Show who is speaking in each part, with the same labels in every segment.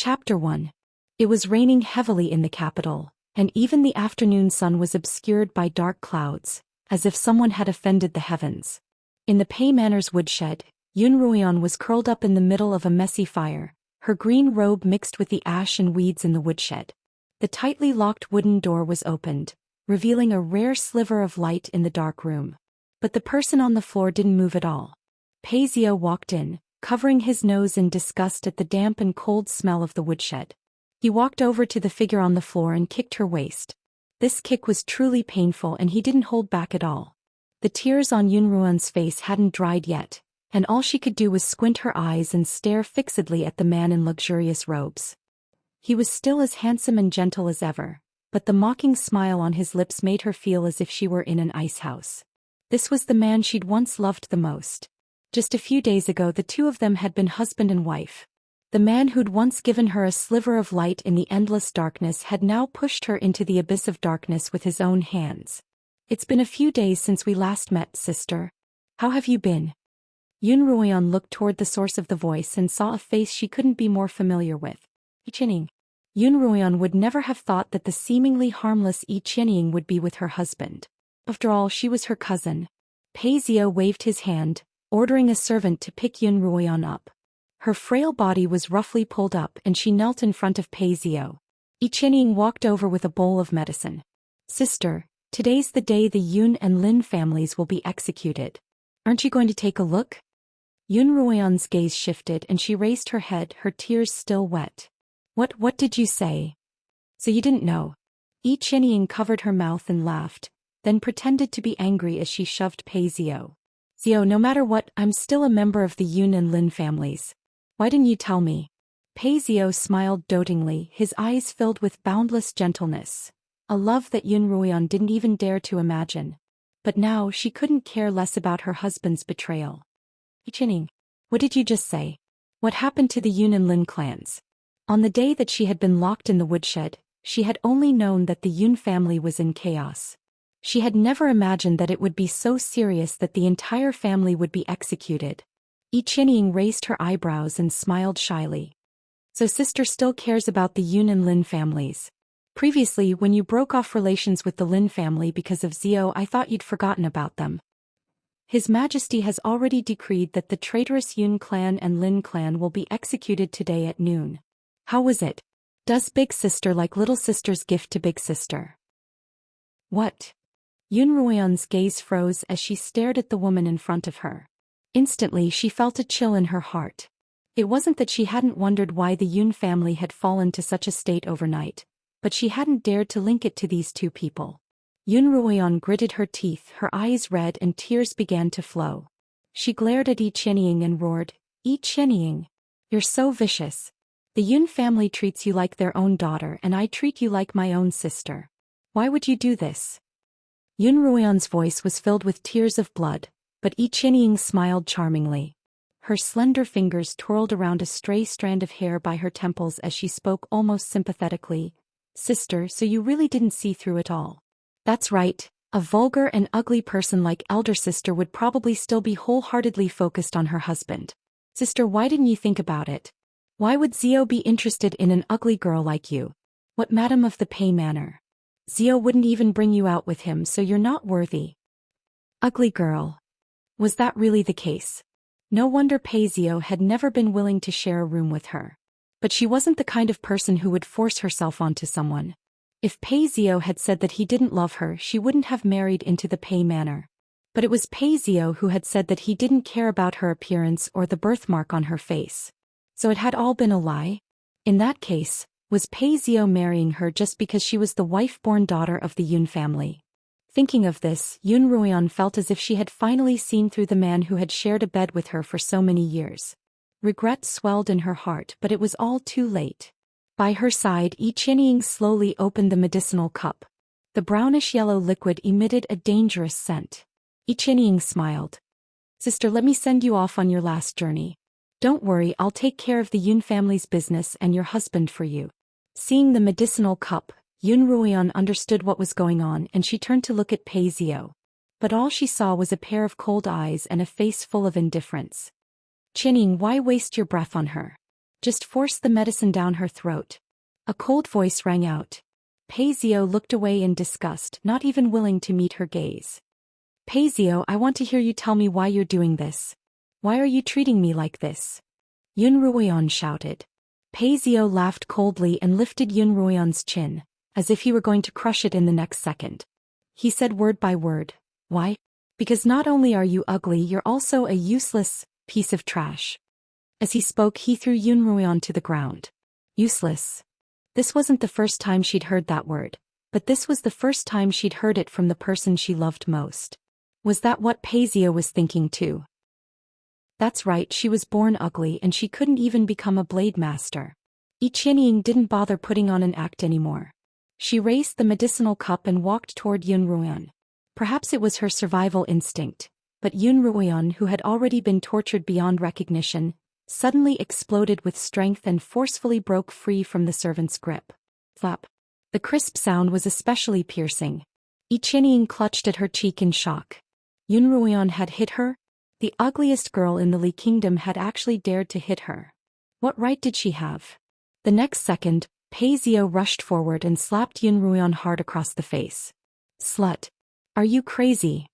Speaker 1: Chapter 1. It was raining heavily in the capital, and even the afternoon sun was obscured by dark clouds, as if someone had offended the heavens. In the Pei Manor's woodshed, Yun Ruoyan was curled up in the middle of a messy fire, her green robe mixed with the ash and weeds in the woodshed. The tightly locked wooden door was opened, revealing a rare sliver of light in the dark room. But the person on the floor didn't move at all. Pei Zio walked in, covering his nose in disgust at the damp and cold smell of the woodshed. He walked over to the figure on the floor and kicked her waist. This kick was truly painful and he didn't hold back at all. The tears on Yun Ruoyan's face hadn't dried yet, and all she could do was squint her eyes and stare fixedly at the man in luxurious robes. He was still as handsome and gentle as ever, but the mocking smile on his lips made her feel as if she were in an ice house. This was the man she'd once loved the most. Just a few days ago the two of them had been husband and wife. The man who'd once given her a sliver of light in the endless darkness had now pushed her into the abyss of darkness with his own hands. "It's been a few days since we last met, sister. How have you been?" Yun Ruoyan looked toward the source of the voice and saw a face she couldn't be more familiar with. Yi Qianying. Yun Ruoyan would never have thought that the seemingly harmless Yi Qianying would be with her husband. After all, she was her cousin. Pei Zio waved his hand, ordering a servant to pick Yun Ruoyan up. Her frail body was roughly pulled up and she knelt in front of Pei Zio. Yi Qianying walked over with a bowl of medicine. "Sister, today's the day the Yun and Lin families will be executed. Aren't you going to take a look?" Yun Ruoyan's gaze shifted and she raised her head, her tears still wet. What did you say? So you didn't know?" Yi Qianying covered her mouth and laughed, then pretended to be angry as she shoved Pei Zio. "Zio, no matter what, I'm still a member of the Yun and Lin families. Why didn't you tell me?" Pei Zio smiled dotingly, his eyes filled with boundless gentleness, a love that Yun Ruoyan didn't even dare to imagine. But now she couldn't care less about her husband's betrayal. "Yi Qianying, what did you just say? What happened to the Yun and Lin clans?" On the day that she had been locked in the woodshed, she had only known that the Yun family was in chaos. She had never imagined that it would be so serious that the entire family would be executed. Yi Qianying raised her eyebrows and smiled shyly. "So sister still cares about the Yun and Lin families. Previously, when you broke off relations with the Lin family because of Zio, I thought you'd forgotten about them. His Majesty has already decreed that the traitorous Yun clan and Lin clan will be executed today at noon. How was it? Does big sister like little sister's gift to big sister?" "What?" Yun Ruoyan's gaze froze as she stared at the woman in front of her. Instantly she felt a chill in her heart. It wasn't that she hadn't wondered why the Yun family had fallen to such a state overnight, but she hadn't dared to link it to these two people. Yun Ruoyan gritted her teeth, her eyes red and tears began to flow. She glared at Yi Qianying and roared, "Yi Qianying, you're so vicious. The Yun family treats you like their own daughter and I treat you like my own sister. Why would you do this?" Yun Ruoyan's voice was filled with tears of blood, but Yi Qianying smiled charmingly. Her slender fingers twirled around a stray strand of hair by her temples as she spoke almost sympathetically. "Sister, so you really didn't see through it all." "That's right. A vulgar and ugly person like elder sister would probably still be wholeheartedly focused on her husband. Sister, why didn't you think about it? Why would Zio be interested in an ugly girl like you? What madam of the Pei Manor? Zio wouldn't even bring you out with him, so you're not worthy." Ugly girl. Was that really the case? No wonder Pei Zio had never been willing to share a room with her. But she wasn't the kind of person who would force herself onto someone. If Pei Zio had said that he didn't love her, she wouldn't have married into the Pei Manor. But it was Pei Zio who had said that he didn't care about her appearance or the birthmark on her face. So it had all been a lie? In that case, was Pei Zio marrying her just because she was the wife-born daughter of the Yun family? Thinking of this, Yun Ruoyan felt as if she had finally seen through the man who had shared a bed with her for so many years. Regret swelled in her heart, but it was all too late. By her side, Yi Qianying slowly opened the medicinal cup. The brownish-yellow liquid emitted a dangerous scent. Yi Qianying smiled. "Sister, let me send you off on your last journey. Don't worry, I'll take care of the Yun family's business and your husband for you." Seeing the medicinal cup, Yun Ruoyan understood what was going on and she turned to look at Pei Zio. But all she saw was a pair of cold eyes and a face full of indifference. "Qianying, why waste your breath on her? Just force the medicine down her throat. A cold voice rang out. Pei Zhou looked away in disgust, not even willing to meet her gaze. Pei Zhou, I want to hear you tell me why you're doing this. Why are you treating me like this? Yun Ruoyan shouted. Pei Zhou laughed coldly and lifted Yun Ruoyan's chin, as if he were going to crush it in the next second. He said word by word, why? Because not only are you ugly, you're also a useless piece of trash. As he spoke, he threw Yun Ruoyan to the ground. Useless. This wasn't the first time she'd heard that word, but this was the first time she'd heard it from the person she loved most. Was that what Pei Zhou was thinking too? That's right, she was born ugly and she couldn't even become a blade master. Qianying didn't bother putting on an act anymore. She raised the medicinal cup and walked toward Yun Ruoyan. Perhaps it was her survival instinct, but Yun Ruoyan, who had already been tortured beyond recognition, suddenly exploded with strength and forcefully broke free from the servant's grip. Flap. The crisp sound was especially piercing. Qianying clutched at her cheek in shock. Yun Ruoyan had hit her? The ugliest girl in the Li Kingdom had actually dared to hit her. What right did she have? The next second, Pei Zhou rushed forward and slapped Yun Ruoyan hard across the face. Slut. Are you crazy?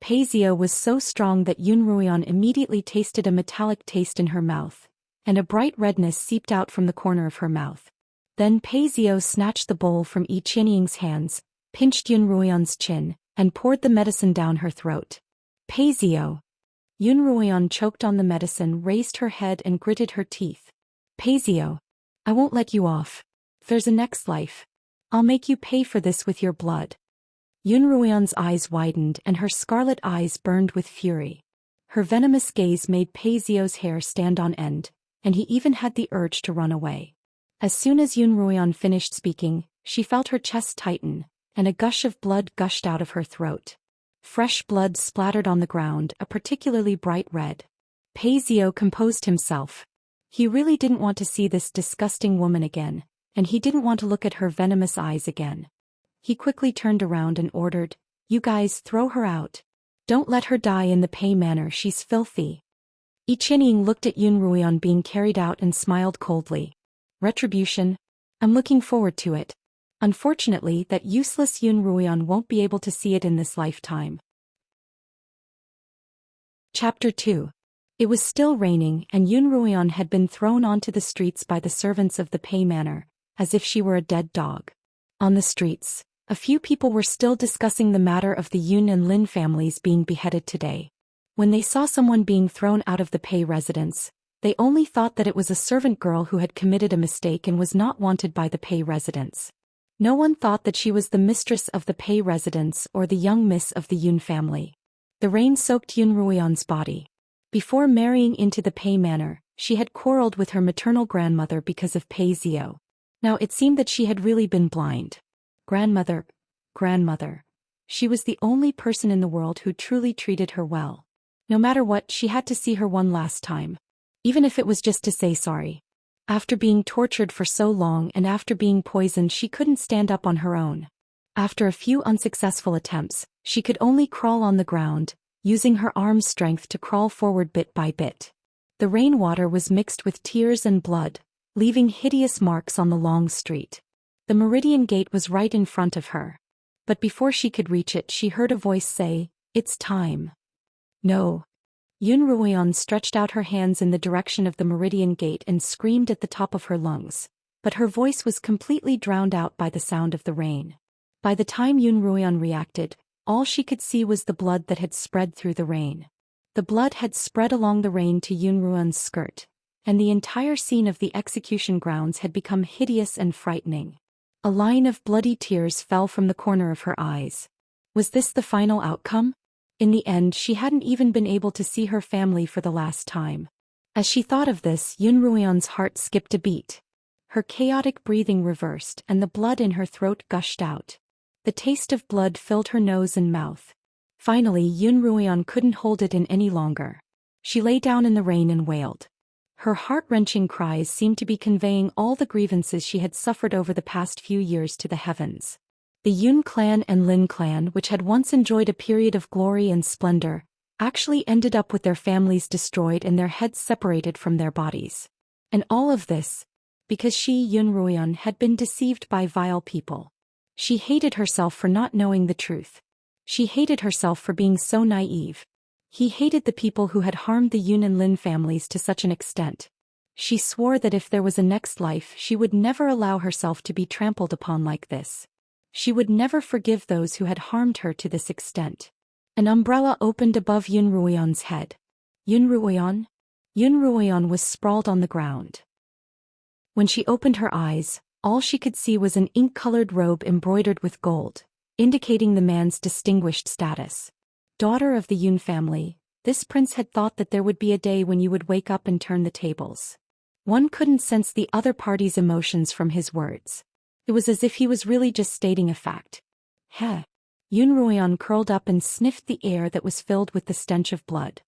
Speaker 1: Pei Zhou was so strong that Yun Ruoyan immediately tasted a metallic taste in her mouth, and a bright redness seeped out from the corner of her mouth. Then Pei Zhou snatched the bowl from Qianying's hands, pinched Yun Ruoyan's chin, and poured the medicine down her throat. Pei Zhou. Yun Ruoyan choked on the medicine, raised her head and gritted her teeth. Pei Zhou. I won't let you off. There's a next life. I'll make you pay for this with your blood. Yun Ruoyan's eyes widened and her scarlet eyes burned with fury. Her venomous gaze made Pei Zhou's hair stand on end, and he even had the urge to run away. As soon as Yun Ruoyan finished speaking, she felt her chest tighten, and a gush of blood gushed out of her throat. Fresh blood splattered on the ground, a particularly bright red. Pei Zhou composed himself. He really didn't want to see this disgusting woman again, and he didn't want to look at her venomous eyes again. He quickly turned around and ordered, "You guys throw her out. Don't let her die in the Pei Manor, she's filthy." Qianying looked at Yun Ruoyan being carried out and smiled coldly. Retribution? I'm looking forward to it. Unfortunately, that useless Yun Ruoyan won't be able to see it in this lifetime. Chapter 2. It was still raining and Yun Ruoyan had been thrown onto the streets by the servants of the Pei Manor, as if she were a dead dog. On the streets, a few people were still discussing the matter of the Yun and Lin families being beheaded today. When they saw someone being thrown out of the Pei residence, they only thought that it was a servant girl who had committed a mistake and was not wanted by the Pei residence. No one thought that she was the mistress of the Pei residence or the young miss of the Yun family. The rain soaked Yun Ruoyan's body. Before marrying into the Pei Manor, she had quarreled with her maternal grandmother because of Pei Zhou. Now it seemed that she had really been blind. Grandmother. She was the only person in the world who truly treated her well. No matter what, she had to see her one last time. Even if it was just to say sorry. After being tortured for so long and after being poisoned, she couldn't stand up on her own. After a few unsuccessful attempts, she could only crawl on the ground, using her arm's strength to crawl forward bit by bit. The rainwater was mixed with tears and blood, leaving hideous marks on the long street. The Meridian Gate was right in front of her. But before she could reach it, she heard a voice say, "It's time." No. Yun Ruoyan stretched out her hands in the direction of the Meridian Gate and screamed at the top of her lungs, but her voice was completely drowned out by the sound of the rain. By the time Yun Ruoyan reacted, all she could see was the blood that had spread through the rain. The blood had spread along the rain to Yun Ruoyan's skirt, and the entire scene of the execution grounds had become hideous and frightening. A line of bloody tears fell from the corner of her eyes. Was this the final outcome? In the end, she hadn't even been able to see her family for the last time. As she thought of this, Yun Ruoyan's heart skipped a beat. Her chaotic breathing reversed and the blood in her throat gushed out. The taste of blood filled her nose and mouth. Finally, Yun Ruoyan couldn't hold it in any longer. She lay down in the rain and wailed. Her heart-wrenching cries seemed to be conveying all the grievances she had suffered over the past few years to the heavens. The Yun clan and Lin clan, which had once enjoyed a period of glory and splendor, actually ended up with their families destroyed and their heads separated from their bodies. And all of this, because she, Yunruoyan, had been deceived by vile people. She hated herself for not knowing the truth. She hated herself for being so naive. He hated the people who had harmed the Yun and Lin families to such an extent. She swore that if there was a next life she would never allow herself to be trampled upon like this. She would never forgive those who had harmed her to this extent. An umbrella opened above Yunruoyan's head. Yunruoyan? Yunruoyan was sprawled on the ground. When she opened her eyes, all she could see was an ink-colored robe embroidered with gold, indicating the man's distinguished status. Daughter of the Yun family, this prince had thought that there would be a day when you would wake up and turn the tables. One couldn't sense the other party's emotions from his words. It was as if he was really just stating a fact. Heh. Yunruoyan curled up and sniffed the air that was filled with the stench of blood.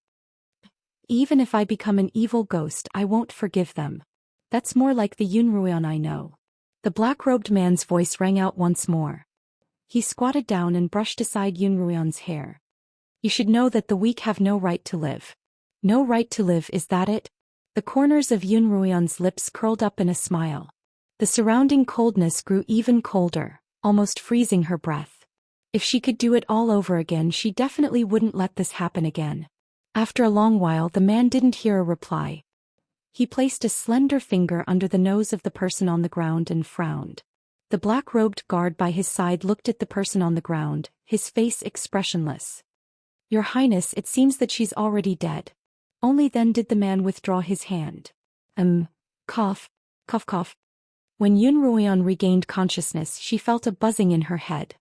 Speaker 1: Even if I become an evil ghost, I won't forgive them. That's more like the Yunruoyan I know. The black-robed man's voice rang out once more. He squatted down and brushed aside Yunruoyan's hair. You should know that the weak have no right to live. No right to live, is that it? The corners of Yunruoyan's lips curled up in a smile. The surrounding coldness grew even colder, almost freezing her breath. If she could do it all over again, she definitely wouldn't let this happen again. After a long while, the man didn't hear a reply. He placed a slender finger under the nose of the person on the ground and frowned. The black-robed guard by his side looked at the person on the ground, his face expressionless. Your Highness, it seems that she's already dead. Only then did the man withdraw his hand. Cough. Cough cough. When Yunruoyan regained consciousness, she felt a buzzing in her head.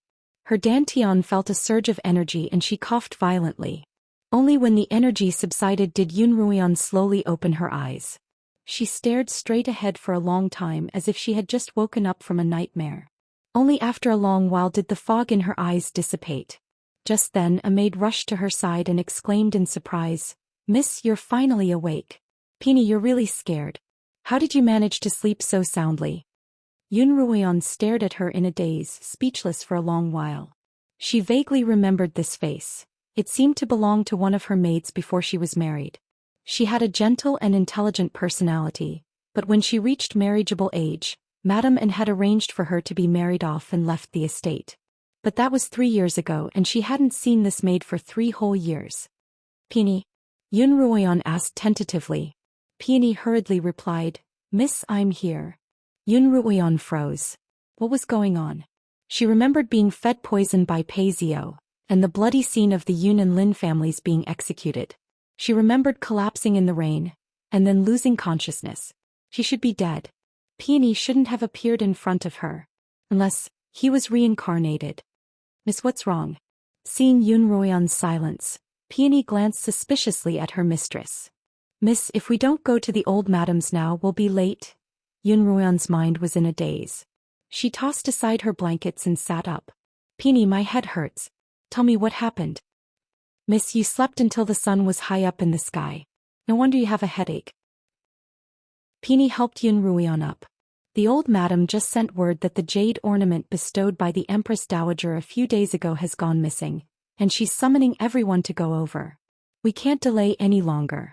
Speaker 1: Her dantian felt a surge of energy and she coughed violently. Only when the energy subsided did Yunruoyan slowly open her eyes. She stared straight ahead for a long time as if she had just woken up from a nightmare. Only after a long while did the fog in her eyes dissipate. Just then a maid rushed to her side and exclaimed in surprise, "Miss, you're finally awake. Peony, you're really scared. How did you manage to sleep so soundly?" Yunruoyan stared at her in a daze, speechless for a long while. She vaguely remembered this face. It seemed to belong to one of her maids before she was married. She had a gentle and intelligent personality, but when she reached marriageable age, Madame An had arranged for her to be married off and left the estate. But that was 3 years ago and she hadn't seen this maid for 3 whole years. "Peony?" Yunruoyan asked tentatively. Peony hurriedly replied, "Miss, I'm here." Yunruoyan froze. What was going on? She remembered being fed poison by Paizio, and the bloody scene of the Yun and Lin families being executed. She remembered collapsing in the rain, and then losing consciousness. She should be dead. Peony shouldn't have appeared in front of her. Unless he was reincarnated. "Miss, what's wrong?" Seeing Yunruoyan's silence, Peony glanced suspiciously at her mistress. "Miss, if we don't go to the old madam's now, we'll be late." Yunruoyan's mind was in a daze. She tossed aside her blankets and sat up. "Peony, my head hurts. Tell me what happened." "Miss, you slept until the sun was high up in the sky. No wonder you have a headache." Peony helped Yunruoyan up. "The old madam just sent word that the jade ornament bestowed by the Empress Dowager a few days ago has gone missing, and she's summoning everyone to go over. We can't delay any longer."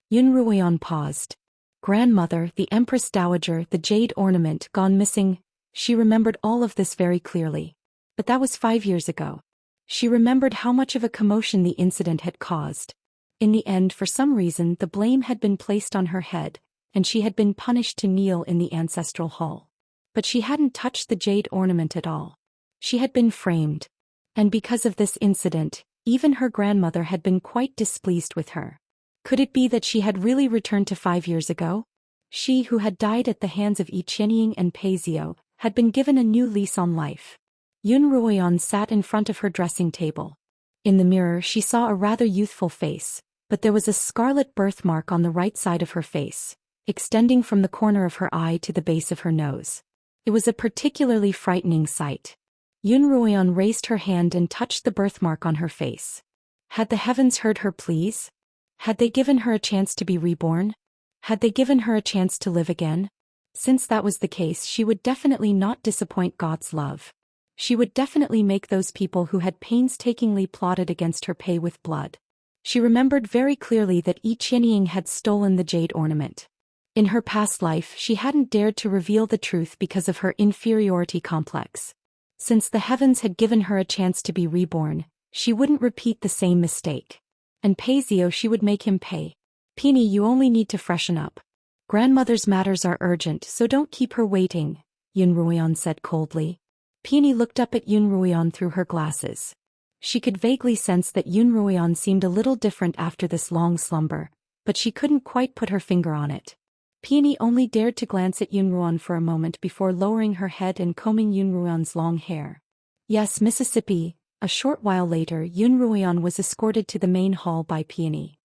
Speaker 1: Yunruoyan paused. Grandmother, the Empress Dowager, the jade ornament gone missing. She remembered all of this very clearly. But that was 5 years ago. She remembered how much of a commotion the incident had caused. In the end, for some reason, the blame had been placed on her head, and she had been punished to kneel in the ancestral hall. But she hadn't touched the jade ornament at all. She had been framed. And because of this incident, even her grandmother had been quite displeased with her. Could it be that she had really returned to 5 years ago? She who had died at the hands of Xianxia and Paizio had been given a new lease on life. Yunruoyan sat in front of her dressing table. In the mirror she saw a rather youthful face, but there was a scarlet birthmark on the right side of her face, extending from the corner of her eye to the base of her nose. It was a particularly frightening sight. Yunruoyan raised her hand and touched the birthmark on her face. Had the heavens heard her pleas? Had they given her a chance to be reborn? Had they given her a chance to live again? Since that was the case, she would definitely not disappoint God's love. She would definitely make those people who had painstakingly plotted against her pay with blood. She remembered very clearly that Xianxia had stolen the jade ornament. In her past life she hadn't dared to reveal the truth because of her inferiority complex. Since the heavens had given her a chance to be reborn, she wouldn't repeat the same mistake. And Paisio she would make him pay. Peony, you only need to freshen up. Grandmother's matters are urgent, so don't keep her waiting, Yunruoyan said coldly. Peony looked up at Yunruoyan through her glasses. She could vaguely sense that Yunruoyan seemed a little different after this long slumber, but she couldn't quite put her finger on it. Peony only dared to glance at Yunruoyan for a moment before lowering her head and combing Yunruoyan's long hair. Yes, Mississippi. A short while later, Yunruoyan was escorted to the main hall by Peony.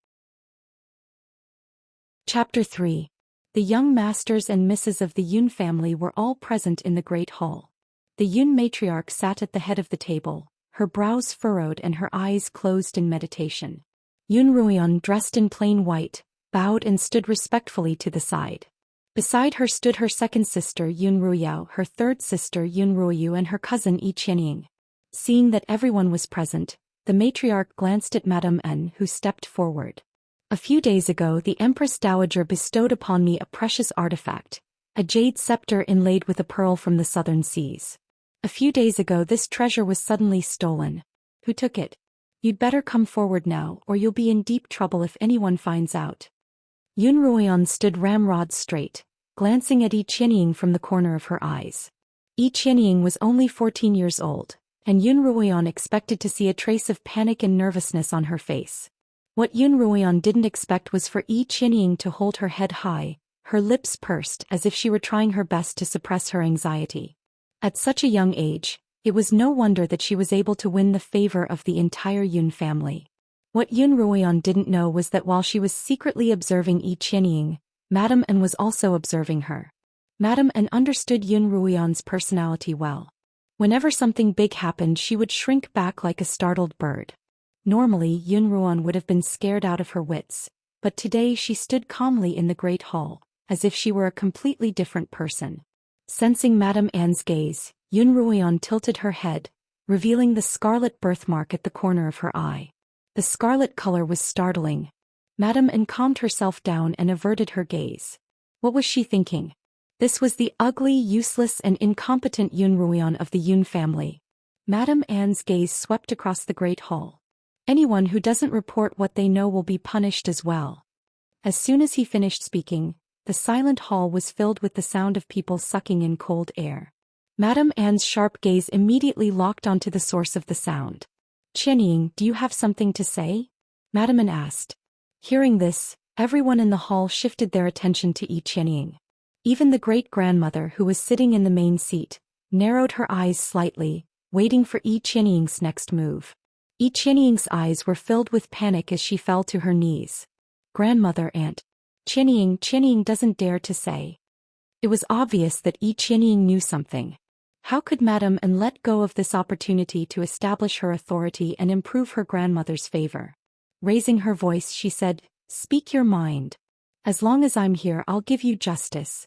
Speaker 1: Chapter 3. The young masters and misses of the Yun family were all present in the great hall. The Yun matriarch sat at the head of the table, her brows furrowed and her eyes closed in meditation. Yunruoyan, dressed in plain white, bowed and stood respectfully to the side. Beside her stood her second sister Yunruoyao, her third sister Yunruoyu and her cousin Yi Qianying. Seeing that everyone was present, the matriarch glanced at Madame N, who stepped forward. A few days ago the Empress Dowager bestowed upon me a precious artifact, a jade scepter inlaid with a pearl from the southern seas. A few days ago this treasure was suddenly stolen. Who took it? You'd better come forward now or you'll be in deep trouble if anyone finds out. Yunruoyan stood ramrod straight, glancing at Yi Qianying from the corner of her eyes. Yi Qianying was only 14 years old, and Yunruoyan expected to see a trace of panic and nervousness on her face. What Yunruoyan didn't expect was for Yi Qianying to hold her head high, her lips pursed as if she were trying her best to suppress her anxiety. At such a young age, it was no wonder that she was able to win the favor of the entire Yun family. What Yunruoyan didn't know was that while she was secretly observing Yi Qianying, Madame N was also observing her. Madame N understood Yunruoyan's personality well. Whenever something big happened she would shrink back like a startled bird. Normally Yunruoyan would have been scared out of her wits, but today she stood calmly in the great hall, as if she were a completely different person. Sensing Madame Anne's gaze, Yunruoyan tilted her head, revealing the scarlet birthmark at the corner of her eye. The scarlet color was startling. Madame Anne calmed herself down and averted her gaze. What was she thinking? This was the ugly, useless and incompetent Yunruoyan of the Yun family. Madame Anne's gaze swept across the great hall. Anyone who doesn't report what they know will be punished as well. As soon as he finished speaking, the silent hall was filled with the sound of people sucking in cold air. Madame Anne's sharp gaze immediately locked onto the source of the sound. Qianying, do you have something to say? Madame Anne asked. Hearing this, everyone in the hall shifted their attention to Yi Qianying. Even the great-grandmother who was sitting in the main seat, narrowed her eyes slightly, waiting for Yi Qianying's next move. Yi Qianying's eyes were filled with panic as she fell to her knees. Grandmother Aunt. Qianying doesn't dare to say. It was obvious that Yi Qianying knew something. How could Madame Anne let go of this opportunity to establish her authority and improve her grandmother's favor? Raising her voice she said, Speak your mind. As long as I'm here I'll give you justice.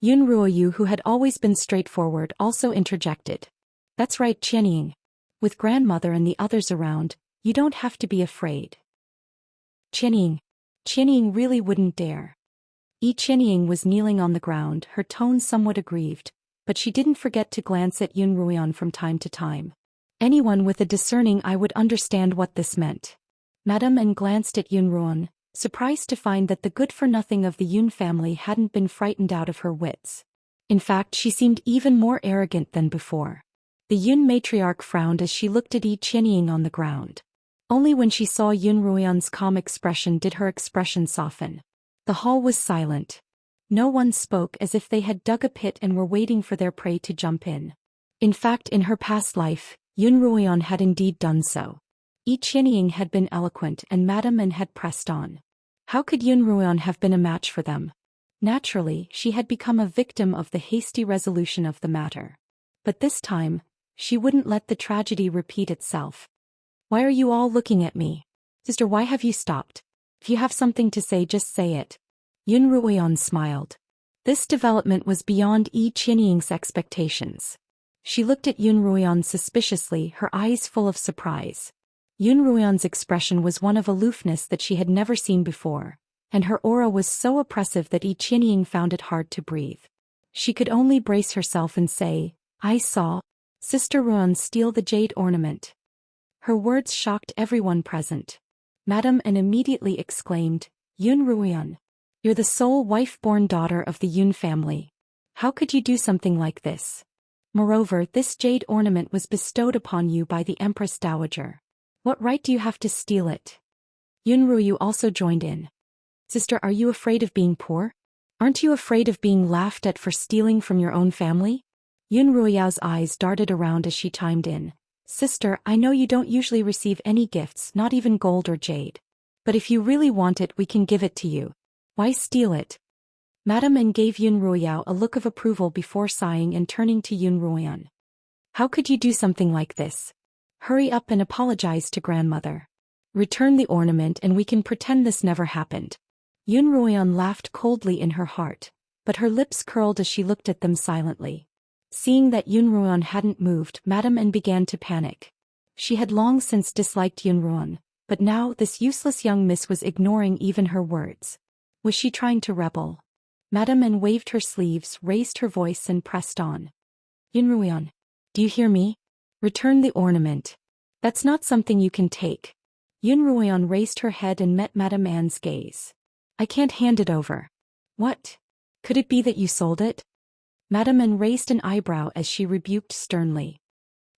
Speaker 1: Yunruoyu, who had always been straightforward, also interjected. That's right, Qianying. With grandmother and the others around, you don't have to be afraid. Qianying really wouldn't dare. Yi Qianying was kneeling on the ground, her tone somewhat aggrieved, but she didn't forget to glance at Yunruoyan from time to time. Anyone with a discerning eye would understand what this meant. Madame Anne glanced at Yunruoyan, surprised to find that the good-for-nothing of the Yun family hadn't been frightened out of her wits. In fact, she seemed even more arrogant than before. The Yun matriarch frowned as she looked at Yi Qianying on the ground. Only when she saw Yunruoyan's calm expression did her expression soften. The hall was silent. No one spoke, as if they had dug a pit and were waiting for their prey to jump in. In fact, in her past life, Yunruoyan had indeed done so. Yi Qianying had been eloquent and Madame Anne had pressed on. How could Yunruoyan have been a match for them? Naturally, she had become a victim of the hasty resolution of the matter. But this time, she wouldn't let the tragedy repeat itself. Why are you all looking at me? Sister, why have you stopped? If you have something to say, just say it. Yunruoyan smiled. This development was beyond Yi Qianying's expectations. She looked at Yunruoyan suspiciously, her eyes full of surprise. Yunruoyan's expression was one of aloofness that she had never seen before, and her aura was so oppressive that Qianying found it hard to breathe. She could only brace herself and say, "I saw Sister Ruan steal the jade ornament." Her words shocked everyone present. Madame An immediately exclaimed, "Yun Ruoyan, you're the sole wife-born daughter of the Yun family. How could you do something like this? Moreover, this jade ornament was bestowed upon you by the Empress Dowager. What right do you have to steal it?" Yun Ruoyu also joined in. "Sister, are you afraid of being poor? Aren't you afraid of being laughed at for stealing from your own family?" Yun Ruoyao's eyes darted around as she chimed in. "Sister, I know you don't usually receive any gifts, not even gold or jade. But if you really want it, we can give it to you. Why steal it?" Madame An gave Yun Ruoyao a look of approval before sighing and turning to Yun Ruoyan. "How could you do something like this? Hurry up and apologize to grandmother. Return the ornament and we can pretend this never happened." Yun Ruoyan laughed coldly in her heart, but her lips curled as she looked at them silently. Seeing that Yun Ruoyan hadn't moved, Madame An began to panic. She had long since disliked Yun Ruoyan, but now this useless young miss was ignoring even her words. Was she trying to rebel? Madame An waved her sleeves, raised her voice and pressed on. "Yun Ruoyan, do you hear me? Return the ornament. That's not something you can take." Yun Ruoyan raised her head and met Madame An's gaze. "I can't hand it over." "What? Could it be that you sold it?" Madame An raised an eyebrow as she rebuked sternly.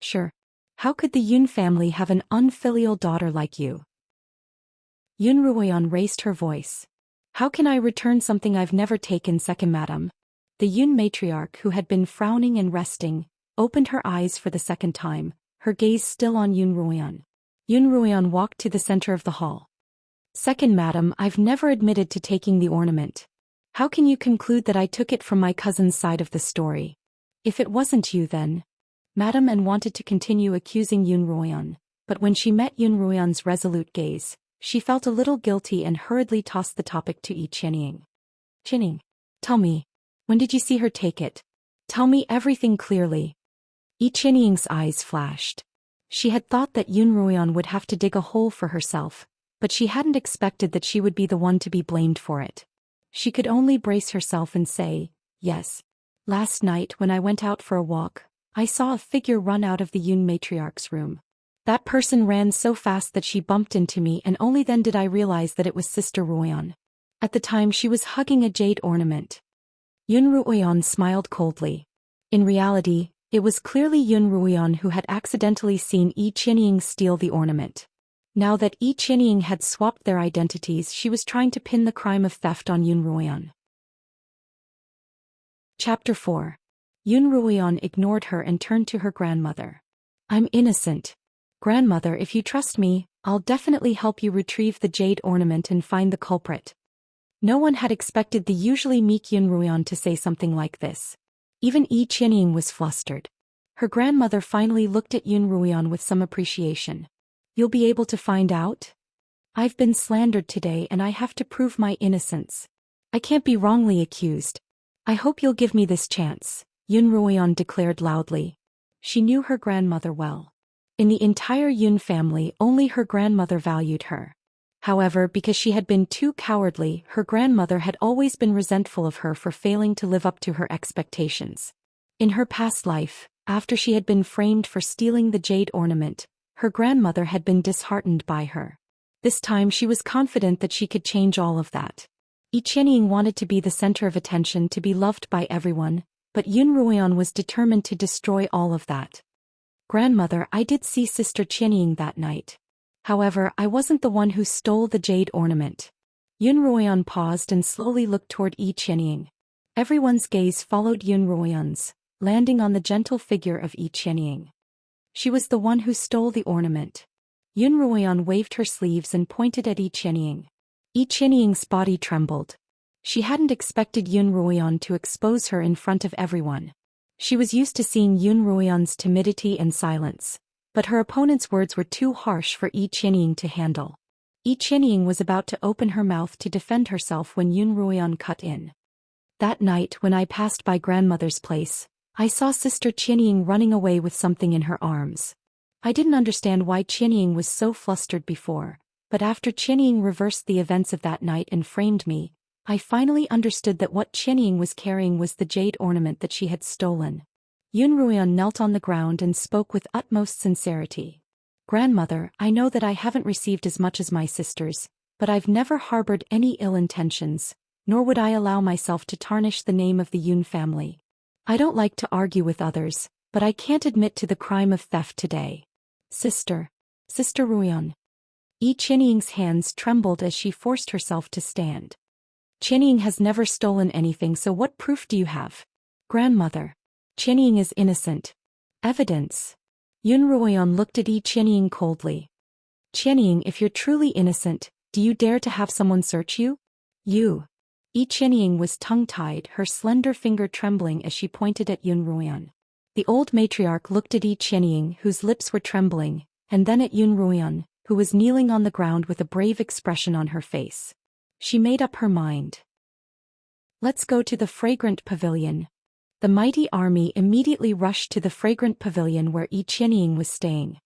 Speaker 1: "Sure. How could the Yun family have an unfilial daughter like you?" Yun Ruoyan raised her voice. "How can I return something I've never taken, second madam?" The Yun matriarch, who had been frowning and resting, opened her eyes for the second time, her gaze still on Yun Ruoyan. Yun Ruoyan walked to the center of the hall. "Second madam, I've never admitted to taking the ornament. How can you conclude that I took it from my cousin's side of the story? If it wasn't you then..." Madame An wanted to continue accusing Yun Ruoyan, but when she met Yun Ruoyan's resolute gaze, she felt a little guilty and hurriedly tossed the topic to Qianying. "Qianying, tell me, when did you see her take it? Tell me everything clearly." Qianying's eyes flashed. She had thought that Yun Ruoyan would have to dig a hole for herself, but she hadn't expected that she would be the one to be blamed for it. She could only brace herself and say, "Yes. Last night when I went out for a walk, I saw a figure run out of the Yun matriarch's room. That person ran so fast that she bumped into me, and only then did I realize that it was Sister Ruoyan. At the time she was hugging a jade ornament." Yun Ruoyan smiled coldly. In reality, it was clearly Yun Ruoyan who had accidentally seen Qianying steal the ornament. Now that Qianying had swapped their identities, she was trying to pin the crime of theft on Yun Ruoyan. Chapter 4. Yun Ruoyan ignored her and turned to her grandmother. "I'm innocent. Grandmother, if you trust me, I'll definitely help you retrieve the jade ornament and find the culprit." No one had expected the usually meek Yun Ruoyan to say something like this. Even Qianying was flustered. Her grandmother finally looked at Yun Ruoyan with some appreciation. "You'll be able to find out? I've been slandered today and I have to prove my innocence. I can't be wrongly accused. I hope you'll give me this chance," Yun Ruoyan declared loudly. She knew her grandmother well. In the entire Yun family, only her grandmother valued her. However, because she had been too cowardly, her grandmother had always been resentful of her for failing to live up to her expectations. In her past life, after she had been framed for stealing the jade ornament, her grandmother had been disheartened by her. This time she was confident that she could change all of that. Qianying wanted to be the center of attention, to be loved by everyone, but Yun Ruoyan was determined to destroy all of that. "Grandmother, I did see Sister Qianying that night. However, I wasn't the one who stole the jade ornament." Yun Ruoyan paused and slowly looked toward Qianying. Everyone's gaze followed Yun Ruoyan's, landing on the gentle figure of Qianying. She was the one who stole the ornament. Yun Ruoyan waved her sleeves and pointed at Qianying. Qianying's body trembled. She hadn't expected Yun Ruoyan to expose her in front of everyone. She was used to seeing Yun Ruoyan's timidity and silence, but her opponent's words were too harsh for Qianying to handle. Qianying was about to open her mouth to defend herself when Yun Ruoyan cut in. "That night when I passed by grandmother's place, I saw Sister Qianying running away with something in her arms. I didn't understand why Qianying was so flustered before, But after Qianying reversed the events of that night and framed me, I finally understood that what Qianying was carrying was the jade ornament that she had stolen. Yun Ruoyan knelt on the ground and spoke with utmost sincerity. Grandmother, I know that I haven't received as much as my sisters, but I've never harbored any ill intentions, nor would I allow myself to tarnish the name of the Yun family. I don't like to argue with others, but I can't admit to the crime of theft today. Sister Ruoyan. Qianying's hands trembled as she forced herself to stand. Qianying has never stolen anything, so what proof do you have? Grandmother. Qianying is innocent. Evidence. Yun Ruoyan looked at Qianying coldly. Qianying, if you're truly innocent, do you dare to have someone search you? You. Qianying was tongue-tied, her slender finger trembling as she pointed at Yun Ruoyan. The old matriarch looked at Qianying, whose lips were trembling, and then at Yun Ruoyan, who was kneeling on the ground with a brave expression on her face. She made up her mind. Let's go to the fragrant pavilion. The mighty army immediately rushed to the fragrant pavilion where Qianying was staying.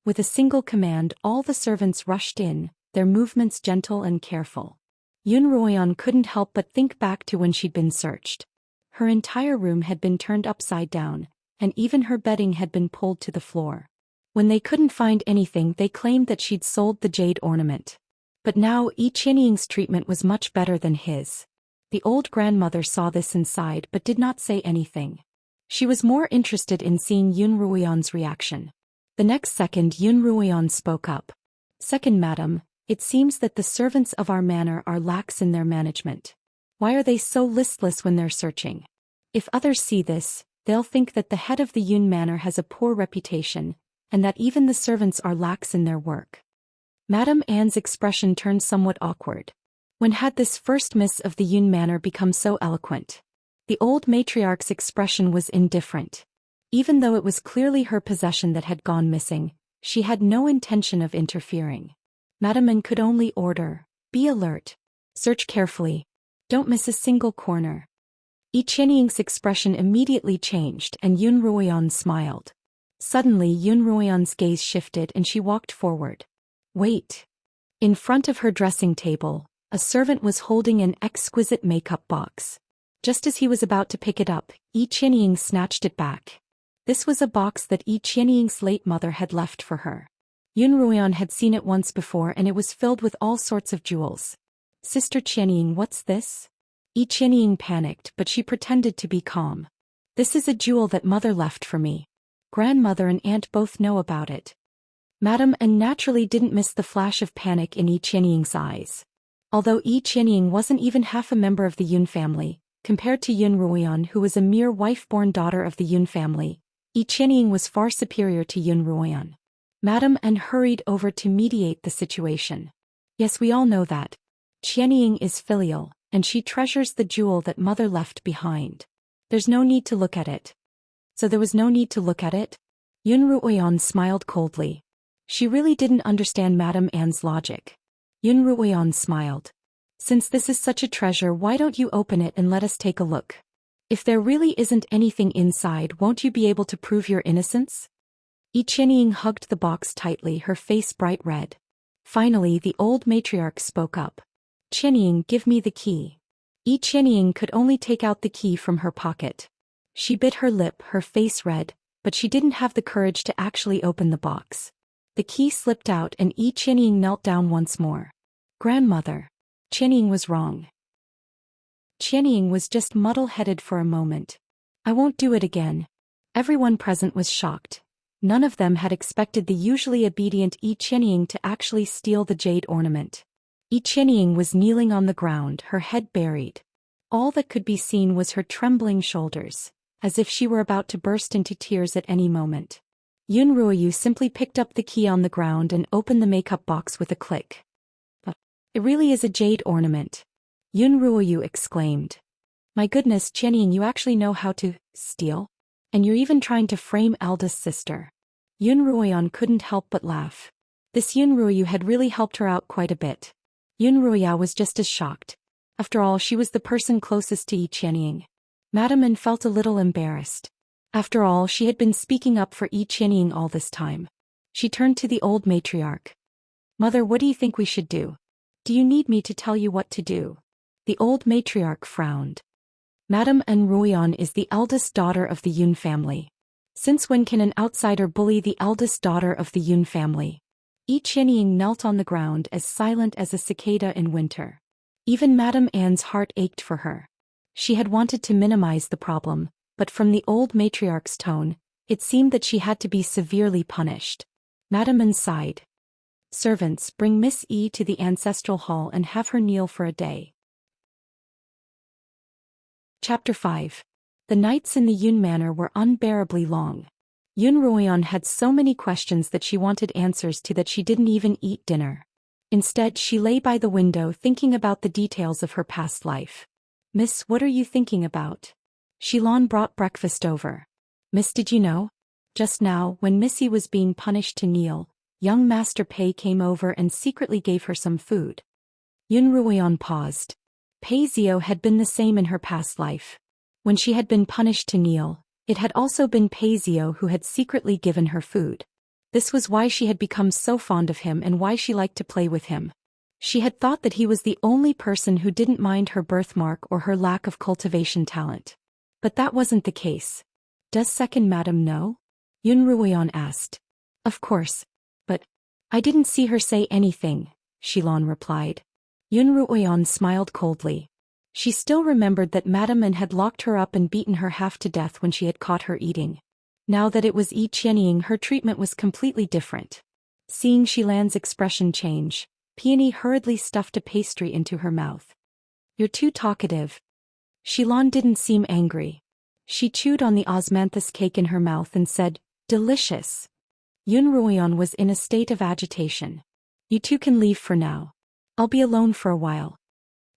Speaker 1: With a single command, all the servants rushed in, their movements gentle and careful. Yun Ruoyan couldn't help but think back to when she'd been searched. Her entire room had been turned upside down, and even her bedding had been pulled to the floor. When they couldn't find anything, they claimed that she'd sold the jade ornament. But now Qianying's treatment was much better than his. The old grandmother saw this and sighed but did not say anything. She was more interested in seeing Yun Ruoyan's reaction. The next second Yun Ruoyan spoke up. Second madam, it seems that the servants of our manor are lax in their management. Why are they so listless when they're searching? If others see this, they'll think that the head of the Yun manor has a poor reputation, and that even the servants are lax in their work. Madame Anne's expression turned somewhat awkward. When had this first miss of the Yun manor become so eloquent? The old matriarch's expression was indifferent. Even though it was clearly her possession that had gone missing, she had no intention of interfering. Madame Anne could only order, be alert. Search carefully. Don't miss a single corner. Qianying's expression immediately changed and Yun Ruoyan smiled. Suddenly Yun Ruoyan's gaze shifted and she walked forward. Wait. In front of her dressing table, a servant was holding an exquisite makeup box. Just as he was about to pick it up, Qianying snatched it back. This was a box that Qianying's late mother had left for her. Yun Ruoyan had seen it once before and it was filled with all sorts of jewels. Sister Qianying, what's this? Qianying panicked, but she pretended to be calm. This is a jewel that mother left for me. Grandmother and aunt both know about it. Madame Anne naturally didn't miss the flash of panic in Qianying's eyes. Although Qianying wasn't even half a member of the Yun family, compared to Yun Ruoyan, who was a mere wife-born daughter of the Yun family, Qianying was far superior to Yun Ruoyan. Madame Anne hurried over to mediate the situation. Yes, we all know that. Qianying is filial, and she treasures the jewel that mother left behind. There's no need to look at it. So there was no need to look at it? Yun Ruoyan smiled coldly. She really didn't understand Madame Anne's logic. Yun Ruoyan smiled. Since this is such a treasure, why don't you open it and let us take a look? If there really isn't anything inside, won't you be able to prove your innocence? Qianying hugged the box tightly, her face bright red. Finally, the old matriarch spoke up. Qianying, give me the key. Qianying could only take out the key from her pocket. She bit her lip, her face red, but she didn't have the courage to actually open the box. The key slipped out and Qianying knelt down once more. Grandmother. Qianying was wrong. Qianying was just muddle-headed for a moment. I won't do it again. Everyone present was shocked. None of them had expected the usually obedient Qianying to actually steal the jade ornament. Qianying was kneeling on the ground, her head buried. All that could be seen was her trembling shoulders, as if she were about to burst into tears at any moment. Yun Ruoyu simply picked up the key on the ground and opened the makeup box with a click. It really is a jade ornament. Yun Ruoyu exclaimed. My goodness, Qianying, you actually know how to steal? And you're even trying to frame eldest sister. Yun Ruoyan couldn't help but laugh. This Yun Ruoyu had really helped her out quite a bit. Yun Ruoya was just as shocked. After all, she was the person closest to Qianying. Madame Anne felt a little embarrassed. After all, she had been speaking up for Qianying all this time. She turned to the old matriarch. Mother, what do you think we should do? Do you need me to tell you what to do? The old matriarch frowned. Madame An Ruoyan is the eldest daughter of the Yun family. Since when can an outsider bully the eldest daughter of the Yun family? Yi Qianying knelt on the ground as silent as a cicada in winter. Even Madame Anne's heart ached for her. She had wanted to minimize the problem, but from the old matriarch's tone, it seemed that she had to be severely punished. Madame Anne sighed. Servants, bring Miss E to the ancestral hall and have her kneel for a day. Chapter 5. The nights in the Yun manor were unbearably long. Yun Ruoyan had so many questions that she wanted answers to that she didn't even eat dinner. Instead, she lay by the window thinking about the details of her past life. Miss, what are you thinking about? Xilan brought breakfast over. Miss, did you know? Just now, when Missy was being punished to kneel, young Master Pei came over and secretly gave her some food. Yun Ruoyan paused. Pei Zio had been the same in her past life. When she had been punished to kneel, it had also been Pei Zio who had secretly given her food. This was why she had become so fond of him and why she liked to play with him. She had thought that he was the only person who didn't mind her birthmark or her lack of cultivation talent. But that wasn't the case. Does second madam know? Yun Ruoyan asked. Of course. But I didn't see her say anything, Xilan replied. Yun Ruoyan smiled coldly. She still remembered that Madame An had locked her up and beaten her half to death when she had caught her eating. Now that it was Yi Qianying, her treatment was completely different. Seeing Xilan's expression change, Peony hurriedly stuffed a pastry into her mouth. You're too talkative. Xilan didn't seem angry. She chewed on the osmanthus cake in her mouth and said, delicious. Yun Ruoyan was in a state of agitation. You two can leave for now. I'll be alone for a while.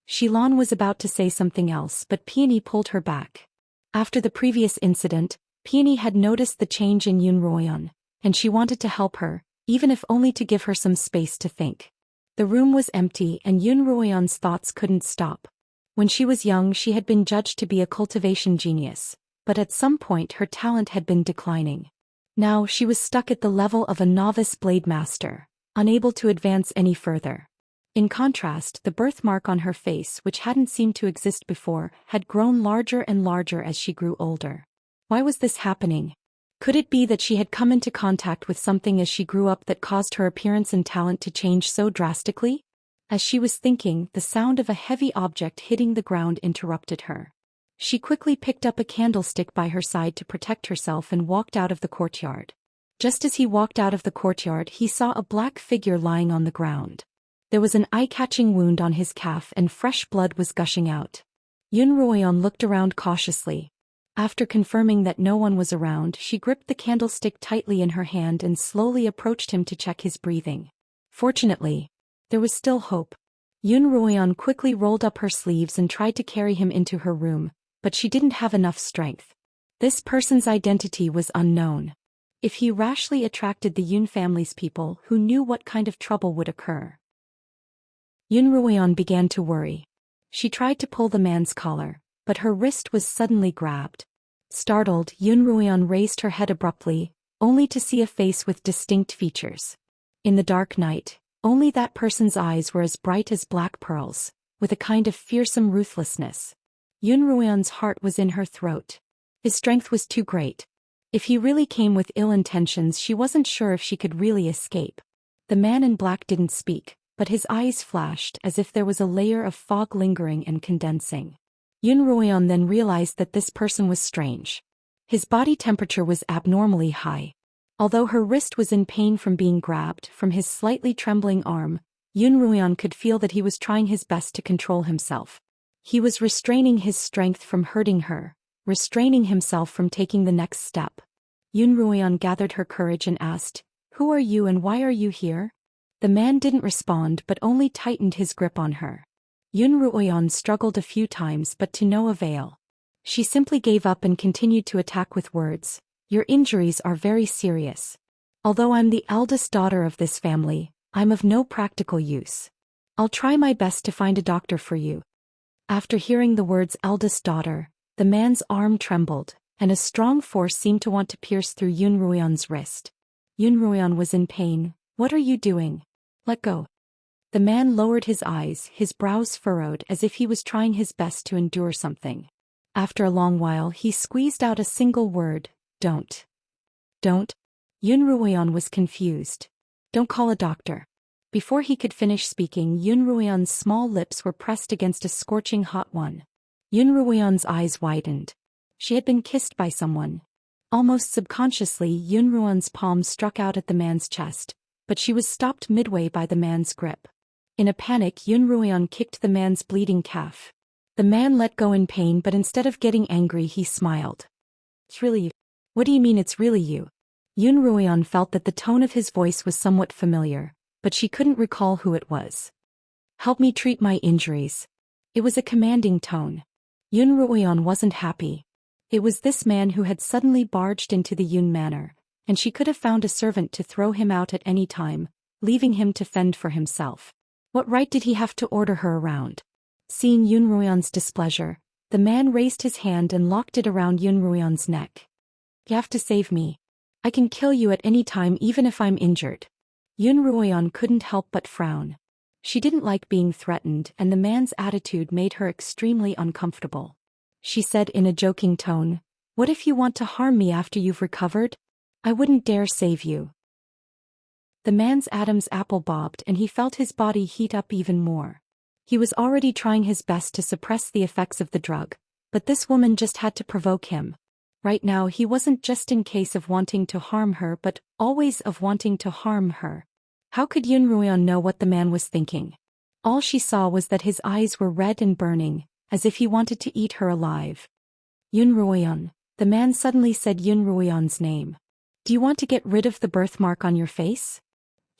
Speaker 1: Xilan was about to say something else, but Peony pulled her back. After the previous incident, Peony had noticed the change in Yun Ruoyan, and she wanted to help her, even if only to give her some space to think. The room was empty and Yun Ruoyan's thoughts couldn't stop. When she was young, she had been judged to be a cultivation genius, but at some point her talent had been declining. Now she was stuck at the level of a novice blade master, unable to advance any further. In contrast, the birthmark on her face, which hadn't seemed to exist before, had grown larger and larger as she grew older. Why was this happening? Could it be that she had come into contact with something as she grew up that caused her appearance and talent to change so drastically? As she was thinking, the sound of a heavy object hitting the ground interrupted her. She quickly picked up a candlestick by her side to protect herself and walked out of the courtyard. Just as he walked out of the courtyard, he saw a black figure lying on the ground. There was an eye-catching wound on his calf and fresh blood was gushing out. Yun Ruoyan looked around cautiously. After confirming that no one was around, she gripped the candlestick tightly in her hand and slowly approached him to check his breathing. Fortunately, there was still hope. Yun Ruoyan quickly rolled up her sleeves and tried to carry him into her room, but she didn't have enough strength. This person's identity was unknown. If he rashly attracted the Yun family's people, who knew what kind of trouble would occur? Yun Ruoyan began to worry. She tried to pull the man's collar, but her wrist was suddenly grabbed. Startled, Yun Ruoyan raised her head abruptly, only to see a face with distinct features. In the dark night, only that person's eyes were as bright as black pearls, with a kind of fearsome ruthlessness. Yun Ruoyan's heart was in her throat. His strength was too great. If he really came with ill intentions, she wasn't sure if she could really escape. The man in black didn't speak, but his eyes flashed as if there was a layer of fog lingering and condensing. Yun Ruoyan then realized that this person was strange. His body temperature was abnormally high. Although her wrist was in pain from being grabbed from his slightly trembling arm, Yun Ruoyan could feel that he was trying his best to control himself. He was restraining his strength from hurting her, restraining himself from taking the next step. Yun Ruoyan gathered her courage and asked, "Who are you and why are you here?" The man didn't respond but only tightened his grip on her. Yun Ruoyan struggled a few times but to no avail. She simply gave up and continued to attack with words. "Your injuries are very serious. Although I'm the eldest daughter of this family, I'm of no practical use. I'll try my best to find a doctor for you." After hearing the words eldest daughter, the man's arm trembled, and a strong force seemed to want to pierce through Yun Ruoyan's wrist. Yun Ruoyan was in pain. "What are you doing?" Let go. The man lowered his eyes, his brows furrowed as if he was trying his best to endure something. After a long while he squeezed out a single word, don't. Don't? Yun Ruoyan was confused. Don't call a doctor. Before he could finish speaking, Yun Ruoyan's small lips were pressed against a scorching hot one. Yun Ruoyan's eyes widened. She had been kissed by someone. Almost subconsciously, Yun Ruoyan's palm struck out at the man's chest, but she was stopped midway by the man's grip. In a panic, Yun Ruoyan kicked the man's bleeding calf. The man let go in pain, but instead of getting angry he smiled. It's really you. What do you mean it's really you? Yun Ruoyan felt that the tone of his voice was somewhat familiar, but she couldn't recall who it was. Help me treat my injuries. It was a commanding tone. Yun Ruoyan wasn't happy. It was this man who had suddenly barged into the Yun manor, and she could have found a servant to throw him out at any time, leaving him to fend for himself. What right did he have to order her around? Seeing Yun Ruoyan's displeasure, the man raised his hand and locked it around Yun Ruoyan's neck. You have to save me. I can kill you at any time even if I'm injured. Yun Ruoyan couldn't help but frown. She didn't like being threatened, and the man's attitude made her extremely uncomfortable. She said in a joking tone, "What if you want to harm me after you've recovered? I wouldn't dare save you." The man's Adam's apple bobbed and he felt his body heat up even more. He was already trying his best to suppress the effects of the drug, but this woman just had to provoke him. Right now he wasn't just in case of wanting to harm her but always of wanting to harm her. How could Yun Ruoyan know what the man was thinking? All she saw was that his eyes were red and burning, as if he wanted to eat her alive. Yun Ruoyan, the man suddenly said Yun Ruoyan's name. Do you want to get rid of the birthmark on your face?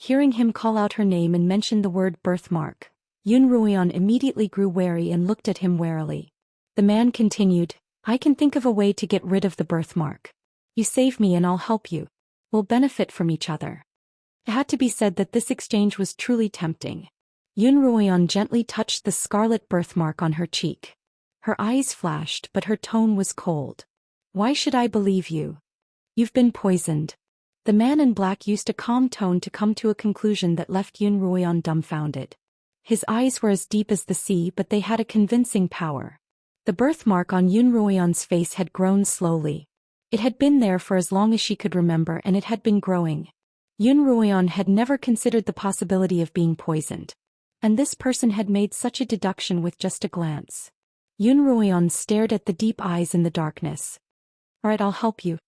Speaker 1: Hearing him call out her name and mention the word birthmark, Yun Ruoyan immediately grew wary and looked at him warily. The man continued, I can think of a way to get rid of the birthmark. You save me and I'll help you. We'll benefit from each other. It had to be said that this exchange was truly tempting. Yun Ruoyan gently touched the scarlet birthmark on her cheek. Her eyes flashed, but her tone was cold. Why should I believe you? You've been poisoned. The man in black used a calm tone to come to a conclusion that left Yun Ruoyan dumbfounded. His eyes were as deep as the sea, but they had a convincing power. The birthmark on Yun Ruoyan's face had grown slowly. It had been there for as long as she could remember, and it had been growing. Yun Ruoyan had never considered the possibility of being poisoned. And this person had made such a deduction with just a glance. Yun Ruoyan stared at the deep eyes in the darkness. All right, I'll help you.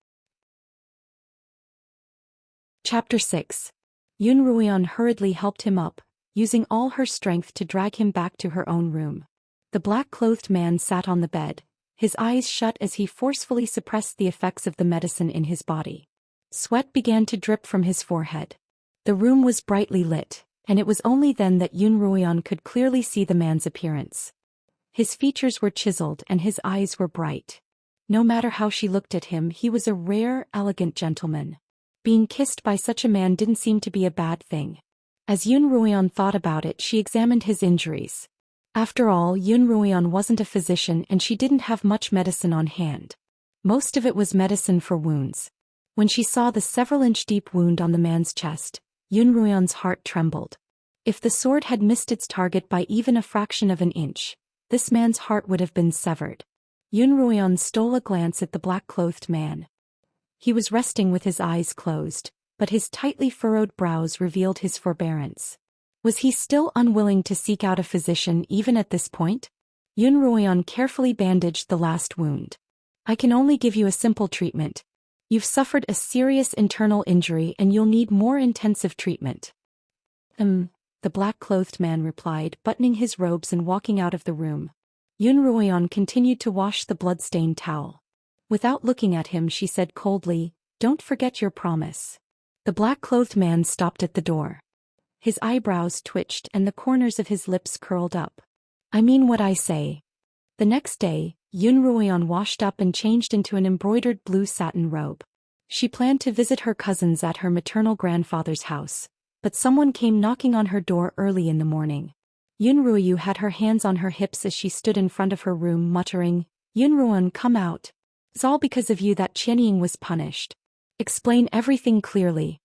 Speaker 1: Chapter 6. Yun Ruoyan hurriedly helped him up, using all her strength to drag him back to her own room. The black-clothed man sat on the bed, his eyes shut as he forcefully suppressed the effects of the medicine in his body. Sweat began to drip from his forehead. The room was brightly lit, and it was only then that Yun Ruoyan could clearly see the man's appearance. His features were chiseled and his eyes were bright. No matter how she looked at him, he was a rare, elegant gentleman. Being kissed by such a man didn't seem to be a bad thing. As Yun Ruoyan thought about it, she examined his injuries. After all, Yun Ruoyan wasn't a physician and she didn't have much medicine on hand. Most of it was medicine for wounds. When she saw the several-inch-deep wound on the man's chest, Yun Ruoyan's heart trembled. If the sword had missed its target by even a fraction of an inch, this man's heart would have been severed. Yun Ruoyan stole a glance at the black-clothed man. He was resting with his eyes closed, but his tightly furrowed brows revealed his forbearance. Was he still unwilling to seek out a physician even at this point? Yun Ruoyan carefully bandaged the last wound. I can only give you a simple treatment. You've suffered a serious internal injury and you'll need more intensive treatment. The black-clothed man replied, buttoning his robes and walking out of the room. Yun Ruoyan continued to wash the blood-stained towel. Without looking at him, she said coldly, Don't forget your promise. The black-clothed man stopped at the door. His eyebrows twitched and the corners of his lips curled up. I mean what I say. The next day, Yun Ruoyan washed up and changed into an embroidered blue satin robe. She planned to visit her cousins at her maternal grandfather's house, but someone came knocking on her door early in the morning. Yun Ruoyu had her hands on her hips as she stood in front of her room muttering, Yun Ruoyan, come out. It's all because of you that Qianying was punished. Explain everything clearly.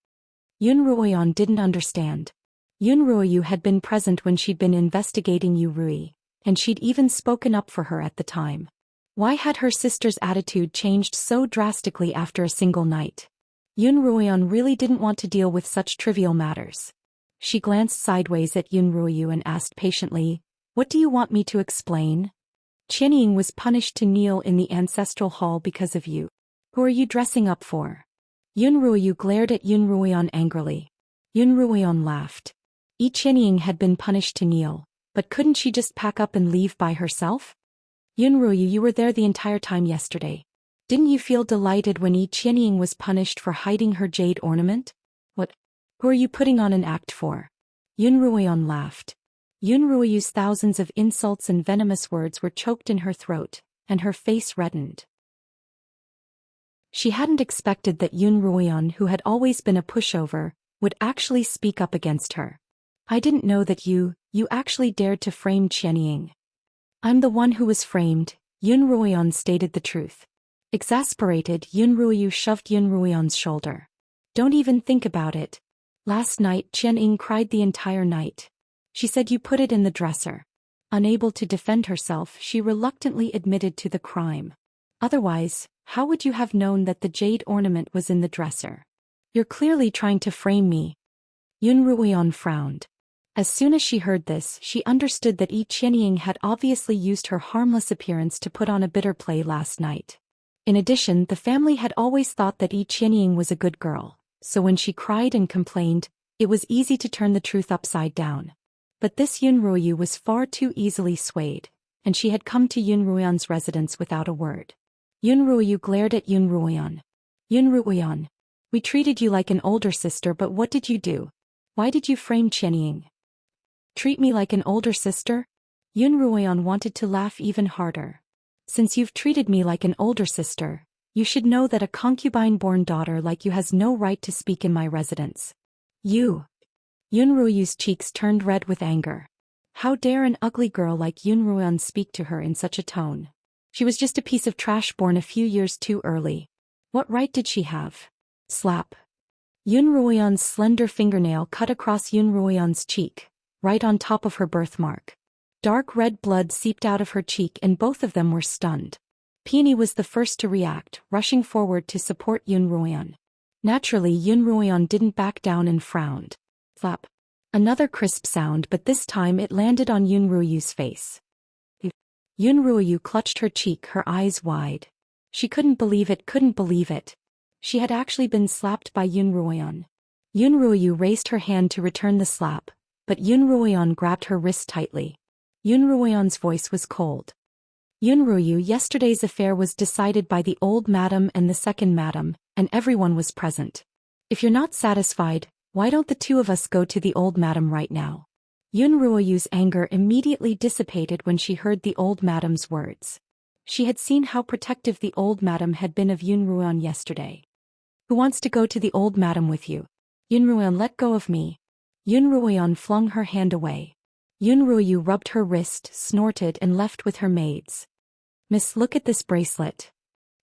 Speaker 1: Yun Ruoyan didn't understand. Yun Ruoyu had been present when she'd been investigating Yu Rui, and she'd even spoken up for her at the time. Why had her sister's attitude changed so drastically after a single night? Yun Ruoyan really didn't want to deal with such trivial matters. She glanced sideways at Yun Ruoyu and asked patiently, "What do you want me to explain?" Qianying was punished to kneel in the ancestral hall because of you. Who are you dressing up for? Yun Ruoyu glared at Yun Ruoyan angrily. Yun Ruoyan laughed. Qianying had been punished to kneel, but couldn't she just pack up and leave by herself? Yun Ruoyu, you were there the entire time yesterday. Didn't you feel delighted when Qianying was punished for hiding her jade ornament? What? Who are you putting on an act for? Yun Ruoyan laughed. Yun Ruoyu's thousands of insults and venomous words were choked in her throat, and her face reddened. She hadn't expected that Yun Ruoyan, who had always been a pushover, would actually speak up against her. I didn't know that you actually dared to frame Qianying. I'm the one who was framed, Yun Ruoyan stated the truth. Exasperated, Yun Ruoyu shoved Yun Ruoyan's shoulder. Don't even think about it. Last night Qianying cried the entire night. She said you put it in the dresser. Unable to defend herself, she reluctantly admitted to the crime. Otherwise, how would you have known that the jade ornament was in the dresser? You're clearly trying to frame me. Yun Ruoyan frowned. As soon as she heard this, she understood that Qianying had obviously used her harmless appearance to put on a bitter play last night. In addition, the family had always thought that Qianying was a good girl, so when she cried and complained, it was easy to turn the truth upside down. But this Yun Ruoyu was far too easily swayed, and she had come to Yun Ruoyan's residence without a word. Yun Ruoyu glared at Yun Ruoyan. Yun Ruoyan, we treated you like an older sister, but what did you do? Why did you frame Qianying? Treat me like an older sister? Yun Ruoyan wanted to laugh even harder. Since you've treated me like an older sister, you should know that a concubine-born daughter like you has no right to speak in my residence. You. Yun Ruoyu's cheeks turned red with anger. How dare an ugly girl like Yun Ruoyan speak to her in such a tone? She was just a piece of trash born a few years too early. What right did she have? Slap. Yun Ruoyan's slender fingernail cut across Yun Ruoyan's cheek, right on top of her birthmark. Dark red blood seeped out of her cheek and both of them were stunned. Peony was the first to react, rushing forward to support Yun Ruoyan. Naturally, Yun Ruoyan didn't back down and frowned. Flap. Another crisp sound, but this time it landed on Yun Ruoyu's face. Yun Ruoyu clutched her cheek, her eyes wide. She couldn't believe it. She had actually been slapped by Yun Ruoyan. Yun Ruoyu raised her hand to return the slap, but Yun Ruoyan grabbed her wrist tightly. Yun Ruoyan's voice was cold. Yun Ruoyu, yesterday's affair was decided by the old madam and the second madam, and everyone was present. If you're not satisfied, why don't the two of us go to the old madam right now? Yun Ruoyu's anger immediately dissipated when she heard the old madam's words. She had seen how protective the old madam had been of Yun Ruoyan yesterday. Who wants to go to the old madam with you? Yun Ruoyan, let go of me. Yun Ruoyan flung her hand away. Yun Ruoyu rubbed her wrist, snorted and left with her maids. Miss, look at this bracelet.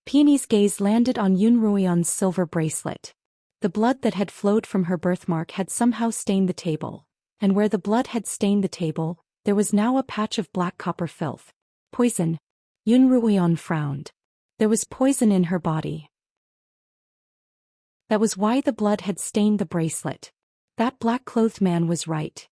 Speaker 1: Peony's gaze landed on Yun Ruoyan's silver bracelet. The blood that had flowed from her birthmark had somehow stained the table, and where the blood had stained the table, there was now a patch of black copper filth. Poison. Yun Ruoyan frowned. There was poison in her body. That was why the blood had stained the bracelet. That black-clothed man was right.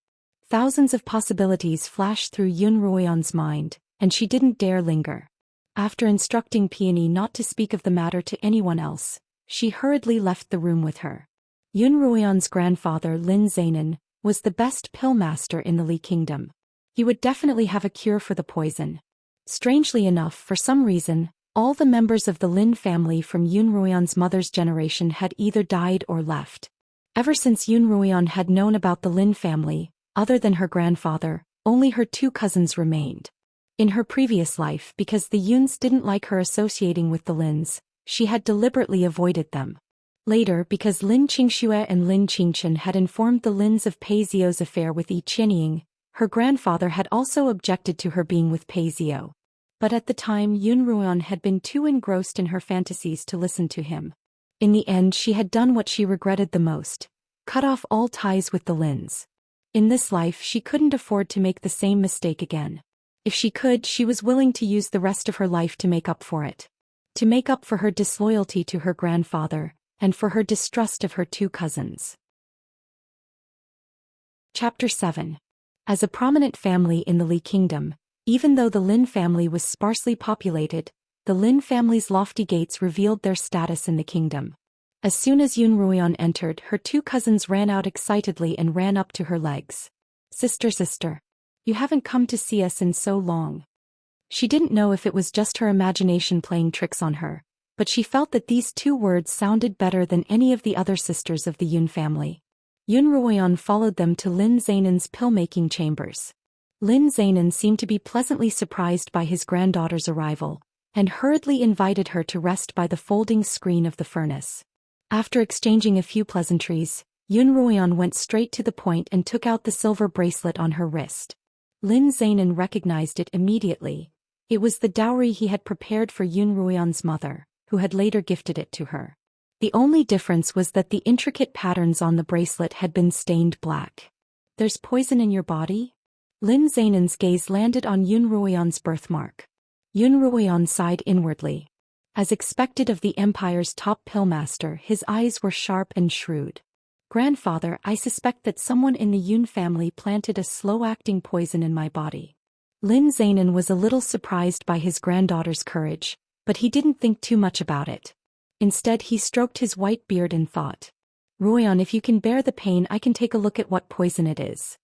Speaker 1: Thousands of possibilities flashed through Yun Ruoyan's mind, and she didn't dare linger. After instructing Peony not to speak of the matter to anyone else, she hurriedly left the room with her. Yun Ruoyan's grandfather, Lin Zainan, was the best pill master in the Li Kingdom. He would definitely have a cure for the poison. Strangely enough, for some reason, all the members of the Lin family from Yun Ruoyan's mother's generation had either died or left. Ever since Yun Ruoyan had known about the Lin family, other than her grandfather, only her two cousins remained. In her previous life, because the Yuns didn't like her associating with the Lins, she had deliberately avoided them. Later, because Lin Qingxue and Lin Qingchen had informed the Lins of Pei Zio's affair with Yi Qianying, her grandfather had also objected to her being with Pei Zio. But at the time, Yun Ruoyan had been too engrossed in her fantasies to listen to him. In the end, she had done what she regretted the most: cut off all ties with the Lins. In this life she couldn't afford to make the same mistake again. If she could, she was willing to use the rest of her life to make up for it. To make up for her disloyalty to her grandfather, and for her distrust of her two cousins. Chapter 7. As a prominent family in the Li Kingdom, even though the Lin family was sparsely populated, the Lin family's lofty gates revealed their status in the kingdom. As soon as Yun Ruoyan entered, her two cousins ran out excitedly and ran up to her legs. Sister, you haven't come to see us in so long." She didn't know if it was just her imagination playing tricks on her, but she felt that these two words sounded better than any of the other sisters of the Yun family. Yun Ruoyan followed them to Lin Zainan's pill-making chambers. Lin Zainan seemed to be pleasantly surprised by his granddaughter's arrival, and hurriedly invited her to rest by the folding screen of the furnace. After exchanging a few pleasantries, Yun Ruoyan went straight to the point and took out the silver bracelet on her wrist. Lin Zainan recognized it immediately. It was the dowry he had prepared for Yun Ruoyan's mother, who had later gifted it to her. The only difference was that the intricate patterns on the bracelet had been stained black. "There's poison in your body?" Lin Zainan's gaze landed on Yun Ruoyan's birthmark. Yun Ruoyan sighed inwardly. As expected of the Empire's top pillmaster, his eyes were sharp and shrewd. "Grandfather, I suspect that someone in the Yun family planted a slow-acting poison in my body." Lin Zainan was a little surprised by his granddaughter's courage, but he didn't think too much about it. Instead, he stroked his white beard and thought, "Ruoyan, if you can bear the pain, I can take a look at what poison it is."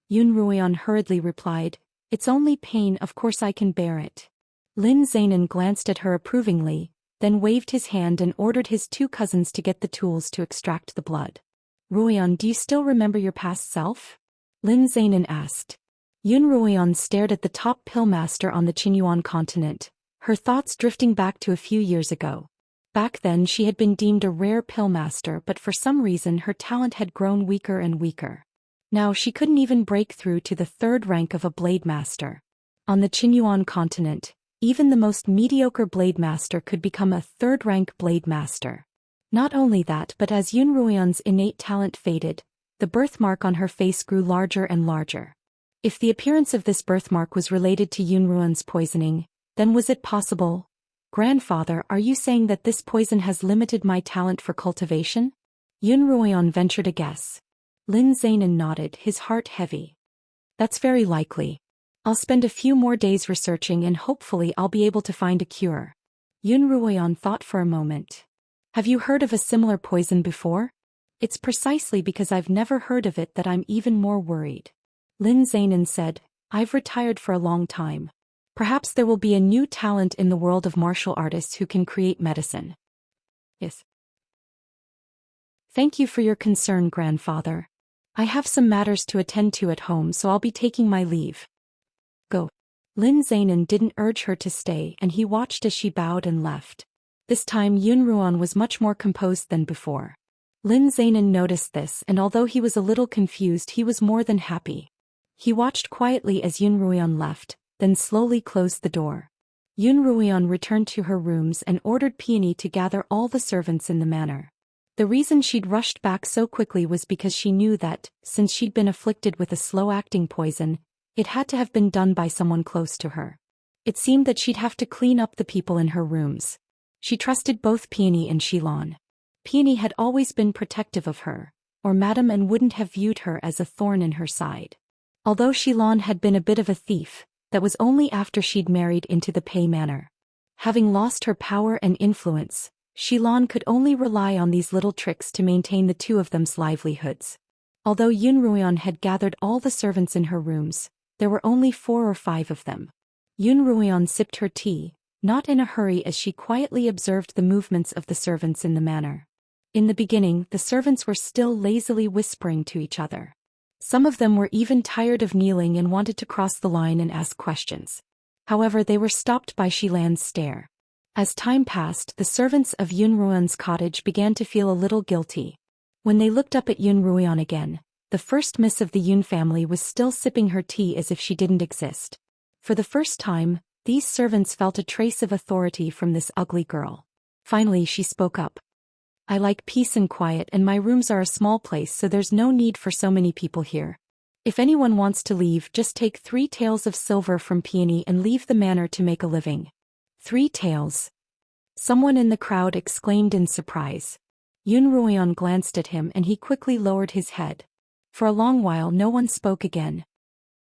Speaker 1: Yun Ruoyan hurriedly replied, "It's only pain, of course I can bear it." Lin Zainan glanced at her approvingly, then waved his hand and ordered his two cousins to get the tools to extract the blood. "Ruoyan, do you still remember your past self?" Lin Zainan asked. Yun Ruoyan stared at the top pillmaster on the Qinyuan continent, her thoughts drifting back to a few years ago. Back then she had been deemed a rare pillmaster, but for some reason her talent had grown weaker and weaker. Now she couldn't even break through to the third rank of a blade master. On the Qinyuan continent, even the most mediocre blade master could become a third-rank blade master. Not only that, but as Yun Ruoyan's innate talent faded, the birthmark on her face grew larger and larger. If the appearance of this birthmark was related to Yun Ruoyan's poisoning, then was it possible? "Grandfather, are you saying that this poison has limited my talent for cultivation?" Yun Ruoyan ventured a guess. Lin Zainan nodded, his heart heavy. "That's very likely. I'll spend a few more days researching and hopefully I'll be able to find a cure." Yun Ruoyan thought for a moment. "Have you heard of a similar poison before?" "It's precisely because I've never heard of it that I'm even more worried." Lin Zainan said, "I've retired for a long time. Perhaps there will be a new talent in the world of martial artists who can create medicine." "Yes. Thank you for your concern, grandfather. I have some matters to attend to at home, so I'll be taking my leave." "Go." Lin Zainan didn't urge her to stay, and he watched as she bowed and left. This time Yun Ruoyan was much more composed than before. Lin Zainan noticed this, and although he was a little confused, he was more than happy. He watched quietly as Yun Ruoyan left, then slowly closed the door. Yun Ruoyan returned to her rooms and ordered Peony to gather all the servants in the manor. The reason she'd rushed back so quickly was because she knew that, since she'd been afflicted with a slow-acting poison, it had to have been done by someone close to her. It seemed that she'd have to clean up the people in her rooms. She trusted both Peony and Xilan. Peony had always been protective of her, or Madame and wouldn't have viewed her as a thorn in her side. Although Xilan had been a bit of a thief, that was only after she'd married into the Pei Manor. Having lost her power and influence, Xilan could only rely on these little tricks to maintain the two of them's livelihoods. Although Yun Ruoyan had gathered all the servants in her rooms, there were only 4 or 5 of them. Yun Ruoyan sipped her tea, not in a hurry, as she quietly observed the movements of the servants in the manor. In the beginning, the servants were still lazily whispering to each other. Some of them were even tired of kneeling and wanted to cross the line and ask questions. However, they were stopped by Xilan's stare. As time passed, the servants of Yun Ruoyan's cottage began to feel a little guilty. When they looked up at Yun Ruoyan again, the first miss of the Yun family was still sipping her tea as if she didn't exist. For the first time, these servants felt a trace of authority from this ugly girl. Finally, she spoke up. "I like peace and quiet, and my rooms are a small place, so there's no need for so many people here." If anyone wants to leave, just take 3 taels of silver from Peony and leave the manor to make a living. 3 taels. Someone in the crowd exclaimed in surprise. Yun Ruoyan glanced at him and he quickly lowered his head. For a long while no one spoke again.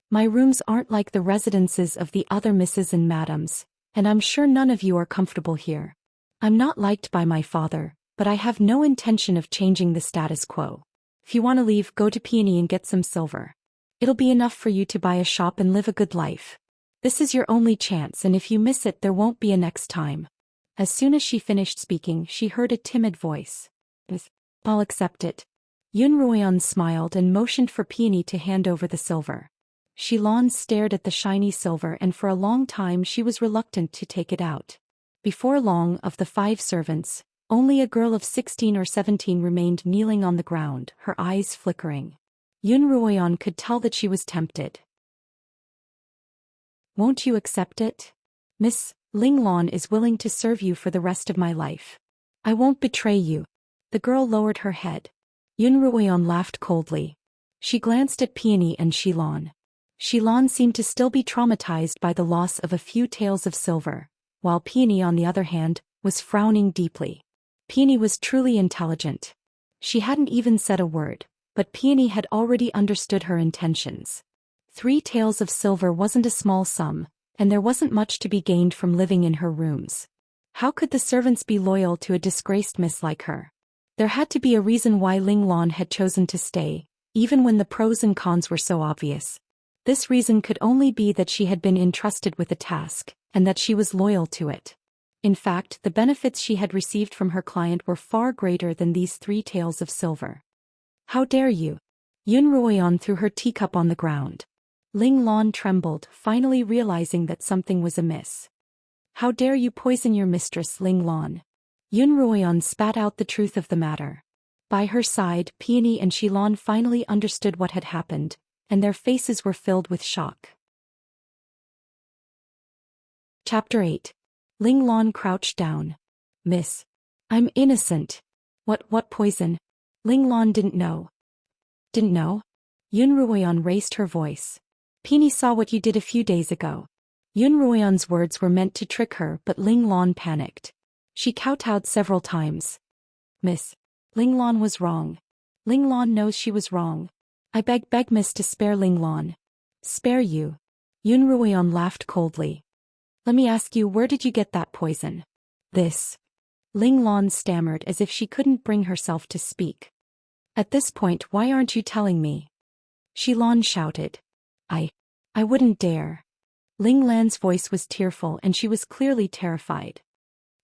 Speaker 1: My rooms aren't like the residences of the other misses and madams, and I'm sure none of you are comfortable here. I'm not liked by my father, but I have no intention of changing the status quo. If you want to leave, go to Peony and get some silver. It'll be enough for you to buy a shop and live a good life. This is your only chance, and if you miss it there won't be a next time. As soon as she finished speaking, she heard a timid voice. I'll accept it. Yun Ruoyan smiled and motioned for Peony to hand over the silver. Xilan stared at the shiny silver and for a long time she was reluctant to take it out. Before long, of the 5 servants, only a girl of 16 or 17 remained kneeling on the ground, her eyes flickering. Yun Ruoyan could tell that she was tempted. Won't you accept it? Miss Ling Lan is willing to serve you for the rest of my life. I won't betray you. The girl lowered her head. Yun Ruoyan laughed coldly. She glanced at Peony and Xilan. Xilan seemed to still be traumatized by the loss of a few taels of silver, while Peony, on the other hand, was frowning deeply. Peony was truly intelligent. She hadn't even said a word, but Peony had already understood her intentions. 3 taels of silver wasn't a small sum, and there wasn't much to be gained from living in her rooms. How could the servants be loyal to a disgraced miss like her? There had to be a reason why Ling Lan had chosen to stay, even when the pros and cons were so obvious. This reason could only be that she had been entrusted with a task, and that she was loyal to it. In fact, the benefits she had received from her client were far greater than these 3 taels of silver. How dare you? Yun Ruoyan threw her teacup on the ground. Ling Lan trembled, finally realizing that something was amiss. How dare you poison your mistress, Ling Lan? Yun Ruoyan spat out the truth of the matter. By her side, Peony and Xilan finally understood what had happened, and their faces were filled with shock. Chapter 8. Ling Lan crouched down. Miss. I'm innocent. What poison? Ling Lan didn't know. Didn't know? Yun Ruoyan raised her voice. Peony saw what you did a few days ago. Yun Ruoyan's words were meant to trick her, but Ling Lan panicked. She kowtowed several times. Miss. Ling Lan was wrong. Ling Lan knows she was wrong. I beg Miss to spare Ling Lan. Spare you? Yun Ruoyan laughed coldly. Let me ask you, where did you get that poison? This. Ling Lan stammered as if she couldn't bring herself to speak. At this point, why aren't you telling me? Xilan shouted. I wouldn't dare. Ling Lan's voice was tearful and she was clearly terrified.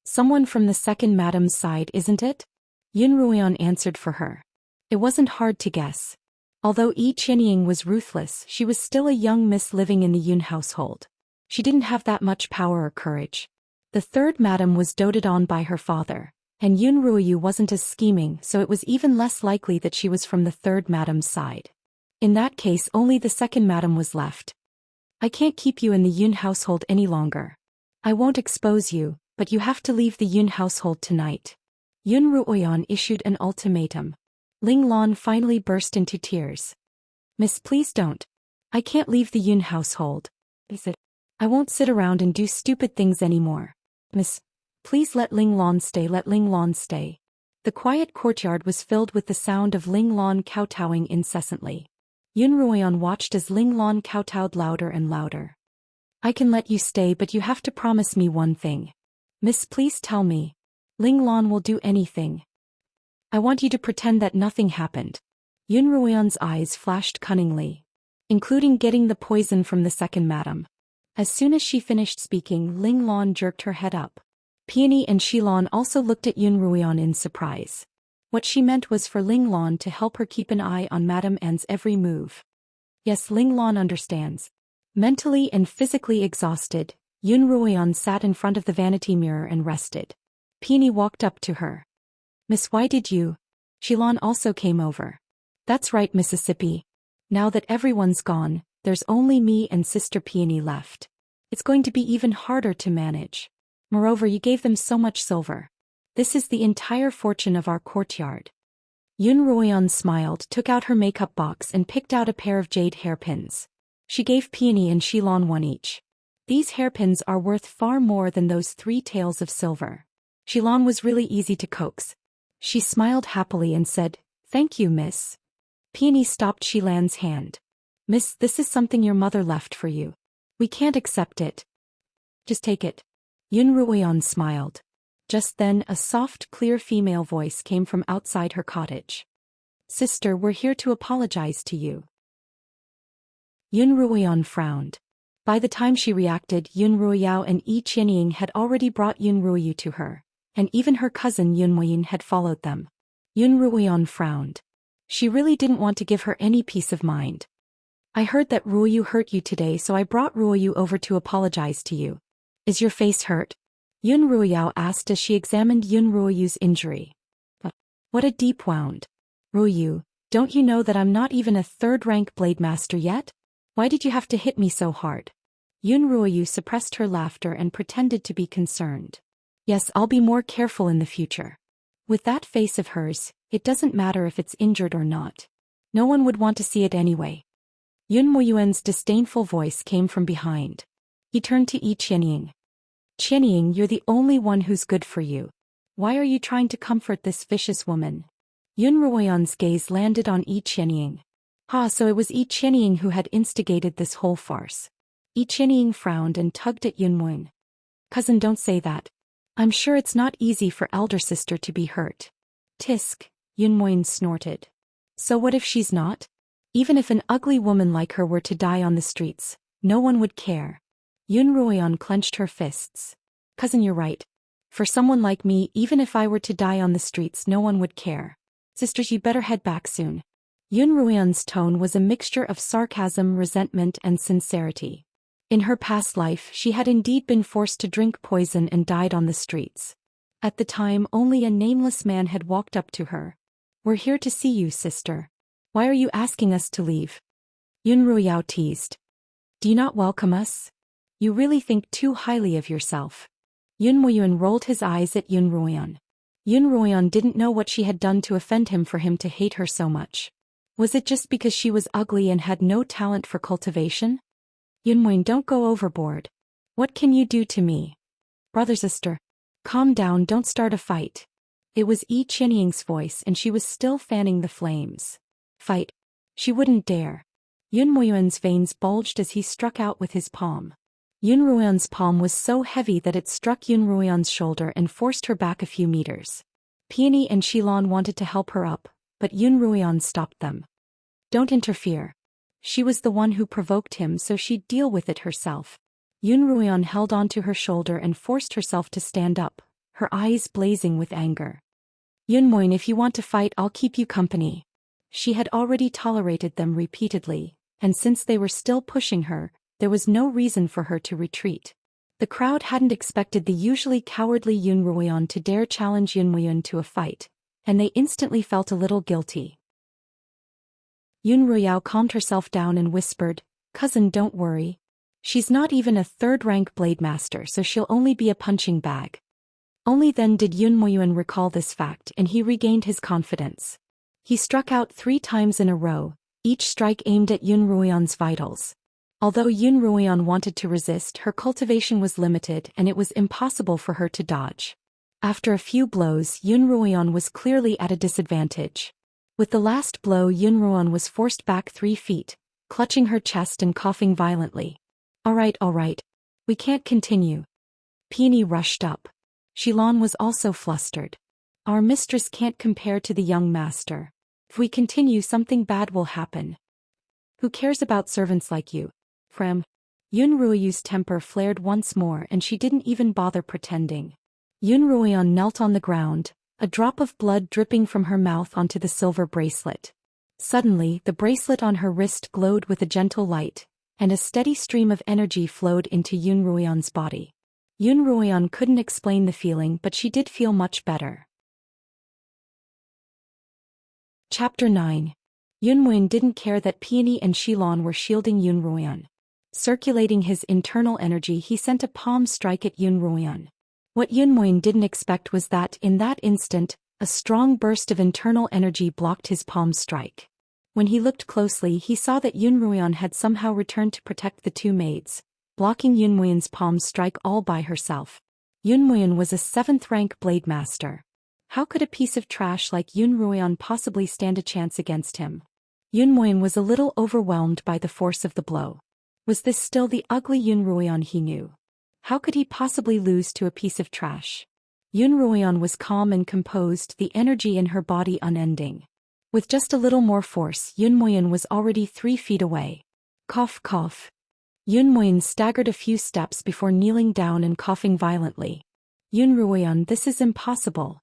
Speaker 1: Someone from the second madam's side, isn't it? Yun Ruoyan answered for her. It wasn't hard to guess. Although Yi Qianying was ruthless, she was still a young miss living in the Yun household. She didn't have that much power or courage. The third madam was doted on by her father, and Yun Ruoyu wasn't as scheming, so it was even less likely that she was from the third madam's side. In that case, only the second madam was left. I can't keep you in the Yun household any longer. I won't expose you, but you have to leave the Yun household tonight. Yun Ruoyan issued an ultimatum. Ling Lan finally burst into tears. Miss, please don't. I can't leave the Yun household. I won't sit around and do stupid things anymore. Miss, please let Ling Lan stay, let Ling Lan stay. The quiet courtyard was filled with the sound of Ling Lan kowtowing incessantly. Yun Ruoyan watched as Ling Lan kowtowed louder and louder. I can let you stay, but you have to promise me one thing. Miss, please tell me. Ling Lan will do anything. I want you to pretend that nothing happened. Yun Ruoyan's eyes flashed cunningly. Including getting the poison from the second madam. As soon as she finished speaking, Ling Lan jerked her head up. Peony and Xilan also looked at Yun Ruoyan in surprise. What she meant was for Ling Lan to help her keep an eye on Madame Anne's every move. Yes, Ling Lan understands. Mentally and physically exhausted, Yun Ruoyan sat in front of the vanity mirror and rested. Peony walked up to her. Miss, why did you? Xilan also came over. That's right, Mississippi. Now that everyone's gone, there's only me and Sister Peony left. It's going to be even harder to manage. Moreover, you gave them so much silver. This is the entire fortune of our courtyard. Yun Ruoyan smiled, took out her makeup box and picked out a pair of jade hairpins. She gave Peony and Xilan one each. These hairpins are worth far more than those 3 taels of silver. Xilan was really easy to coax. She smiled happily and said, "Thank you, miss." Peony stopped Xilan's hand. "Miss, this is something your mother left for you. We can't accept it. Just take it." Yun Ruoyan smiled. Just then a soft, clear female voice came from outside her cottage. "Sister, we're here to apologize to you." Yun Ruoyan frowned. By the time she reacted, Yun Ruoyao and Yi Qianying had already brought Yun Ruoyu to her, and even her cousin Yun Moyin had followed them. Yun Ruoyan frowned. She really didn't want to give her any peace of mind. "I heard that Ruoyu hurt you today, so I brought Ruoyu over to apologize to you. Is your face hurt?" Yun Ruoyao asked as she examined Yun Ruoyu's injury. "What a deep wound. Ruoyu, don't you know that I'm not even a 3rd-rank blade master yet? Why did you have to hit me so hard?" Yun Ruoyu suppressed her laughter and pretended to be concerned. "Yes, I'll be more careful in the future. With that face of hers, it doesn't matter if it's injured or not. No one would want to see it anyway." Yun Moyuan's disdainful voice came from behind. He turned to Yi Qianying. "Qianying, you're the only one who's good for you. Why are you trying to comfort this vicious woman?" Yun Ruoyan's gaze landed on Yi Qianying. So it was Yi Qianying who had instigated this whole farce. Yi Qianying frowned and tugged at Yun Moyin. "Cousin, don't say that. I'm sure it's not easy for elder sister to be hurt." "Tisk," Yun Moyin snorted. "So what if she's not? Even if an ugly woman like her were to die on the streets, no one would care." Yun Ruoyan clenched her fists. "Cousin, you're right. For someone like me, even if I were to die on the streets, no one would care. Sisters, you better head back soon." Yun Ruoyan's tone was a mixture of sarcasm, resentment, and sincerity. In her past life, she had indeed been forced to drink poison and died on the streets. At the time, only a nameless man had walked up to her. "We're here to see you, sister. Why are you asking us to leave?" Yun Ruoyao teased. "Do you not welcome us? You really think too highly of yourself." Yun Moyuan rolled his eyes at Yun Ruoyan. Yun Ruoyan didn't know what she had done to offend him for him to hate her so much. Was it just because she was ugly and had no talent for cultivation? "Yun Moyin, don't go overboard. What can you do to me?" "Brother, sister. Calm down, don't start a fight." It was Yi Qianying's voice and she was still fanning the flames. "Fight? She wouldn't dare." Yun Moyuan's veins bulged as he struck out with his palm. Yun Ruoyan's palm was so heavy that it struck Yun Ruoyan's shoulder and forced her back a few meters. Peony and Xilan wanted to help her up, but Yun Ruoyan stopped them. "Don't interfere. She was the one who provoked him, so she'd deal with it herself." Yun Ruoyan held onto her shoulder and forced herself to stand up, her eyes blazing with anger. "Yun Moyin, if you want to fight, I'll keep you company." She had already tolerated them repeatedly, and since they were still pushing her, there was no reason for her to retreat. The crowd hadn't expected the usually cowardly Yun Ruoyan to dare challenge Yun Moyin to a fight, and they instantly felt a little guilty. Yun Ruoyao calmed herself down and whispered, "Cousin, don't worry. She's not even a 3rd-rank blade master, so she'll only be a punching bag." Only then did Yun Moyuan recall this fact and he regained his confidence. He struck out 3 times in a row, each strike aimed at Yun Ruoyan's vitals. Although Yun Ruoyan wanted to resist, her cultivation was limited and it was impossible for her to dodge. After a few blows, Yun Ruoyan was clearly at a disadvantage. With the last blow, Yun Ruoyan was forced back 3 feet, clutching her chest and coughing violently. All right. We can't continue." Peony rushed up. Xilan was also flustered. "Our mistress can't compare to the young master. If we continue, something bad will happen. Who cares about servants like you?" Yun Ruoyu's temper flared once more and she didn't even bother pretending. Yun Ruoyan knelt on the ground, a drop of blood dripping from her mouth onto the silver bracelet. Suddenly, the bracelet on her wrist glowed with a gentle light, and a steady stream of energy flowed into Yun Ruoyan's body. Yun Ruoyan couldn't explain the feeling, but she did feel much better. Chapter 9. Yun Moyin didn't care that Peony and Xilan were shielding Yun Ruoyan. Circulating his internal energy, he sent a palm strike at Yun Ruoyan. What Yun Moyin didn't expect was that, in that instant, A strong burst of internal energy blocked his palm's strike. When he looked closely, he saw that Yun Ruoyan had somehow returned to protect the two maids, blocking Yun Muyan's palm strike all by herself. Yun Muyan was a 7th-rank blade master. How could a piece of trash like Yun Ruoyan possibly stand a chance against him? Yun Muyan was a little overwhelmed by the force of the blow. Was this still the ugly Yun Ruoyan he knew? How could he possibly lose to a piece of trash? Yun Ruoyan was calm and composed, the energy in her body unending. With just a little more force, Yun Muyan was already 3 feet away. Cough, cough. Yun Muyan staggered a few steps before kneeling down and coughing violently. Yun Ruoyan, this is impossible.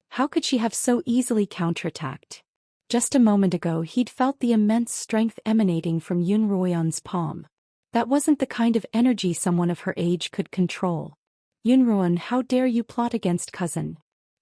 Speaker 1: How could she have so easily counterattacked? Just a moment ago he'd felt the immense strength emanating from Yun Ruoyan's palm. That wasn't the kind of energy someone of her age could control. Yun Ruoyan, how dare you plot against cousin?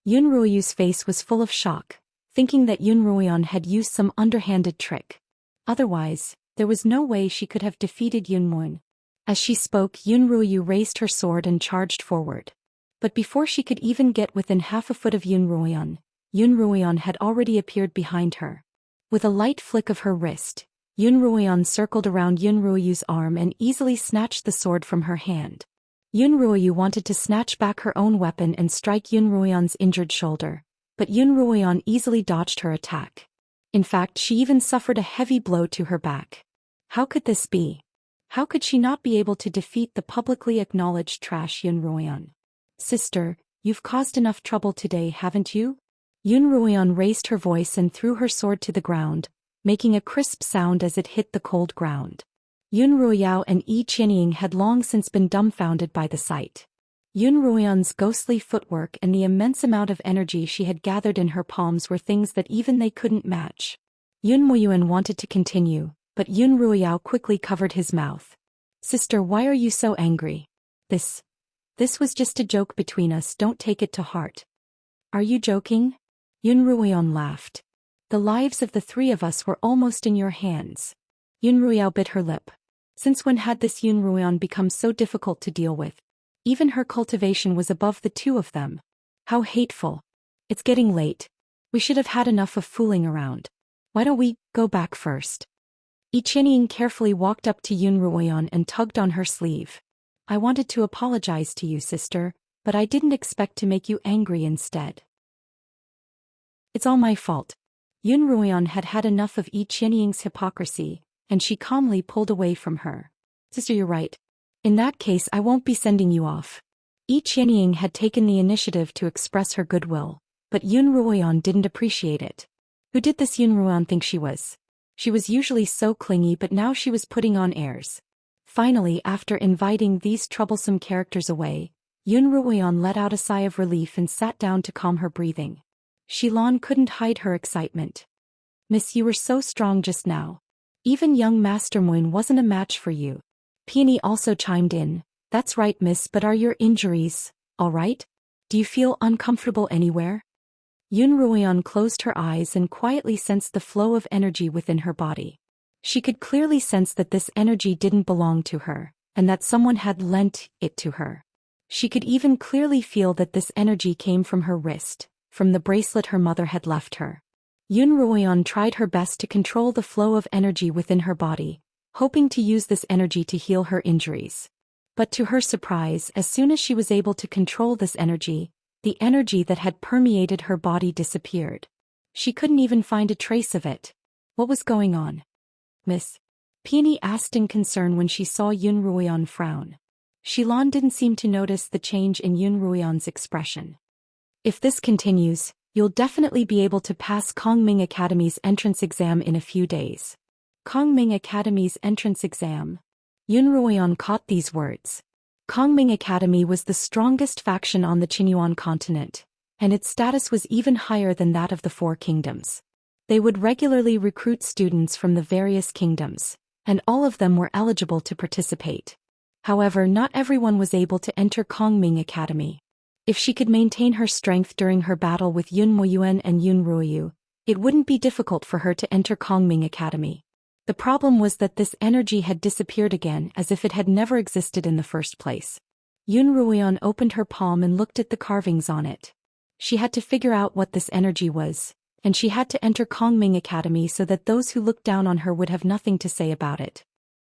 Speaker 1: Yun Ruoyu's face was full of shock, thinking that Yun Ruoyan had used some underhanded trick. Otherwise, there was no way she could have defeated Yun Muyan. As she spoke, Yun Ruoyu raised her sword and charged forward. But before she could even get within half a foot of Yun Ruoyan had already appeared behind her. With a light flick of her wrist, Yun Ruoyan circled around Yun Ruoyu's arm and easily snatched the sword from her hand. Yun Ruoyu wanted to snatch back her own weapon and strike Yun Ruoyan's injured shoulder, but Yun Ruoyan easily dodged her attack. In fact, she even suffered a heavy blow to her back. How could this be? How could she not be able to defeat the publicly acknowledged trash Yun Ruoyan? Sister, you've caused enough trouble today, haven't you? Yun Ruoyan raised her voice and threw her sword to the ground, making a crisp sound as it hit the cold ground. Yun Ruoyao and Yi Qianying had long since been dumbfounded by the sight. Yun Ruoyan's ghostly footwork and the immense amount of energy she had gathered in her palms were things that even they couldn't match. Yun Muyan wanted to continue, but Yun Ruoyao quickly covered his mouth. Sister, why are you so angry? This was just a joke between us, don't take it to heart. Are you joking? Yun Ruoyan laughed. The lives of the 3 of us were almost in your hands. Yun Ruoyao bit her lip. Since when had this Yun Ruoyan become so difficult to deal with? Even her cultivation was above the 2 of them. How hateful. It's getting late. We should have had enough of fooling around. Why don't we go back first? Yi Qianying carefully walked up to Yun Ruoyan and tugged on her sleeve. I wanted to apologize to you, sister, but I didn't expect to make you angry instead. It's all my fault. Yun Ruoyan had had enough of Yi Qianying's hypocrisy, and she calmly pulled away from her. Sister, you're right. In that case, I won't be sending you off. Yi Qianying had taken the initiative to express her goodwill, but Yun Ruoyan didn't appreciate it. Who did this Yun Ruoyan think she was? She was usually so clingy, but now she was putting on airs. Finally, after inviting these troublesome characters away, Yun Ruoyan let out a sigh of relief and sat down to calm her breathing. Xilan couldn't hide her excitement. Miss, you were so strong just now. Even young Master Muin wasn't a match for you. Peony also chimed in. That's right, miss, but are your injuries all right? Do you feel uncomfortable anywhere? Yun Ruoyan closed her eyes and quietly sensed the flow of energy within her body. She could clearly sense that this energy didn't belong to her, and that someone had lent it to her. She could even clearly feel that this energy came from her wrist, from the bracelet her mother had left her. Yun Ruoyan tried her best to control the flow of energy within her body, hoping to use this energy to heal her injuries. But to her surprise, as soon as she was able to control this energy, the energy that had permeated her body disappeared. She couldn't even find a trace of it. What was going on? Miss? Peony asked in concern when she saw Yun Ruoyan frown. Xilan didn't seem to notice the change in Yun Ruoyan's expression. If this continues, you'll definitely be able to pass Kongming Academy's entrance exam in a few days. Kongming Academy's entrance exam? Yun Ruoyan caught these words. Kongming Academy was the strongest faction on the Qinyuan continent, and its status was even higher than that of the 4 kingdoms. They would regularly recruit students from the various kingdoms, and all of them were eligible to participate. However, not everyone was able to enter Kongming Academy. If she could maintain her strength during her battle with Yun Moyuan and Yun Ruoyu, it wouldn't be difficult for her to enter Kongming Academy. The problem was that this energy had disappeared again as if it had never existed in the first place. Yun Ruoyan opened her palm and looked at the carvings on it. She had to figure out what this energy was, and she had to enter Kongming Academy so that those who looked down on her would have nothing to say about it.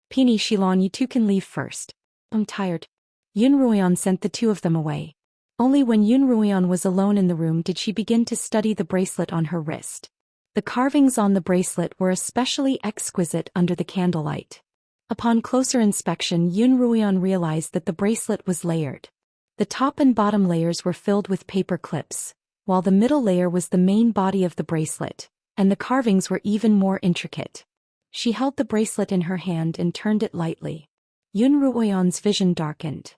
Speaker 1: Peony, Xilon, you two can leave first. I'm tired. Yun Ruoyan sent the two of them away. Only when Yun Ruoyan was alone in the room did she begin to study the bracelet on her wrist. The carvings on the bracelet were especially exquisite under the candlelight. Upon closer inspection, Yun Ruoyan realized that the bracelet was layered. The top and bottom layers were filled with paper clips, while the middle layer was the main body of the bracelet, and the carvings were even more intricate. She held the bracelet in her hand and turned it lightly. Yun Ruoyan's vision darkened.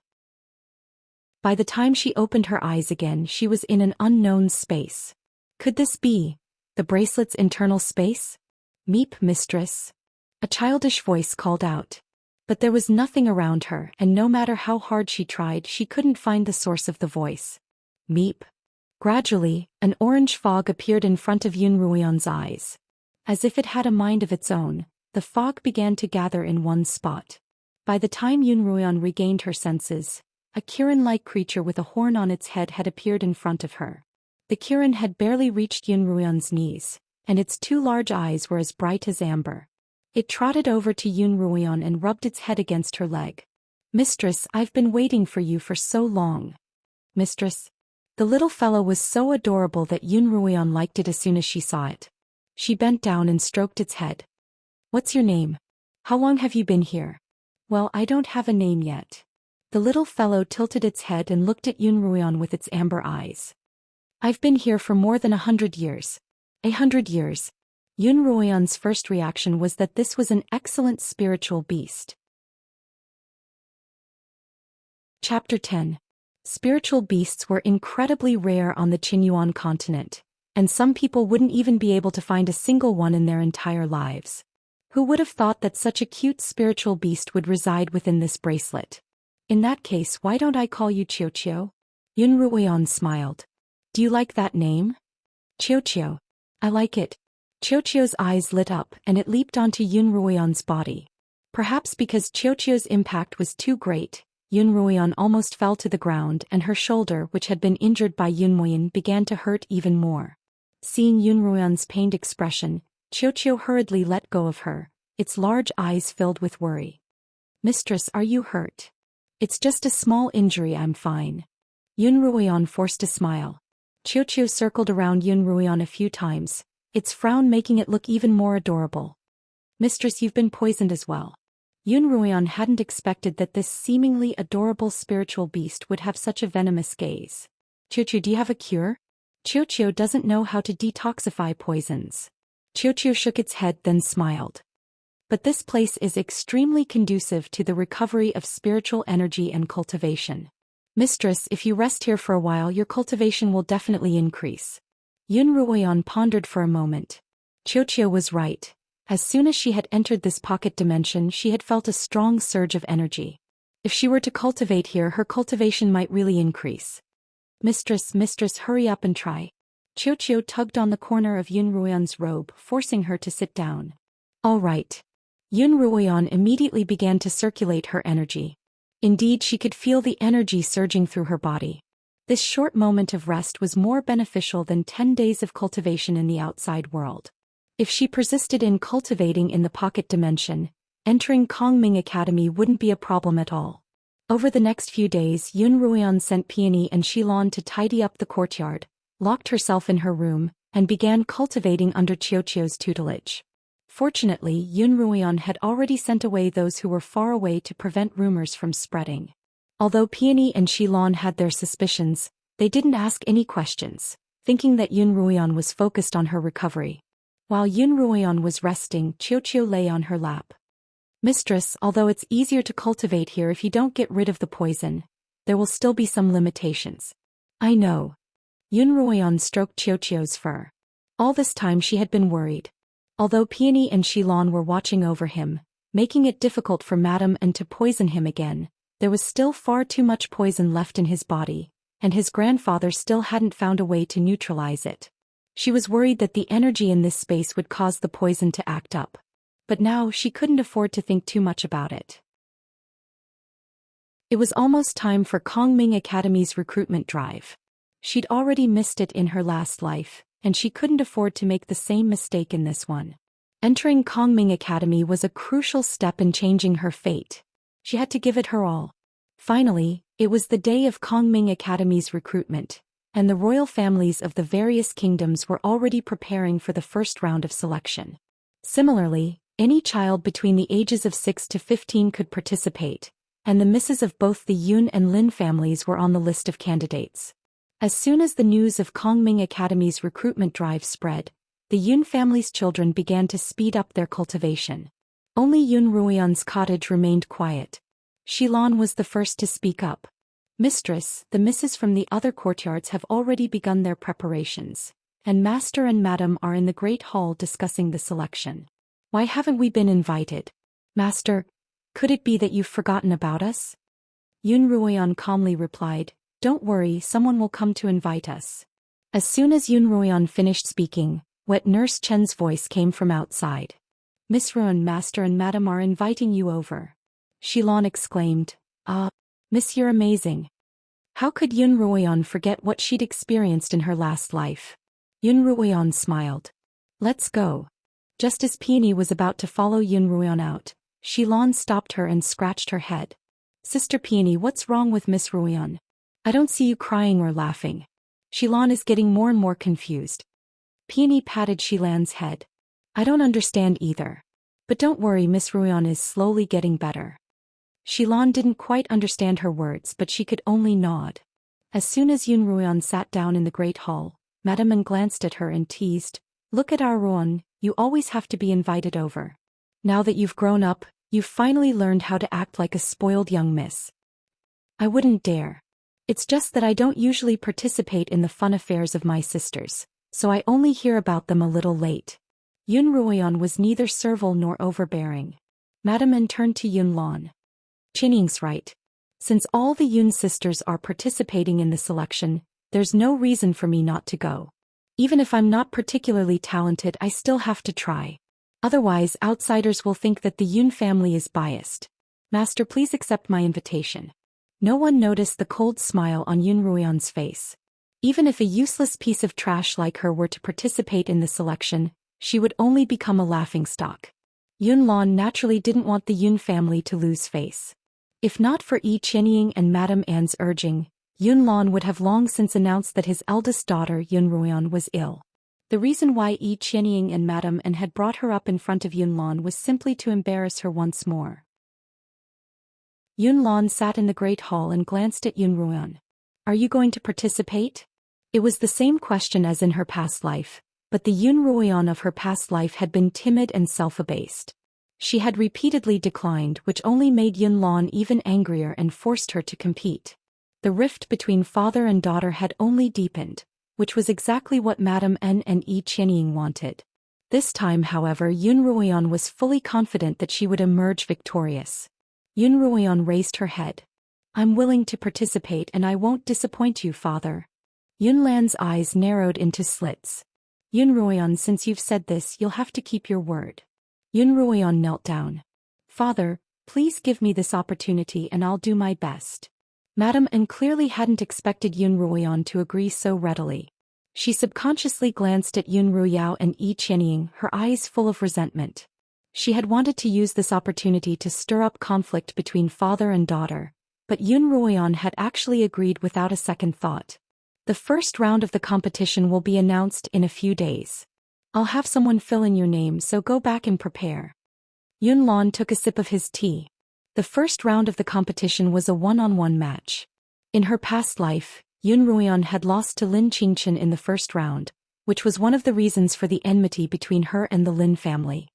Speaker 1: By the time she opened her eyes again, she was in an unknown space. Could this be the bracelet's internal space? Meep, mistress. A childish voice called out. But there was nothing around her, and no matter how hard she tried, she couldn't find the source of the voice. Meep. Gradually, an orange fog appeared in front of Yun Ruoyan's eyes. As if it had a mind of its own, the fog began to gather in one spot. By the time Yun Ruoyan regained her senses, a Kirin-like creature with a horn on its head had appeared in front of her. The Kirin had barely reached Yun Ruoyan's knees, and its two large eyes were as bright as amber. It trotted over to Yun Ruoyan and rubbed its head against her leg. Mistress, I've been waiting for you for so long. Mistress. The little fellow was so adorable that Yun Ruoyan liked it as soon as she saw it. She bent down and stroked its head. What's your name? How long have you been here? Well, I don't have a name yet. The little fellow tilted its head and looked at Yun Ruoyan with its amber eyes. I've been here for more than 100 years. 100 years. Yun Ruoyan's first reaction was that this was an excellent spiritual beast. Chapter 10. Spiritual beasts were incredibly rare on the Qinyuan continent, and some people wouldn't even be able to find a single one in their entire lives. Who would have thought that such a cute spiritual beast would reside within this bracelet? In that case, why don't I call you Qiu? Yun Ruoyan smiled. Do you like that name? Qiu. I like it. Qiu's eyes lit up and it leaped onto Yun Ruoyan's body. Perhaps because Qiu's impact was too great, Yun Ruoyan almost fell to the ground and her shoulder, which had been injured by Yun Muyin, began to hurt even more. Seeing Yun Ruoyan's pained expression, Qiu hurriedly let go of her, its large eyes filled with worry. Mistress, are you hurt? It's just a small injury, I'm fine. Yun Ruoyan forced a smile. Qiu circled around Yun Ruoyan a few times, its frown making it look even more adorable. Mistress, you've been poisoned as well. Yun Ruoyan hadn't expected that this seemingly adorable spiritual beast would have such a venomous gaze. Qiu, do you have a cure? Qiu doesn't know how to detoxify poisons. Qiu shook its head then smiled. But this place is extremely conducive to the recovery of spiritual energy and cultivation. Mistress, if you rest here for a while, your cultivation will definitely increase. Yun Ruoyan pondered for a moment. Qiu was right. As soon as she had entered this pocket dimension, she had felt a strong surge of energy. If she were to cultivate here, her cultivation might really increase. Mistress, hurry up and try. Qiu tugged on the corner of Yun Ruoyan's robe, forcing her to sit down. All right. Yun Ruoyan immediately began to circulate her energy. Indeed, she could feel the energy surging through her body. This short moment of rest was more beneficial than 10 days of cultivation in the outside world. If she persisted in cultivating in the pocket dimension, entering Kongming Academy wouldn't be a problem at all. Over the next few days, Yun Ruoyan sent Peony and Xilon to tidy up the courtyard, locked herself in her room, and began cultivating under Qiu's tutelage. Fortunately, Yun Ruoyan had already sent away those who were far away to prevent rumors from spreading. Although Peony and Xilon had their suspicions, they didn't ask any questions, thinking that Yun Ruoyan was focused on her recovery. While Yun Ruoyan was resting, Qiu lay on her lap. Mistress, although it's easier to cultivate here if you don't get rid of the poison, there will still be some limitations. I know. Yun Ruoyan stroked Qiu's fur. All this time she had been worried. Although Peony and Xilon were watching over him, making it difficult for Madame and to poison him again, there was still far too much poison left in his body, and his grandfather still hadn't found a way to neutralize it. She was worried that the energy in this space would cause the poison to act up. But now she couldn't afford to think too much about it. It was almost time for Kongming Academy's recruitment drive. She'd already missed it in her last life, and she couldn't afford to make the same mistake in this one. Entering Kongming Academy was a crucial step in changing her fate. She had to give it her all. Finally, it was the day of Kongming Academy's recruitment, and the royal families of the various kingdoms were already preparing for the first round of selection. Similarly, any child between the ages of 6 to 15 could participate, and the misses of both the Yun and Lin families were on the list of candidates. As soon as the news of Kongming Academy's recruitment drive spread, the Yun family's children began to speed up their cultivation. Only Yun Ruoyan's cottage remained quiet. Xilan was the first to speak up. Mistress, the misses from the other courtyards have already begun their preparations, and Master and Madam are in the Great Hall discussing the selection. Why haven't we been invited? Master, could it be that you've forgotten about us? Yun Ruoyan calmly replied, Don't worry, someone will come to invite us. As soon as Yun Ruoyan finished speaking, Wet Nurse Chen's voice came from outside. Miss Ruoyan, Master and Madam are inviting you over. Xilan exclaimed, Miss, you're amazing. How could Yun Ruoyan forget what she'd experienced in her last life? Yun Ruoyan smiled. Let's go. Just as Peony was about to follow Yun Ruoyan out, Xilan stopped her and scratched her head. Sister Peony, what's wrong with Miss Ruoyan? I don't see you crying or laughing. Xilan is getting more and more confused. Peony patted Xilan's head. I don't understand either. But don't worry, Miss Ruoyan is slowly getting better. Xilan didn't quite understand her words, but she could only nod. As soon as Yun Ruoyan sat down in the Great Hall, Madame An glanced at her and teased, Look at our Ruoyan, you always have to be invited over. Now that you've grown up, you've finally learned how to act like a spoiled young miss. I wouldn't dare. It's just that I don't usually participate in the fun affairs of my sisters, so I only hear about them a little late. Yun Ruoyan was neither servile nor overbearing. Madame An turned to Yun Lan. Chining's right. Since all the Yun sisters are participating in the selection, there's no reason for me not to go. Even if I'm not particularly talented, I still have to try. Otherwise, outsiders will think that the Yun family is biased. Master, please accept my invitation. No one noticed the cold smile on Yun Ruoyan's face. Even if a useless piece of trash like her were to participate in the selection, she would only become a laughingstock. Yun Lan naturally didn't want the Yun family to lose face. If not for Yi Qianying and Madame An's urging, Yun Lan would have long since announced that his eldest daughter Yun Ruoyan was ill. The reason why Yi Qianying and Madame An had brought her up in front of Yun Lan was simply to embarrass her once more. Yun Lan sat in the Great Hall and glanced at Yun Ruoyan. Are you going to participate? It was the same question as in her past life, but the Yun Ruoyan of her past life had been timid and self-abased. She had repeatedly declined, which only made Yun Lan even angrier and forced her to compete. The rift between father and daughter had only deepened, which was exactly what Madame An and Yi Qianying wanted. This time, however, Yun Ruoyan was fully confident that she would emerge victorious. Yun Ruoyan raised her head. I'm willing to participate and I won't disappoint you, father. Yun Lan's eyes narrowed into slits. Yun Ruoyan, since you've said this, you'll have to keep your word. Yun Ruoyan knelt down. Father, please give me this opportunity and I'll do my best. Madame An clearly hadn't expected Yun Ruoyan to agree so readily. She subconsciously glanced at Yun Ruoyao and Yi Qianying, her eyes full of resentment. She had wanted to use this opportunity to stir up conflict between father and daughter, but Yun Ruoyan had actually agreed without a second thought. The first round of the competition will be announced in a few days. I'll have someone fill in your name, so go back and prepare. Yun Lan took a sip of his tea. The first round of the competition was a one-on-one match. In her past life, Yun Ruoyan had lost to Lin Qingchen in the first round, which was one of the reasons for the enmity between her and the Lin family.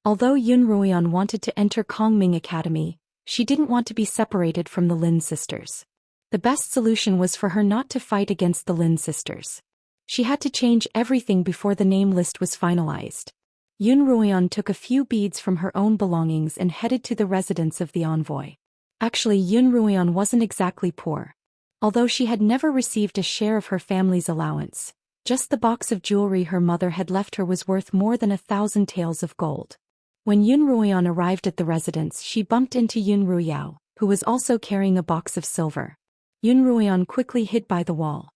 Speaker 1: Although Yun Ruoyan wanted to enter Kongming Academy, she didn't want to be separated from the Lin sisters. The best solution was for her not to fight against the Lin sisters. She had to change everything before the name list was finalized. Yun Ruoyan took a few beads from her own belongings and headed to the residence of the envoy. Actually, Yun Ruoyan wasn't exactly poor. Although she had never received a share of her family's allowance, just the box of jewelry her mother had left her was worth more than 1,000 taels of gold. When Yun Ruoyan arrived at the residence, she bumped into Yun Ruoyao, who was also carrying a box of silver. Yun Ruoyan quickly hid by the wall.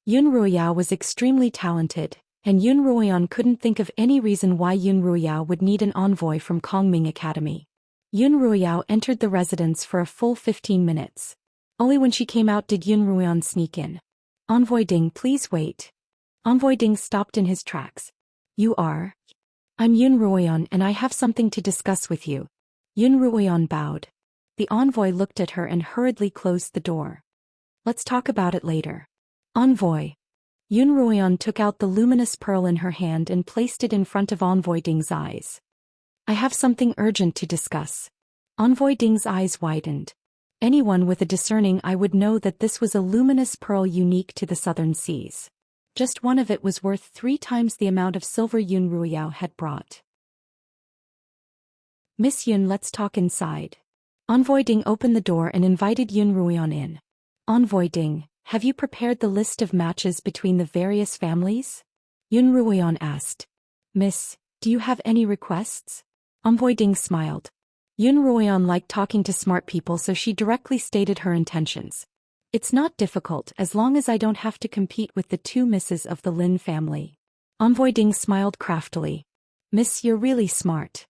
Speaker 1: Yun Ruoyao was extremely talented, and Yun Ruoyan couldn't think of any reason why Yun Ruoyao would need an envoy from Kongming Academy. Yun Ruoyao entered the residence for a full 15 minutes. Only when she came out did Yun Ruoyan sneak in. "Envoy Ding, please wait." Envoy Ding stopped in his tracks. "You are?" "I'm Yun Ruoyan and I have something to discuss with you." Yun Ruoyan bowed. The envoy looked at her and hurriedly closed the door. "Let's talk about it later." "Envoy." Yun Ruoyan took out the luminous pearl in her hand and placed it in front of Envoy Ding's eyes. "I have something urgent to discuss." Envoy Ding's eyes widened. Anyone with a discerning eye would know that this was a luminous pearl unique to the southern seas. Just one of it was worth 3 times the amount of silver Yun Ruoyao had brought. "Miss Yun, let's talk inside." Envoy Ding opened the door and invited Yun Ruoyan in. "Envoy Ding, have you prepared the list of matches between the various families?" Yun Ruoyan asked. "Miss, do you have any requests?" Envoy Ding smiled. Yun Ruoyan liked talking to smart people, so she directly stated her intentions. "It's not difficult as long as I don't have to compete with the 2 misses of the Lin family." Envoy Ding smiled craftily. "Miss, you're really smart."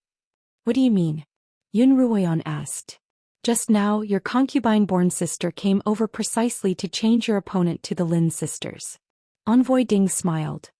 Speaker 1: "What do you mean?" Yun Ruoyan asked. "Just now, your concubine-born sister came over precisely to change your opponent to the Lin sisters." Envoy Ding smiled.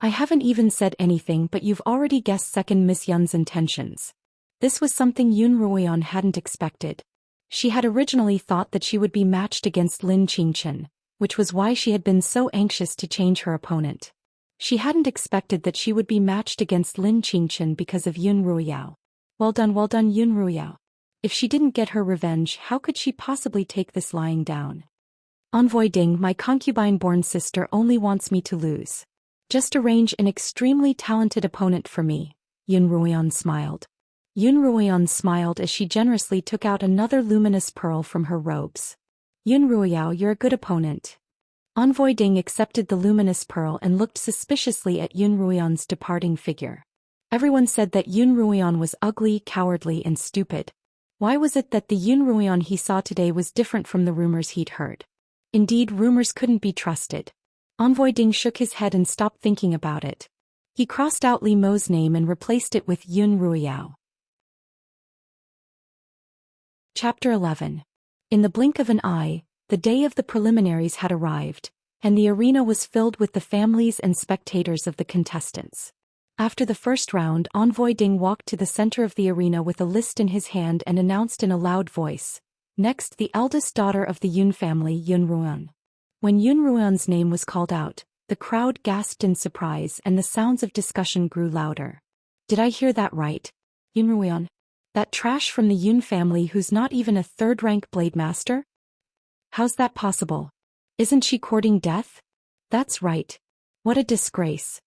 Speaker 1: "I haven't even said anything, but you've already guessed second Miss Yun's intentions." This was something Yun Ruoyan hadn't expected. She had originally thought that she would be matched against Lin Qingchen, which was why she had been so anxious to change her opponent. She hadn't expected that she would be matched against Lin Qingchen because of Yun Ruoyao. Well done, Yun Ruoyao. If she didn't get her revenge, how could she possibly take this lying down? "Envoy Ding, my concubine-born sister only wants me to lose. Just arrange an extremely talented opponent for me." Yun Ruoyan smiled. Yun Ruoyan smiled as she generously took out another luminous pearl from her robes. "Yun Ruoyao, you're a good opponent." Envoy Ding accepted the luminous pearl and looked suspiciously at Yun Ruoyan's departing figure. Everyone said that Yun Ruoyan was ugly, cowardly, and stupid. Why was it that the Yun Ruoyan he saw today was different from the rumors he'd heard? Indeed, rumors couldn't be trusted. Envoy Ding shook his head and stopped thinking about it. He crossed out Li Mo's name and replaced it with Yun Ruoyao. Chapter 11. In the blink of an eye, the day of the preliminaries had arrived, and the arena was filled with the families and spectators of the contestants. After the first round, Envoy Ding walked to the center of the arena with a list in his hand and announced in a loud voice, "Next, the eldest daughter of the Yun family, Yun Ruoyan." When Yun Ruoyan's name was called out, the crowd gasped in surprise and the sounds of discussion grew louder. "Did I hear that right? Yun Ruoyan? That trash from the Yun family who's not even a third-rank blade master? How's that possible? Isn't she courting death? That's right. What a disgrace.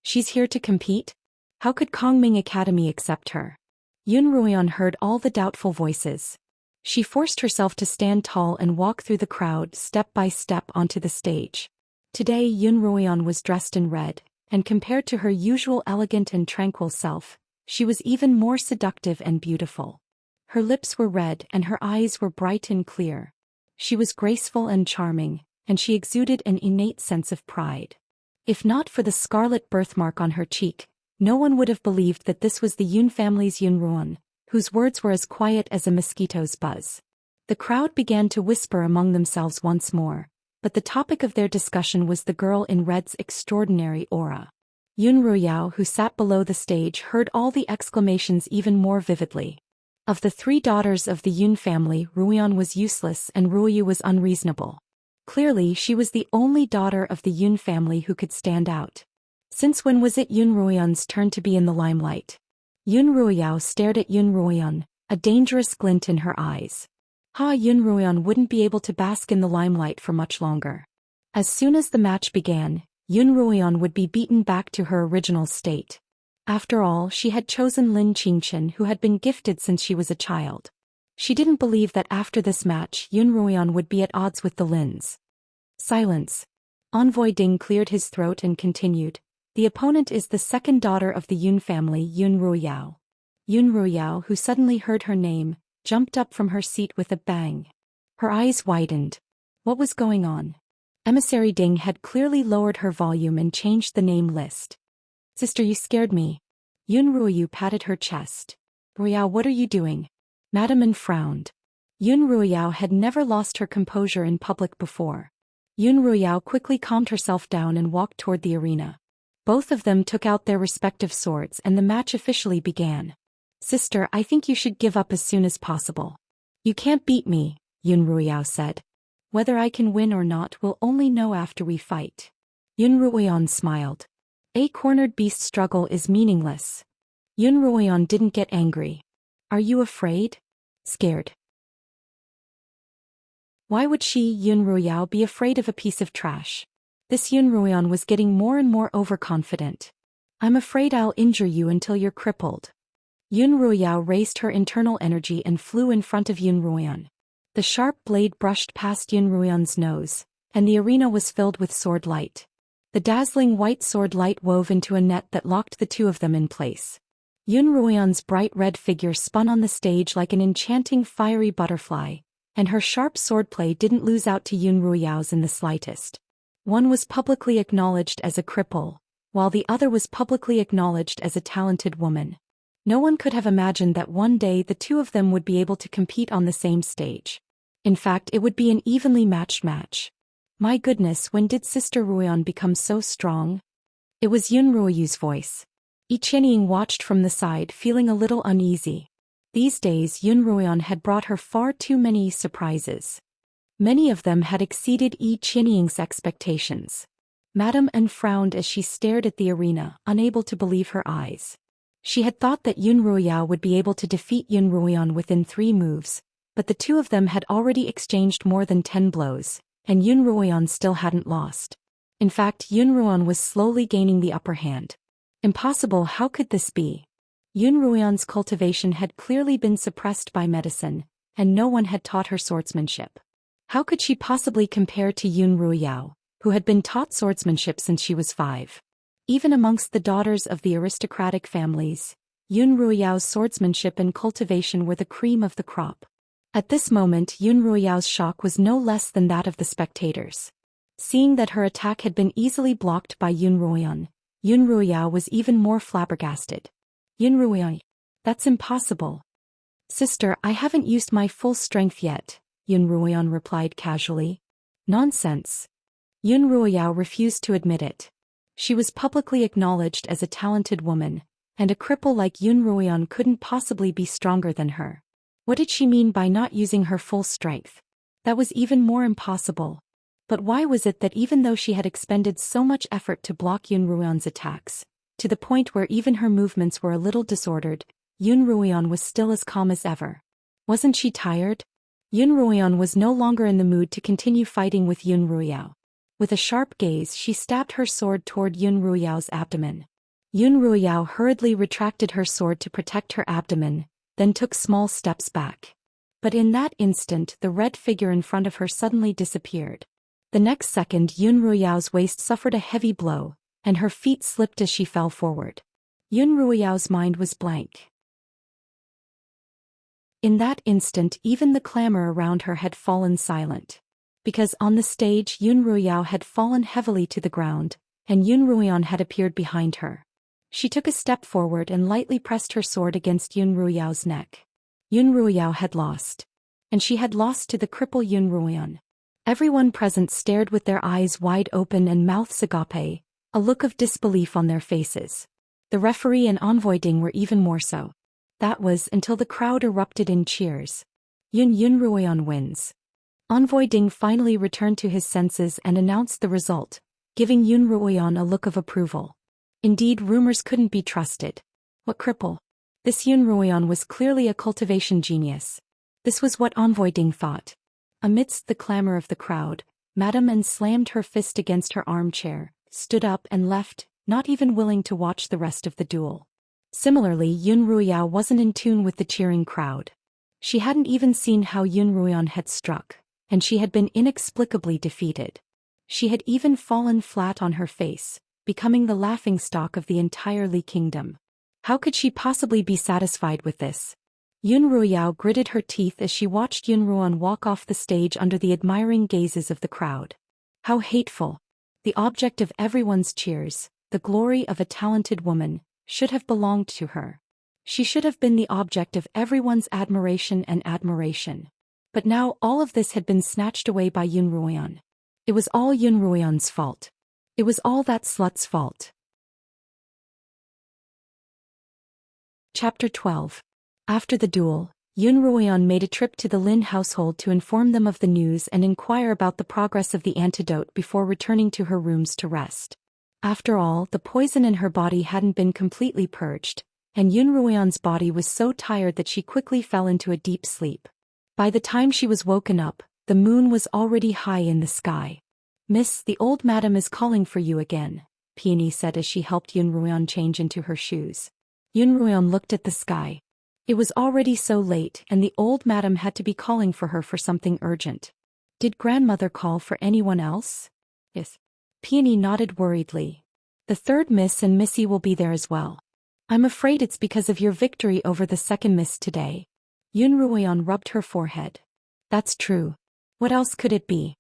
Speaker 1: She's here to compete? How could Kongming Academy accept her?" Yun Ruoyan heard all the doubtful voices. She forced herself to stand tall and walk through the crowd step by step onto the stage. Today Yun Ruoyan was dressed in red, and compared to her usual elegant and tranquil self, she was even more seductive and beautiful. Her lips were red and her eyes were bright and clear. She was graceful and charming, and she exuded an innate sense of pride. If not for the scarlet birthmark on her cheek, no one would have believed that this was the Yun family's Yun Ruoyan, whose words were as quiet as a mosquito's buzz. The crowd began to whisper among themselves once more, but the topic of their discussion was the girl in red's extraordinary aura. Yun Ruoyao, who sat below the stage, heard all the exclamations even more vividly. Of the 3 daughters of the Yun family, Ruoyan was useless and Ruoyu was unreasonable. Clearly, she was the only daughter of the Yun family who could stand out. Since when was it Yun Ruoyan's turn to be in the limelight? Yun Ruoyao stared at Yun Ruoyan, a dangerous glint in her eyes. Yun Ruoyan wouldn't be able to bask in the limelight for much longer. As soon as the match began, Yun Ruoyan would be beaten back to her original state. After all, she had chosen Lin Qingchen, who had been gifted since she was a child. She didn't believe that after this match Yun Ruoyan would be at odds with the Lins. Silence. Envoy Ding cleared his throat and continued, "The opponent is the second daughter of the Yun family, Yun Ruoyao." Yun Ruoyao, who suddenly heard her name, jumped up from her seat with a bang. Her eyes widened. What was going on? Emissary Ding had clearly lowered her volume and changed the name list. Sister, you scared me. Yun Ruoyu patted her chest. Ruoyao, what are you doing? Madam An frowned. Yun Ruoyao had never lost her composure in public before. Yun Ruoyao quickly calmed herself down and walked toward the arena. Both of them took out their respective swords and the match officially began. Sister, I think you should give up as soon as possible. You can't beat me, Yun Ruoyao said. Whether I can win or not we'll only know after we fight. Yun Ruoyan smiled. A cornered beast struggle is meaningless. Yun Ruoyan didn't get angry. Are you afraid? Scared. Why would she, Yun Ruoyao, be afraid of a piece of trash? This Yun Ruoyan was getting more and more overconfident. I'm afraid I'll injure you until you're crippled. Yun Ruoyao raised her internal energy and flew in front of Yun Ruoyan. The sharp blade brushed past Yun Ruoyan's nose, and the arena was filled with sword light. The dazzling white sword light wove into a net that locked the two of them in place. Yun Ruoyan's bright red figure spun on the stage like an enchanting fiery butterfly, and her sharp swordplay didn't lose out to Yun Ruoyao's in the slightest. One was publicly acknowledged as a cripple, while the other was publicly acknowledged as a talented woman. No one could have imagined that one day the two of them would be able to compete on the same stage. In fact, it would be an evenly matched match. My goodness, when did Sister Ruoyan become so strong? It was Yun Ruoyu's voice. Yi Qianying watched from the side, feeling a little uneasy. These days Yun Ruoyan had brought her far too many surprises. Many of them had exceeded Yi Qianying's expectations. Madame An frowned as she stared at the arena, unable to believe her eyes. She had thought that Yun Ruoyao would be able to defeat Yun Ruoyan within 3 moves, but the two of them had already exchanged more than 10 blows, and Yun Ruoyan still hadn't lost. In fact, Yun Ruoyan was slowly gaining the upper hand. Impossible, how could this be? Yun Ruoyan's cultivation had clearly been suppressed by medicine, and no one had taught her swordsmanship. How could she possibly compare to Yun Ruoyao, who had been taught swordsmanship since she was 5? Even amongst the daughters of the aristocratic families, Yun Ruoyao's swordsmanship and cultivation were the cream of the crop. At this moment Yun Ruoyao's shock was no less than that of the spectators. Seeing that her attack had been easily blocked by Yun Ruoyan, Yun Ruoyao was even more flabbergasted. Yun Ruoyan, that's impossible. Sister, I haven't used my full strength yet, Yun Ruoyan replied casually. Nonsense. Yun Ruoyao refused to admit it. She was publicly acknowledged as a talented woman, and a cripple like Yun Ruoyan couldn't possibly be stronger than her. What did she mean by not using her full strength? That was even more impossible. But why was it that even though she had expended so much effort to block Yun Ruoyan's attacks, to the point where even her movements were a little disordered, Yun Ruoyan was still as calm as ever? Wasn't she tired? Yun Ruoyan was no longer in the mood to continue fighting with Yun Ruoyao. With a sharp gaze she stabbed her sword toward Yun Ruoyao's abdomen. Yun Ruoyao hurriedly retracted her sword to protect her abdomen, then took small steps back. But in that instant the red figure in front of her suddenly disappeared. The next second Yun Ruoyao's waist suffered a heavy blow, and her feet slipped as she fell forward. Yun Ruoyao's mind was blank. In that instant even the clamor around her had fallen silent. Because on the stage Yun Ruoyao had fallen heavily to the ground, and Yun Ruoyan had appeared behind her. She took a step forward and lightly pressed her sword against Yun Ruoyao's neck. Yun Ruoyao had lost. And she had lost to the cripple Yun Ruoyan. Everyone present stared with their eyes wide open and mouths agape, a look of disbelief on their faces. The referee and Envoy Ding were even more so. That was until the crowd erupted in cheers. Yun Ruoyan wins. Envoy Ding finally returned to his senses and announced the result, giving Yun Ruoyan a look of approval. Indeed, rumors couldn't be trusted. What cripple? This Yun Ruoyan was clearly a cultivation genius. This was what Envoy Ding thought. Amidst the clamor of the crowd, Madame An slammed her fist against her armchair, stood up and left, not even willing to watch the rest of the duel. Similarly, Yun Ruoyao wasn't in tune with the cheering crowd. She hadn't even seen how Yun Ruoyan had struck, and she had been inexplicably defeated. She had even fallen flat on her face, becoming the laughingstock of the entire Li kingdom. How could she possibly be satisfied with this? Yun Ruoyao gritted her teeth as she watched Yun Ruoyan walk off the stage under the admiring gazes of the crowd. How hateful. The object of everyone's cheers, the glory of a talented woman, should have belonged to her. She should have been the object of everyone's admiration and admiration. But now all of this had been snatched away by Yun Ruoyan. It was all Yun Ruoyan's fault. It was all that slut's fault. Chapter 12. After the duel, Yun Ruoyan made a trip to the Lin household to inform them of the news and inquire about the progress of the antidote before returning to her rooms to rest. After all, the poison in her body hadn't been completely purged, and Yun Ruoyan's body was so tired that she quickly fell into a deep sleep. By the time she was woken up, the moon was already high in the sky. "Miss, the old madam is calling for you again," Peony said as she helped Yun Ruoyan change into her shoes. Yun Ruoyan looked at the sky. It was already so late and the old madam had to be calling for her for something urgent. "Did grandmother call for anyone else?" "Yes." Peony nodded worriedly. "The third miss and Missy will be there as well. I'm afraid it's because of your victory over the second miss today." Yun Ruoyan rubbed her forehead. "That's true. What else could it be?"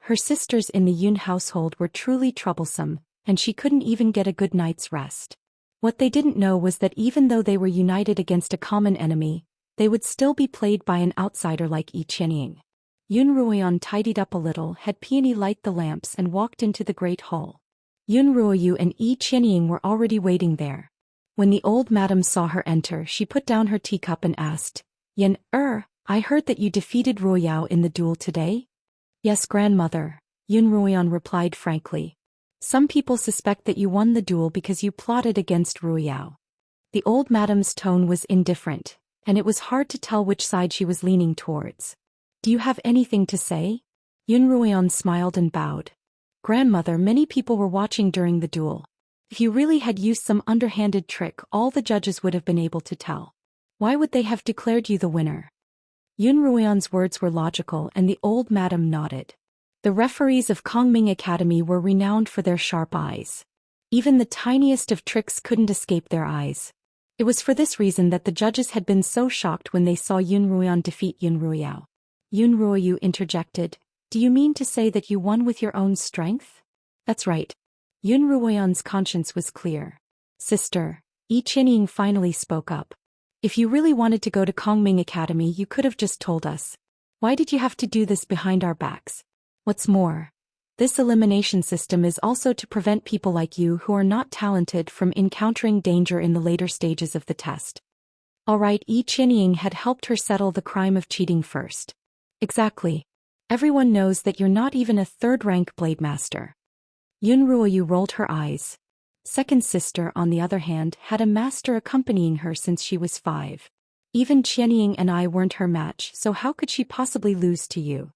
Speaker 1: Her sisters in the Yun household were truly troublesome, and she couldn't even get a good night's rest. What they didn't know was that even though they were united against a common enemy, they would still be played by an outsider like Yi Qianying. Yun Ruoyan tidied up a little, had Peony light the lamps and walked into the great hall. Yun Ruoyu and Yi Qianying were already waiting there. When the old madam saw her enter, she put down her teacup and asked, "Yen, I heard that you defeated Ruoyao in the duel today?" "Yes, grandmother," Yun Ruoyan replied frankly. "Some people suspect that you won the duel because you plotted against Ruoyao." The old madam's tone was indifferent, and it was hard to tell which side she was leaning towards. "Do you have anything to say?" Yun Ruoyan smiled and bowed. "Grandmother, many people were watching during the duel. If you really had used some underhanded trick, all the judges would have been able to tell. Why would they have declared you the winner?" Yun Ruoyan's words were logical and the old madam nodded. The referees of Kongming Academy were renowned for their sharp eyes. Even the tiniest of tricks couldn't escape their eyes. It was for this reason that the judges had been so shocked when they saw Yun Ruoyan defeat Yun Ruoyao. Yun Ruoyu interjected, "Do you mean to say that you won with your own strength?" "That's right." Yun Ruoyan's conscience was clear. "Sister," Yi Qianying finally spoke up. "If you really wanted to go to Kongming Academy, you could have just told us. Why did you have to do this behind our backs? What's more, this elimination system is also to prevent people like you who are not talented from encountering danger in the later stages of the test." All right, Yi Qianying had helped her settle the crime of cheating first. "Exactly. Everyone knows that you're not even a third-rank blade master." Yun Ruoyu rolled her eyes. Second sister, on the other hand, had a master accompanying her since she was 5. Even Qianying and I weren't her match, so how could she possibly lose to you?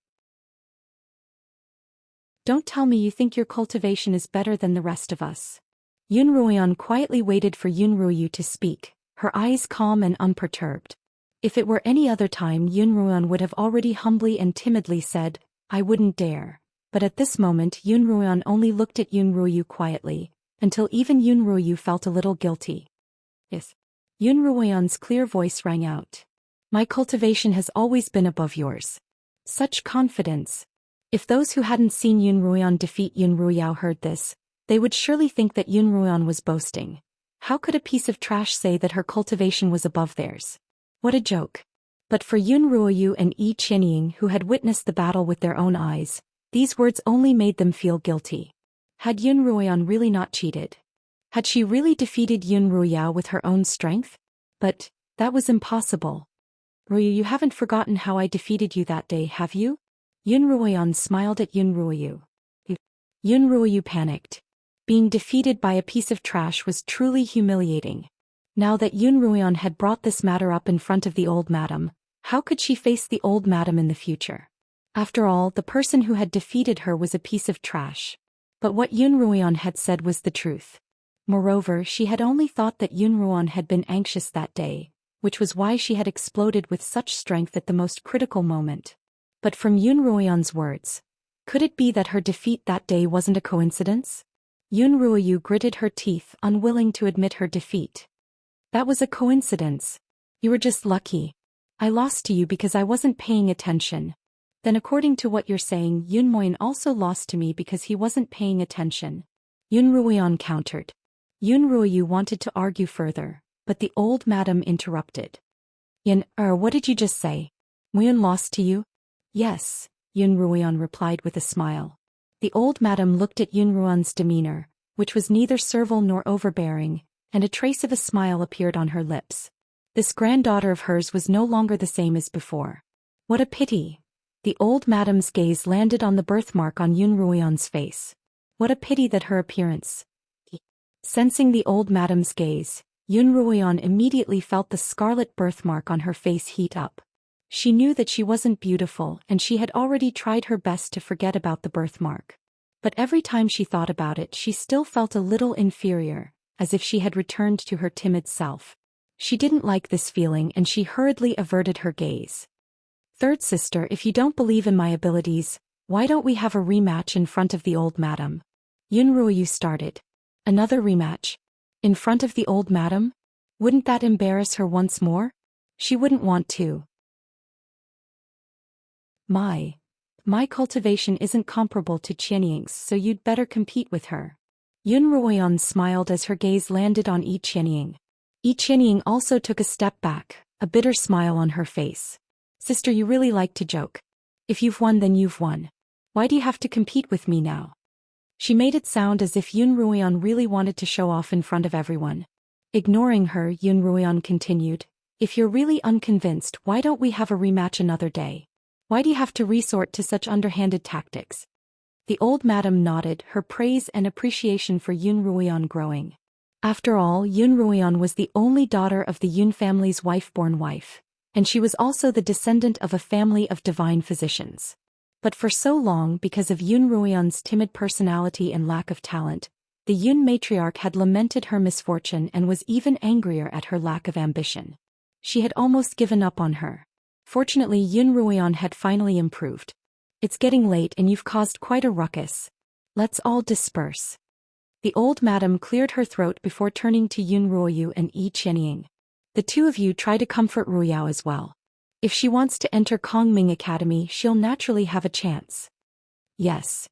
Speaker 1: "Don't tell me you think your cultivation is better than the rest of us." Yun Ruoyan quietly waited for Yun Ruoyu to speak, her eyes calm and unperturbed. If it were any other time, Yun Ruoyan would have already humbly and timidly said, "I wouldn't dare." But at this moment Yun Ruoyan only looked at Yun Ruoyu quietly, until even Yun Ruoyu felt a little guilty. "Yes." Yun Ruoyan's clear voice rang out. "My cultivation has always been above yours." Such confidence. If those who hadn't seen Yun Ruoyan defeat Yun Ruoyao heard this, they would surely think that Yun Ruoyan was boasting. How could a piece of trash say that her cultivation was above theirs? What a joke. But for Yun Ruoyu and Yi Qianying, who had witnessed the battle with their own eyes, these words only made them feel guilty. Had Yun Ruoyan really not cheated? Had she really defeated Yun Ruoyao with her own strength? But that was impossible. "Ruoyu, you haven't forgotten how I defeated you that day, have you?" Yun Ruoyan smiled at Yun Ruoyu. Yun Ruoyu panicked. Being defeated by a piece of trash was truly humiliating. Now that Yun Ruoyan had brought this matter up in front of the old madam, how could she face the old madam in the future? After all, the person who had defeated her was a piece of trash. But what Yun Ruoyan had said was the truth. Moreover, she had only thought that Yun Ruoyan had been anxious that day, which was why she had exploded with such strength at the most critical moment. But from Yun Ruoyan's words, could it be that her defeat that day wasn't a coincidence? Yun Ruoyu gritted her teeth, unwilling to admit her defeat. "That was a coincidence. You were just lucky. I lost to you because I wasn't paying attention." Then according to what you're saying, Yun Moyan also lost to me because he wasn't paying attention. Yun Ruoyan countered. Yun Ruoyu wanted to argue further, but the old madam interrupted. What did you just say? Muyan lost to you? Yes, Yun Ruoyan replied with a smile. The old madam looked at Yun Ruoyan's demeanor, which was neither servile nor overbearing, and a trace of a smile appeared on her lips. This granddaughter of hers was no longer the same as before. What a pity. The old madam's gaze landed on the birthmark on Yun Ruoyan's face. What a pity that her appearance. Sensing the old madam's gaze, Yun Ruoyan immediately felt the scarlet birthmark on her face heat up. She knew that she wasn't beautiful and she had already tried her best to forget about the birthmark. But every time she thought about it, she still felt a little inferior, as if she had returned to her timid self. She didn't like this feeling and she hurriedly averted her gaze. Third sister, if you don't believe in my abilities, why don't we have a rematch in front of the old madam? Yun Ruoyu started. Another rematch? In front of the old madam? Wouldn't that embarrass her once more? She wouldn't want to. My cultivation isn't comparable to Qianying's, so you'd better compete with her. Yun Ruoyan smiled as her gaze landed on Yi Qianying. Yi Qianying also took a step back, a bitter smile on her face. Sister, you really like to joke. If you've won, then you've won. Why do you have to compete with me now? She made it sound as if Yun Ruoyan really wanted to show off in front of everyone. Ignoring her, Yun Ruoyan continued, if you're really unconvinced, why don't we have a rematch another day? Why do you have to resort to such underhanded tactics? The old madam nodded, her praise and appreciation for Yun Ruoyan growing. After all, Yun Ruoyan was the only daughter of the Yun family's wife-born wife, and she was also the descendant of a family of divine physicians. But for so long, because of Yun Ruoyan's timid personality and lack of talent, the Yun matriarch had lamented her misfortune and was even angrier at her lack of ambition. She had almost given up on her. Fortunately, Yun Ruoyan had finally improved. It's getting late and you've caused quite a ruckus. Let's all disperse. The old madam cleared her throat before turning to Yun Ruoyu and Yi Qianying. The two of you try to comfort Ruyao as well. If she wants to enter Kongming Academy, she'll naturally have a chance. Yes.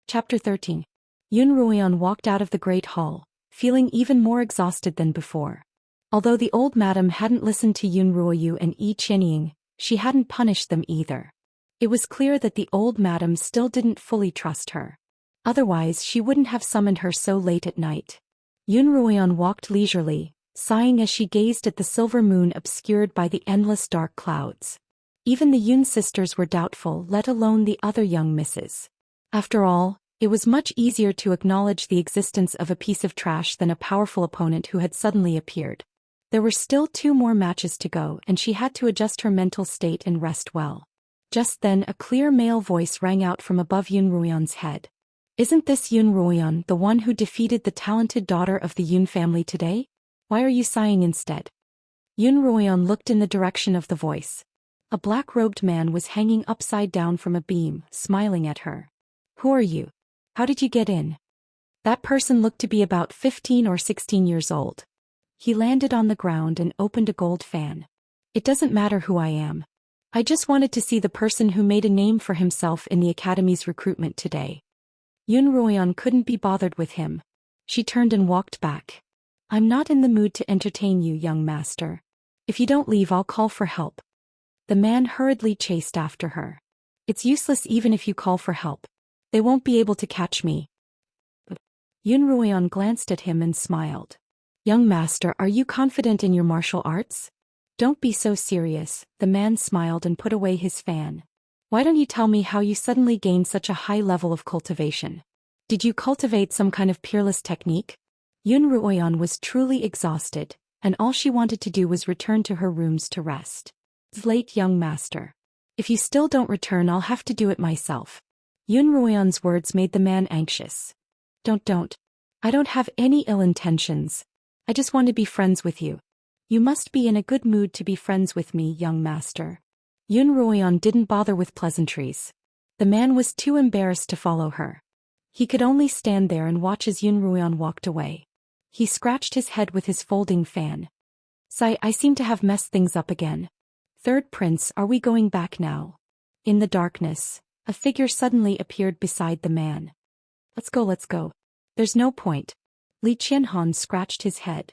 Speaker 1: Chapter 13. Yun Ruoyan walked out of the Great Hall, feeling even more exhausted than before. Although the old madam hadn't listened to Yun Ruoyu and Yi Qianying, she hadn't punished them either. It was clear that the old madam still didn't fully trust her. Otherwise, she wouldn't have summoned her so late at night. Yun Ruoyan walked leisurely, sighing as she gazed at the silver moon obscured by the endless dark clouds. Even the Yun sisters were doubtful, let alone the other young misses. After all, it was much easier to acknowledge the existence of a piece of trash than a powerful opponent who had suddenly appeared. There were still 2 more matches to go and she had to adjust her mental state and rest well. Just then a clear male voice rang out from above Yun Ruoyan's head. Isn't this Yun Ruoyan, the one who defeated the talented daughter of the Yun family today? Why are you sighing instead? Yun Ruoyan looked in the direction of the voice. A black-robed man was hanging upside down from a beam, smiling at her. Who are you? How did you get in? That person looked to be about 15 or 16 years old. He landed on the ground and opened a gold fan. It doesn't matter who I am. I just wanted to see the person who made a name for himself in the academy's recruitment today. Yun Ruoyan couldn't be bothered with him. She turned and walked back. I'm not in the mood to entertain you, young master. If you don't leave, I'll call for help. The man hurriedly chased after her. It's useless even if you call for help. They won't be able to catch me. Yun Ruoyan glanced at him and smiled. Young master, are you confident in your martial arts? Don't be so serious, the man smiled and put away his fan. Why don't you tell me how you suddenly gained such a high level of cultivation? Did you cultivate some kind of peerless technique? Yun Ruoyan was truly exhausted, and all she wanted to do was return to her rooms to rest. It's late, young master. If you still don't return, I'll have to do it myself. Yun Ruoyan's words made the man anxious. Don't. I don't have any ill intentions. I just want to be friends with you. You must be in a good mood to be friends with me, young master. Yun Ruoyan didn't bother with pleasantries. The man was too embarrassed to follow her. He could only stand there and watch as Yun Ruoyan walked away. He scratched his head with his folding fan. Sigh, I seem to have messed things up again. Third prince, are we going back now? In the darkness, a figure suddenly appeared beside the man. Let's go, let's go. There's no point. Li Qianhan scratched his head.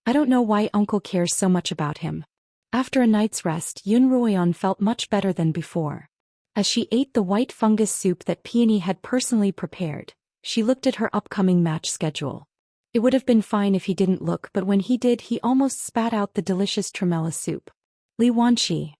Speaker 1: I don't know why uncle cares so much about him. After a night's rest, Yun Ruoyan felt much better than before. As she ate the white fungus soup that Peony had personally prepared, she looked at her upcoming match schedule. It would have been fine if he didn't look, but when he did, he almost spat out the delicious tremella soup. Li Wanqi.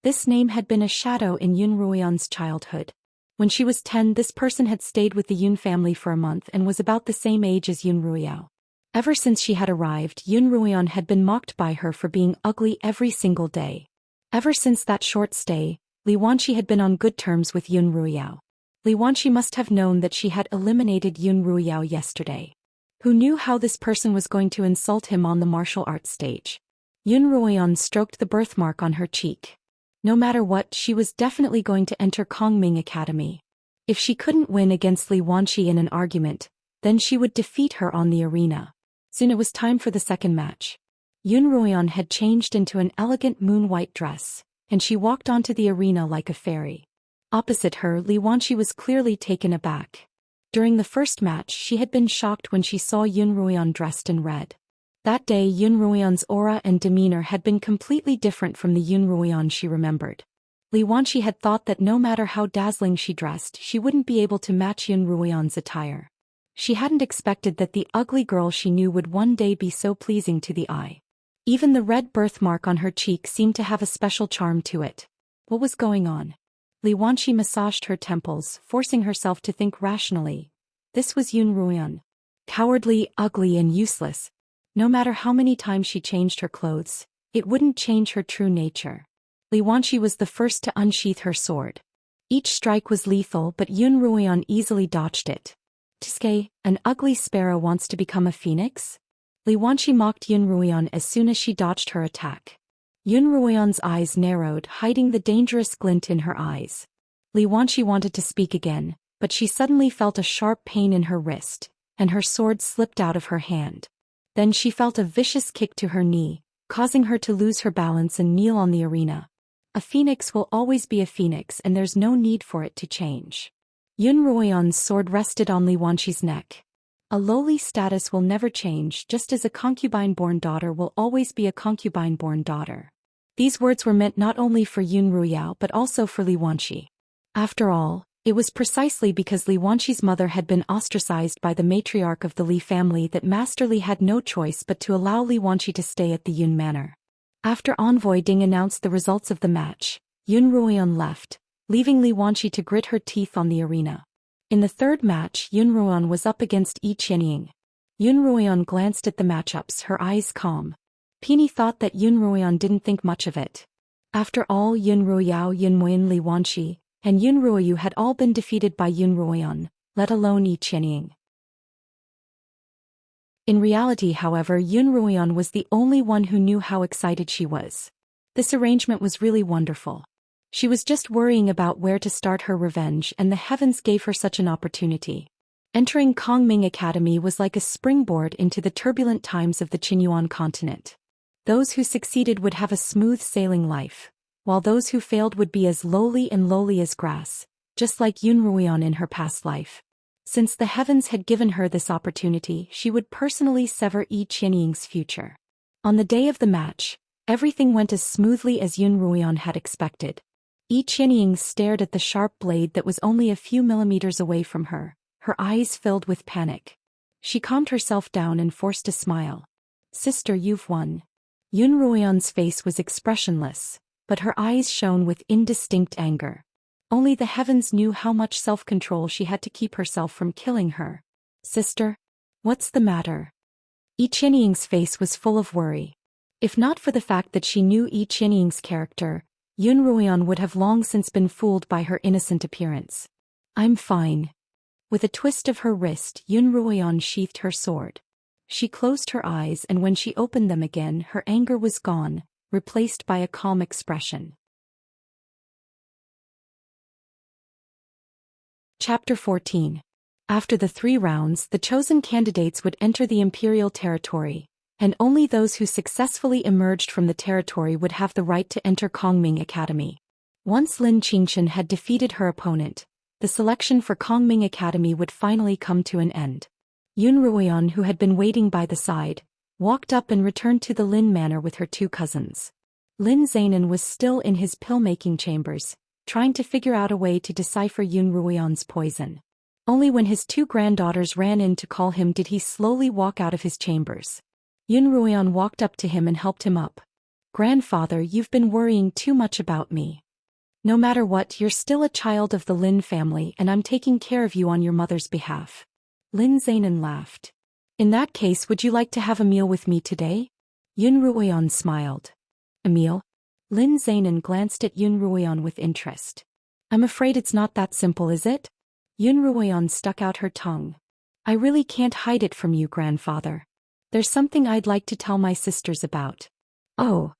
Speaker 1: This name had been a shadow in Yun Ruoyan's childhood. When she was 10, this person had stayed with the Yun family for a month and was about the same age as Yun Ruoyao. Ever since she had arrived, Yun Ruoyan had been mocked by her for being ugly every single day. Ever since that short stay, Li Wanqi had been on good terms with Yun Ruoyao. Li Wanqi must have known that she had eliminated Yun Ruoyao yesterday. Who knew how this person was going to insult him on the martial arts stage? Yun Ruoyan stroked the birthmark on her cheek. No matter what, she was definitely going to enter Kongming Academy. If she couldn't win against Li Wanqi in an argument, then she would defeat her on the arena. Soon it was time for the second match. Yun Ruoyan had changed into an elegant moon-white dress, and she walked onto the arena like a fairy. Opposite her, Li Wanqi was clearly taken aback. During the first match, she had been shocked when she saw Yun Ruoyan dressed in red. That day, Yun Ruoyan's aura and demeanor had been completely different from the Yun Ruoyan she remembered. Li Wanqi had thought that no matter how dazzling she dressed, she wouldn't be able to match Yun Ruoyan's attire. She hadn't expected that the ugly girl she knew would one day be so pleasing to the eye. Even the red birthmark on her cheek seemed to have a special charm to it. What was going on? Li Wanqi massaged her temples, forcing herself to think rationally. This was Yun Ruoyan. Cowardly, ugly, and useless. No matter how many times she changed her clothes, it wouldn't change her true nature. Li Wanqi was the first to unsheath her sword. Each strike was lethal, but Yun Ruoyan easily dodged it. Tsuke, an ugly sparrow wants to become a phoenix? Li Wanqi mocked Yun Ruoyan as soon as she dodged her attack. Yun Ruoyan's eyes narrowed, hiding the dangerous glint in her eyes. Li Wanqi wanted to speak again, but she suddenly felt a sharp pain in her wrist, and her sword slipped out of her hand. Then she felt a vicious kick to her knee, causing her to lose her balance and kneel on the arena. A phoenix will always be a phoenix, and there's no need for it to change. Yun Ruoyan's sword rested on Li Wanqi's neck. A lowly status will never change, just as a concubine-born daughter will always be a concubine-born daughter. These words were meant not only for Yun Ruoyao but also for Li Wanqi. After all, it was precisely because Li Wanqi's mother had been ostracized by the matriarch of the Li family that Master Li had no choice but to allow Li Wanqi to stay at the Yun Manor. After Envoy Ding announced the results of the match, Yun Ruoyan left, leaving Li Wanqi to grit her teeth on the arena. In the third match, Yun Ruoyan was up against Yi Qianying. Yun Ruoyan glanced at the matchups, her eyes calm. Peony thought that Yun Ruoyan didn't think much of it. After all, Yun Ruoyao, Yun Muin, Li Wanqi, and Yun Ruoyu had all been defeated by Yun Ruoyan, let alone Yi Qianying. In reality, however, Yun Ruoyan was the only one who knew how excited she was. This arrangement was really wonderful. She was just worrying about where to start her revenge, and the heavens gave her such an opportunity. Entering Kongming Academy was like a springboard into the turbulent times of the Qinyuan continent. Those who succeeded would have a smooth sailing life, while those who failed would be as lowly as grass, just like Yun Ruoyan in her past life. Since the heavens had given her this opportunity, she would personally sever Yi Qianying's future. On the day of the match, everything went as smoothly as Yun Ruoyan had expected. Yi Qianying stared at the sharp blade that was only a few millimeters away from her, her eyes filled with panic. She calmed herself down and forced a smile. "Sister, you've won." Yun Ruoyan's face was expressionless, but her eyes shone with indistinct anger. Only the heavens knew how much self-control she had to keep herself from killing her. "Sister? What's the matter?" Yi Qianying's face was full of worry. If not for the fact that she knew Yi Qianying's character, Yun Ruoyan would have long since been fooled by her innocent appearance. "I'm fine." With a twist of her wrist, Yun Ruoyan sheathed her sword. She closed her eyes, and when she opened them again, her anger was gone, replaced by a calm expression. Chapter 14. After the 3 rounds, the chosen candidates would enter the imperial territory, and only those who successfully emerged from the territory would have the right to enter Kongming Academy. Once Lin Qingchen had defeated her opponent, the selection for Kongming Academy would finally come to an end. Yun Ruoyan, who had been waiting by the side, walked up and returned to the Lin manor with her two cousins. Lin Zainan was still in his pill-making chambers, trying to figure out a way to decipher Yun Ruoyan's poison. Only when his two granddaughters ran in to call him did he slowly walk out of his chambers. Yun Ruoyan walked up to him and helped him up. "Grandfather, you've been worrying too much about me. No matter what, you're still a child of the Lin family and I'm taking care of you on your mother's behalf." Lin Zainan laughed. "In that case, would you like to have a meal with me today?" Yun Ruoyan smiled. "A meal?" Lin Zainan glanced at Yun Ruoyan with interest. "I'm afraid it's not that simple, is it?" Yun Ruoyan stuck out her tongue. "I really can't hide it from you, grandfather. There's something I'd like to tell my sisters about." "Oh.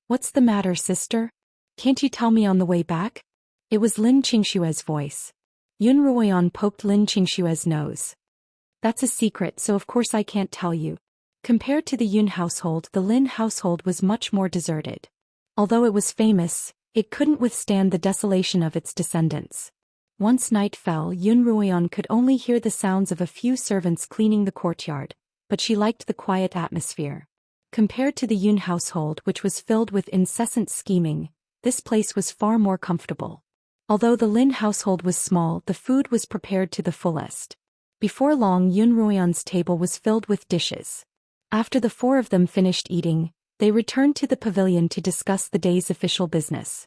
Speaker 1: What's the matter, sister? Can't you tell me on the way back?" It was Lin Qingshue's voice. Yun Ruoyan poked Lin Qingshue's nose. "That's a secret, so of course I can't tell you." Compared to the Yun household, the Lin household was much more deserted. Although it was famous, it couldn't withstand the desolation of its descendants. Once night fell, Yun Ruoyan could only hear the sounds of a few servants cleaning the courtyard, but she liked the quiet atmosphere. Compared to the Yun household, which was filled with incessant scheming, this place was far more comfortable. Although the Lin household was small, the food was prepared to the fullest. Before long, Yun Ruoyan's table was filled with dishes. After the four of them finished eating, they returned to the pavilion to discuss the day's official business.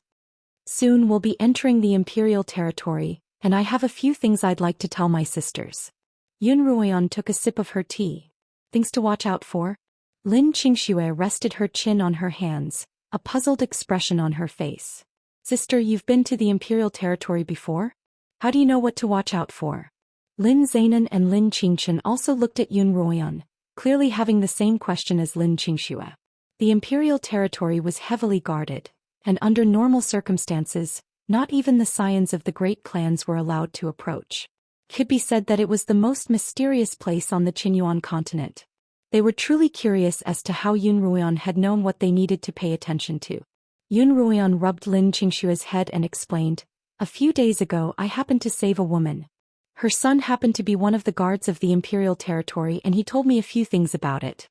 Speaker 1: "Soon we'll be entering the imperial territory, and I have a few things I'd like to tell my sisters." Yun Ruoyan took a sip of her tea. "Things to watch out for?" Lin Qingxue rested her chin on her hands, a puzzled expression on her face. "Sister, you've been to the imperial territory before? How do you know what to watch out for?" Lin Zainan and Lin Qingchen also looked at Yun Ruoyan, clearly having the same question as Lin Qingxue. The imperial territory was heavily guarded, and under normal circumstances, not even the scions of the great clans were allowed to approach. It could be said that it was the most mysterious place on the Qinyuan continent. They were truly curious as to how Yun Ruoyan had known what they needed to pay attention to. Yun Ruoyan rubbed Lin Qingshue's head and explained, "A few days ago I happened to save a woman. Her son happened to be one of the guards of the imperial territory and he told me a few things about it."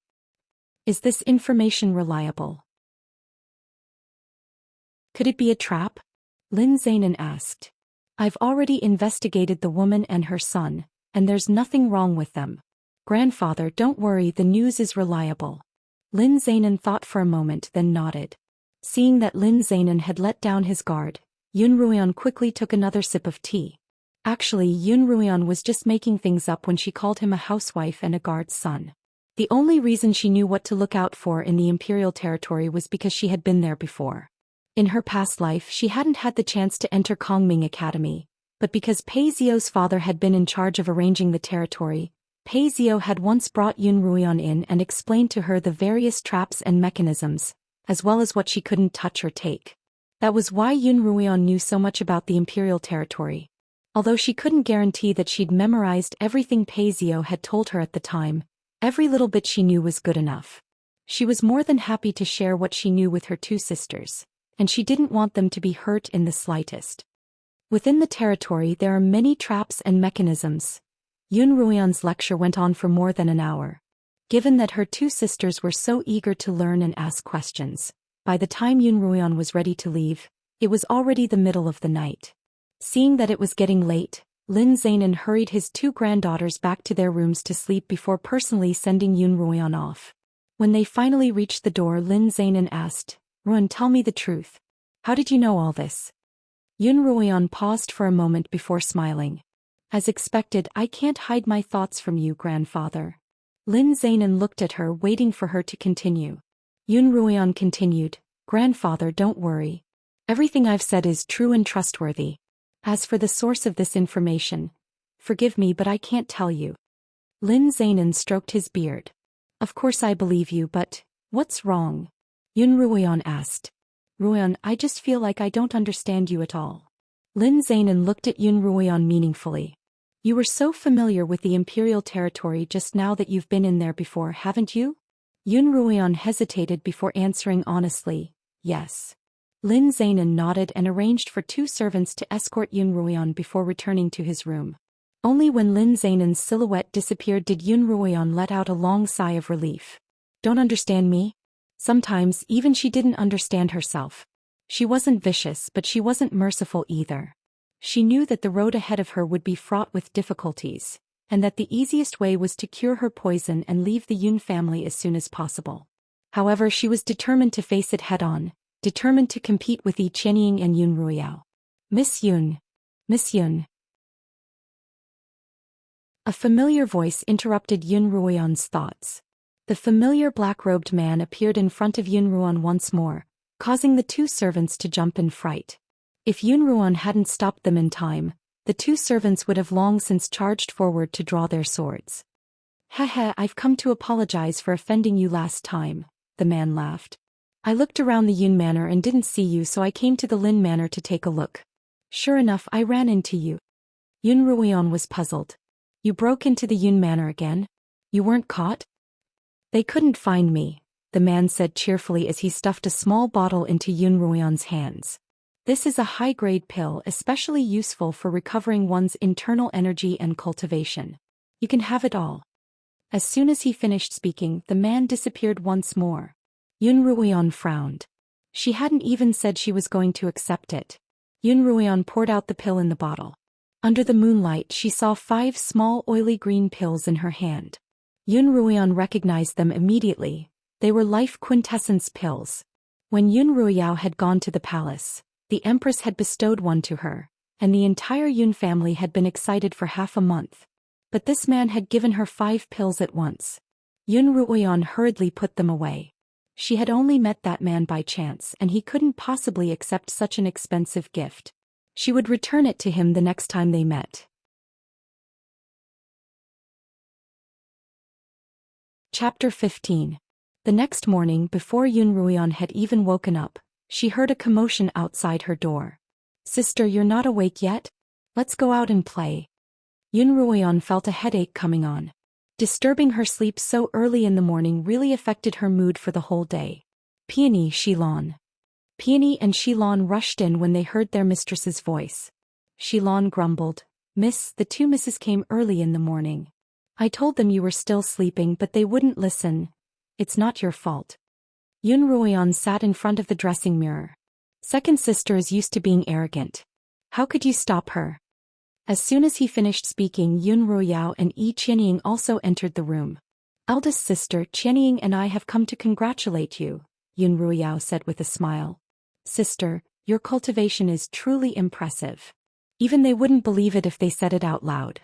Speaker 1: "Is this information reliable? Could it be a trap?" Lin Zainan asked. "I've already investigated the woman and her son, and there's nothing wrong with them. Grandfather, don't worry, the news is reliable." Lin Zainan thought for a moment then nodded. Seeing that Lin Zainan had let down his guard, Yun Ruoyan quickly took another sip of tea. Actually, Yun Ruoyan was just making things up when she called him a housewife and a guard's son. The only reason she knew what to look out for in the imperial territory was because she had been there before. In her past life, she hadn't had the chance to enter Kongming Academy, but because Pei Zio's father had been in charge of arranging the territory, Pei Zio had once brought Yun Ruoyan in and explained to her the various traps and mechanisms, as well as what she couldn't touch or take. That was why Yun Ruoyan knew so much about the imperial territory. Although she couldn't guarantee that she'd memorized everything Pei Zio had told her at the time, every little bit she knew was good enough. She was more than happy to share what she knew with her two sisters, and she didn't want them to be hurt in the slightest. Within the territory there are many traps and mechanisms. Yun Ruoyan's lecture went on for more than an hour. Given that her two sisters were so eager to learn and ask questions, by the time Yun Ruoyan was ready to leave, it was already the middle of the night. Seeing that it was getting late, Lin Zainan hurried his two granddaughters back to their rooms to sleep before personally sending Yun Ruoyan off. When they finally reached the door, Lin Zainan asked, "Ruoyan, tell me the truth. How did you know all this?" Yun Ruoyan paused for a moment before smiling. "As expected, I can't hide my thoughts from you, grandfather." Lin Zainan looked at her, waiting for her to continue. Yun Ruoyan continued, "Grandfather, don't worry. Everything I've said is true and trustworthy. As for the source of this information, forgive me but I can't tell you." Lin Zainan stroked his beard. "Of course I believe you, but what's wrong?" Yun Ruoyan asked. "Ruoyan, I just feel like I don't understand you at all." Lin Zainan looked at Yun Ruoyan meaningfully. "You were so familiar with the imperial territory just now that you've been in there before, haven't you?" Yun Ruoyan hesitated before answering honestly, yes. Lin Zainan nodded and arranged for 2 servants to escort Yun Ruoyan before returning to his room. Only when Lin Zainan's silhouette disappeared did Yun Ruoyan let out a long sigh of relief. Don't understand me? Sometimes even she didn't understand herself. She wasn't vicious, but she wasn't merciful either. She knew that the road ahead of her would be fraught with difficulties, and that the easiest way was to cure her poison and leave the Yun family as soon as possible. However, she was determined to face it head-on, determined to compete with Yi Qianying and Yun Ruoyao. Miss Yun. Miss Yun. A familiar voice interrupted Yun Ruoyan's thoughts. The familiar black-robed man appeared in front of Yun Ruoyan once more, causing the 2 servants to jump in fright. If Yun Ruoyan hadn't stopped them in time, the 2 servants would have long since charged forward to draw their swords. Heh, I've come to apologize for offending you last time, the man laughed. I looked around the Yun Manor and didn't see you, so I came to the Lin Manor to take a look. Sure enough, I ran into you. Yun Ruoyan was puzzled. You broke into the Yun Manor again? You weren't caught? They couldn't find me, the man said cheerfully as he stuffed a small bottle into Yun Ruoyan's hands. This is a high-grade pill especially useful for recovering one's internal energy and cultivation. You can have it all. As soon as he finished speaking, the man disappeared once more. Yun Ruoyan frowned. She hadn't even said she was going to accept it. Yun Ruoyan poured out the pill in the bottle. Under the moonlight, she saw 5 small oily green pills in her hand. Yun Ruoyan recognized them immediately. They were life quintessence pills. When Yun Ruoyao had gone to the palace, the Empress had bestowed one to her, and the entire Yun family had been excited for half a month. But this man had given her 5 pills at once. Yun Ruoyan hurriedly put them away. She had only met that man by chance, and he couldn't possibly accept such an expensive gift. She would return it to him the next time they met. Chapter 15. The next morning, before Yun Ruoyan had even woken up, she heard a commotion outside her door. Sister, you're not awake yet? Let's go out and play. Yun Ruoyan felt a headache coming on. Disturbing her sleep so early in the morning really affected her mood for the whole day. Peony, Xilan. Peony and Xilan rushed in when they heard their mistress's voice. Xilan grumbled, Miss, the 2 misses came early in the morning. I told them you were still sleeping, but they wouldn't listen. It's not your fault. Yun Ruoyan sat in front of the dressing mirror. Second sister is used to being arrogant. How could you stop her? As soon as he finished speaking, Yun Ruoyao and Yi Qianying also entered the room. Eldest sister, Qianying and I have come to congratulate you, Yun Ruoyao said with a smile. Sister, your cultivation is truly impressive. Even they wouldn't believe it if they said it out loud.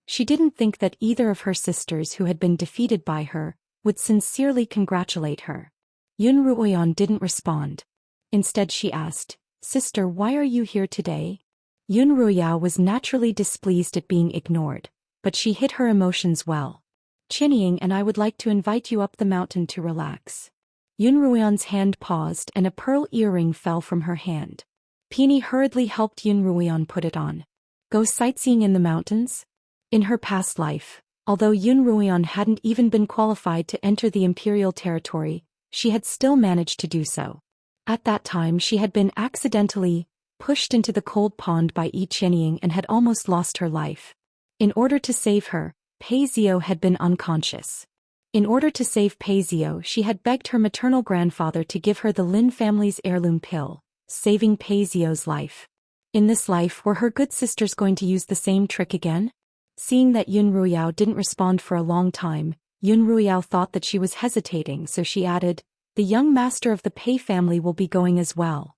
Speaker 1: She didn't think that either of her sisters who had been defeated by her would sincerely congratulate her. Yun Ruoyan didn't respond. Instead she asked, Sister, why are you here today? Yun Ruoyao was naturally displeased at being ignored, but she hid her emotions well. Qianying and I would like to invite you up the mountain to relax. Yun Ruoyan's hand paused and a pearl earring fell from her hand. Peony hurriedly helped Yun Ruoyan put it on. Go sightseeing in the mountains? In her past life, although Yun Ruoyan hadn't even been qualified to enter the imperial territory, she had still managed to do so. At that time she had been accidentally pushed into the cold pond by Yi Qianying and had almost lost her life. In order to save her, Pei Zio had been unconscious. In order to save Pei Zio, she had begged her maternal grandfather to give her the Lin family's heirloom pill, saving Pei Zio's life. In this life, were her good sisters going to use the same trick again? Seeing that Yun Ruoyao didn't respond for a long time, Yun Ruoyao thought that she was hesitating, so she added, The young master of the Pei family will be going as well.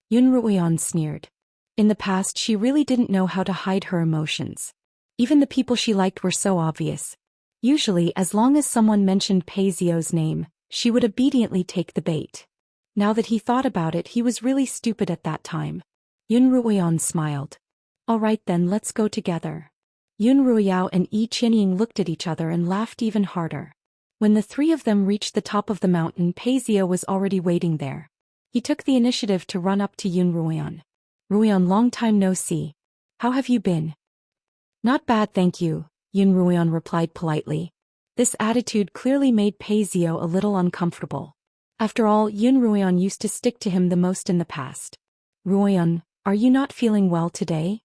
Speaker 1: Yun Ruoyan sneered. In the past she really didn't know how to hide her emotions. Even the people she liked were so obvious. Usually, as long as someone mentioned Pei Zio's name, she would obediently take the bait. Now that he thought about it, he was really stupid at that time. Yun Ruoyan smiled. All right then, let's go together. Yun Ruoyao and Yi Qianying looked at each other and laughed even harder. When the 3 of them reached the top of the mountain, Pei Zio was already waiting there. He took the initiative to run up to Yun Ruoyan. Ruoyan, long time no see. How have you been? Not bad, thank you, Yun Ruoyan replied politely. This attitude clearly made Paisio a little uncomfortable. After all, Yun Ruoyan used to stick to him the most in the past. Ruoyan, are you not feeling well today?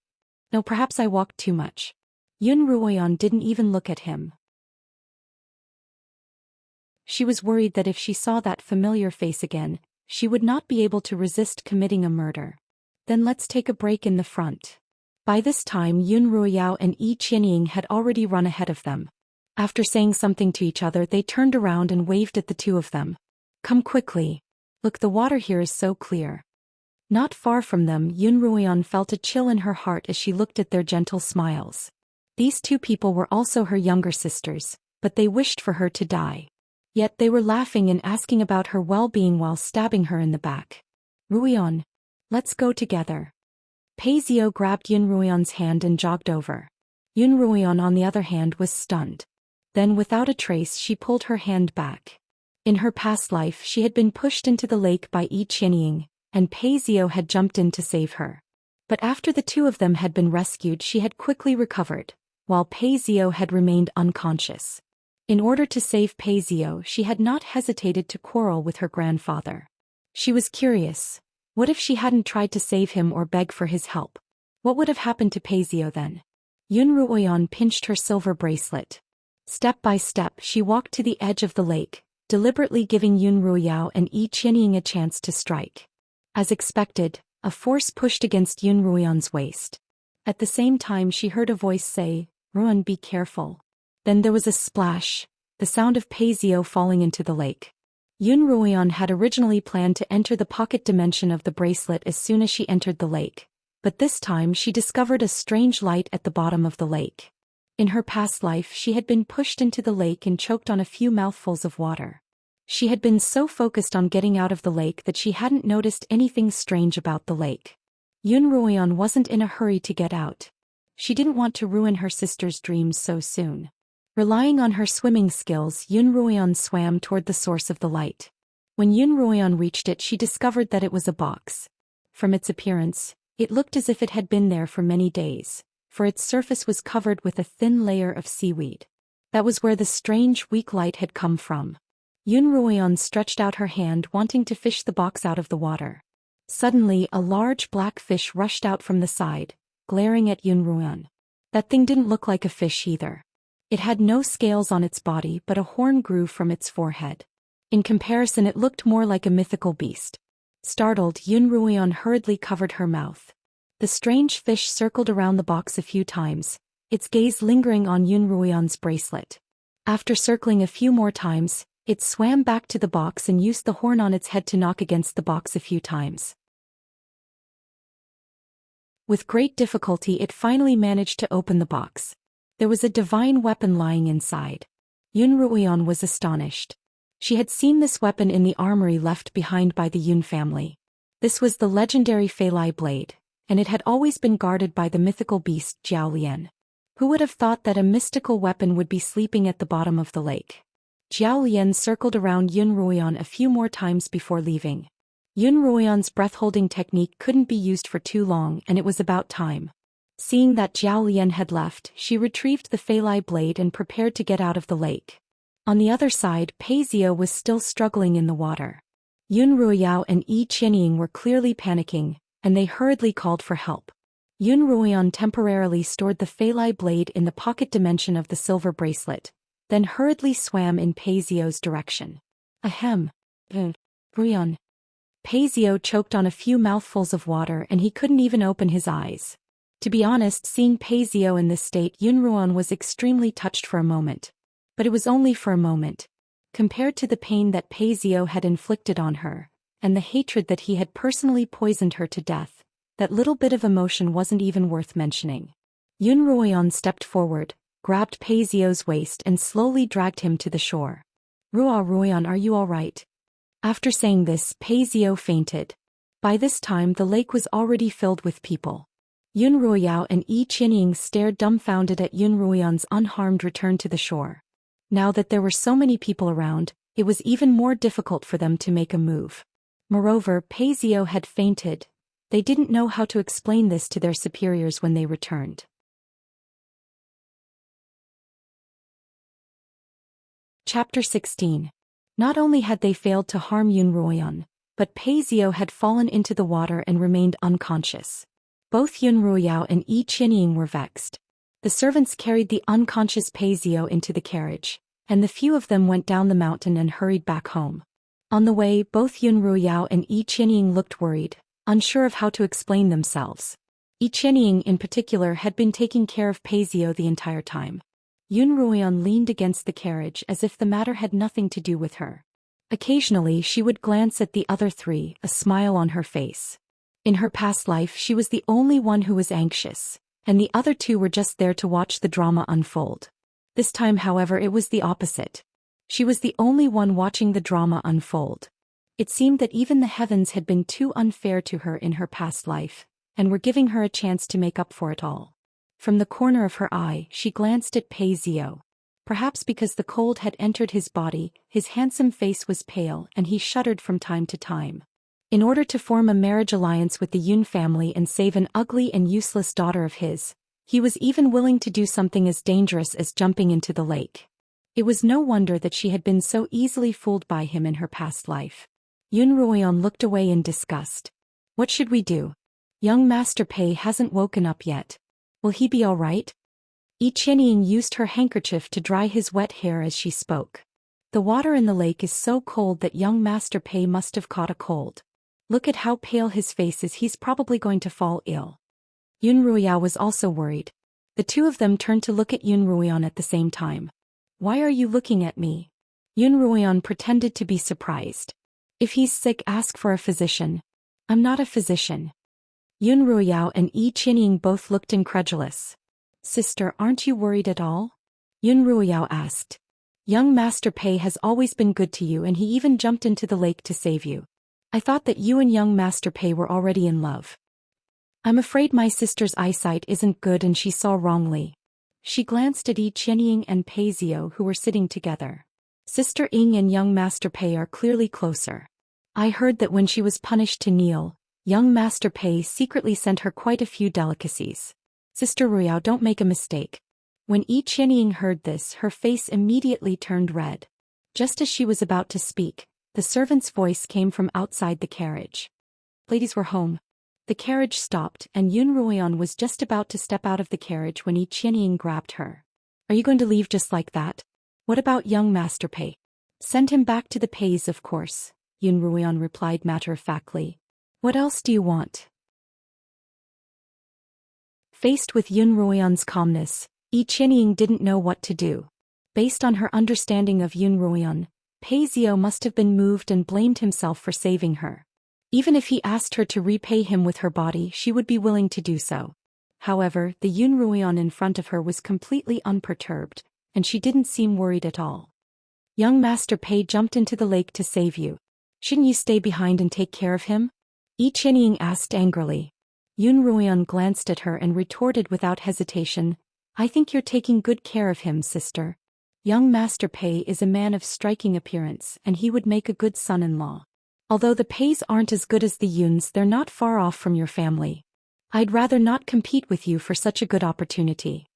Speaker 1: No, perhaps I walked too much. Yun Ruoyan didn't even look at him. She was worried that if she saw that familiar face again, she would not be able to resist committing a murder. Then let's take a break in the front. By this time Yun Ruoyao and Yi Qianying had already run ahead of them. After saying something to each other, they turned around and waved at the two of them. Come quickly. Look, the water here is so clear. Not far from them, Yun Ruoyan felt a chill in her heart as she looked at their gentle smiles. These two people were also her younger sisters, but they wished for her to die. Yet they were laughing and asking about her well-being while stabbing her in the back. Ruoyan, let's go together. Paisio grabbed Yun Ruoyan's hand and jogged over. Yun Ruoyan, on the other hand, was stunned. Then without a trace she pulled her hand back. In her past life she had been pushed into the lake by Yi Qianying, and Paisio had jumped in to save her. But after the two of them had been rescued she had quickly recovered, while Paisio had remained unconscious. In order to save Paisio she had not hesitated to quarrel with her grandfather. She was curious. What if she hadn't tried to save him or beg for his help? What would have happened to Paisio then? Yun Ruoyan pinched her silver bracelet. Step by step she walked to the edge of the lake, deliberately giving Yun Ruoyao and Yi Qianying a chance to strike. As expected, a force pushed against Yun Ruoyan's waist. At the same time she heard a voice say, "Ruoyan, be careful." Then there was a splash, the sound of Paisio falling into the lake. Yun Ruoyan had originally planned to enter the pocket dimension of the bracelet as soon as she entered the lake, but this time she discovered a strange light at the bottom of the lake. In her past life she had been pushed into the lake and choked on a few mouthfuls of water. She had been so focused on getting out of the lake that she hadn't noticed anything strange about the lake. Yun Ruoyan wasn't in a hurry to get out. She didn't want to ruin her sister's dreams so soon. Relying on her swimming skills, Yun Ruoyan swam toward the source of the light. When Yun Ruoyan reached it she discovered that it was a box. From its appearance, it looked as if it had been there for many days, for its surface was covered with a thin layer of seaweed. That was where the strange weak light had come from. Yun Ruoyan stretched out her hand wanting to fish the box out of the water. Suddenly a large black fish rushed out from the side, glaring at Yun Ruoyan. That thing didn't look like a fish either. It had no scales on its body but a horn grew from its forehead. In comparison it looked more like a mythical beast. Startled, Yun Ruoyan hurriedly covered her mouth. The strange fish circled around the box a few times, its gaze lingering on Yun Ruoyan's bracelet. After circling a few more times, it swam back to the box and used the horn on its head to knock against the box a few times. With great difficulty it finally managed to open the box. There was a divine weapon lying inside. Yun Ruoyan was astonished. She had seen this weapon in the armory left behind by the Yun family. This was the legendary Feilai blade, and it had always been guarded by the mythical beast Zhou Xian. Who would have thought that a mystical weapon would be sleeping at the bottom of the lake? Zhou Xian circled around Yun Ruoyan a few more times before leaving. Yun Ruoyan's breath-holding technique couldn't be used for too long and it was about time. Seeing that Zhou Xian had left, she retrieved the Feilai blade and prepared to get out of the lake. On the other side, Paisio was still struggling in the water. Yun Ruoyao and Yi Qianying were clearly panicking, and they hurriedly called for help. Yun Ruoyan temporarily stored the Feilai blade in the pocket dimension of the silver bracelet, then hurriedly swam in Paisio's direction. Ahem. Ruoyan. Paisio choked on a few mouthfuls of water and he couldn't even open his eyes. To be honest, seeing Paisio in this state, Yun Ruoyan was extremely touched for a moment. But it was only for a moment. Compared to the pain that Paisio had inflicted on her, and the hatred that he had personally poisoned her to death, that little bit of emotion wasn't even worth mentioning. Yun Ruoyan stepped forward, grabbed Paisio's waist and slowly dragged him to the shore. Ruoyan, are you all right? After saying this, Paisio fainted. By this time the lake was already filled with people. Yun Ruoyao and Yi Qianying stared dumbfounded at Yun Ruoyan's unharmed return to the shore. Now that there were so many people around, it was even more difficult for them to make a move. Moreover, Paisio had fainted. They didn't know how to explain this to their superiors when they returned. Chapter 16. Not only had they failed to harm Yun Ruoyan, but Pei Xiao had fallen into the water and remained unconscious. Both Yun Ruoyao and Yi Qianying were vexed. The servants carried the unconscious Pei Xiao into the carriage, and the few of them went down the mountain and hurried back home. On the way, both Yun Ruoyao and Yi Qianying looked worried, unsure of how to explain themselves. Yi Qianying in particular had been taking care of Pei Xiao the entire time. Yun Ruoyan leaned against the carriage as if the matter had nothing to do with her. Occasionally she would glance at the other three, a smile on her face. In her past life she was the only one who was anxious, and the other two were just there to watch the drama unfold. This time, however, it was the opposite. She was the only one watching the drama unfold. It seemed that even the heavens had been too unfair to her in her past life, and were giving her a chance to make up for it all. From the corner of her eye, she glanced at Pei Xiao. Perhaps because the cold had entered his body, his handsome face was pale and he shuddered from time to time. In order to form a marriage alliance with the Yun family and save an ugly and useless daughter of his, he was even willing to do something as dangerous as jumping into the lake. It was no wonder that she had been so easily fooled by him in her past life. Yun Ruoyan looked away in disgust. What should we do? Young Master Pei hasn't woken up yet. Will he be all right? Yi Qianying used her handkerchief to dry his wet hair as she spoke. The water in the lake is so cold that young Master Pei must have caught a cold. Look at how pale his face is, he's probably going to fall ill. Yun Ruoyao was also worried. The two of them turned to look at Yun Ruoyan at the same time. Why are you looking at me? Yun Ruoyan pretended to be surprised. If he's sick, ask for a physician. I'm not a physician. Yun Ruoyao and Yi Qianying both looked incredulous. Sister, aren't you worried at all? Yun Ruoyao asked. Young Master Pei has always been good to you and he even jumped into the lake to save you. I thought that you and young Master Pei were already in love. I'm afraid my sister's eyesight isn't good and she saw wrongly. She glanced at Yi Qianying and Pei Xiao who were sitting together. Sister Ying and young Master Pei are clearly closer. I heard that when she was punished to kneel, young Master Pei secretly sent her quite a few delicacies. Sister Ruoyao, don't make a mistake. When Yi Qianying heard this, her face immediately turned red. Just as she was about to speak, the servant's voice came from outside the carriage. Ladies were home. The carriage stopped and Yun Ruoyan was just about to step out of the carriage when Yi Qianying grabbed her. Are you going to leave just like that? What about young Master Pei? Send him back to the Peis, of course, Yun Ruoyan replied matter-of-factly. What else do you want? Faced with Yun Ruoyan's calmness, Yi Qianying didn't know what to do. Based on her understanding of Yun Ruoyan, Pei Xiao must have been moved and blamed himself for saving her. Even if he asked her to repay him with her body, she would be willing to do so. However, the Yun Ruoyan in front of her was completely unperturbed, and she didn't seem worried at all. Young Master Pei jumped into the lake to save you. Shouldn't you stay behind and take care of him? Yi Qianying asked angrily. Yun Ruoyan glanced at her and retorted without hesitation, I think you're taking good care of him, sister. Young Master Pei is a man of striking appearance and he would make a good son-in-law. Although the Peis aren't as good as the Yuns, they're not far off from your family. I'd rather not compete with you for such a good opportunity.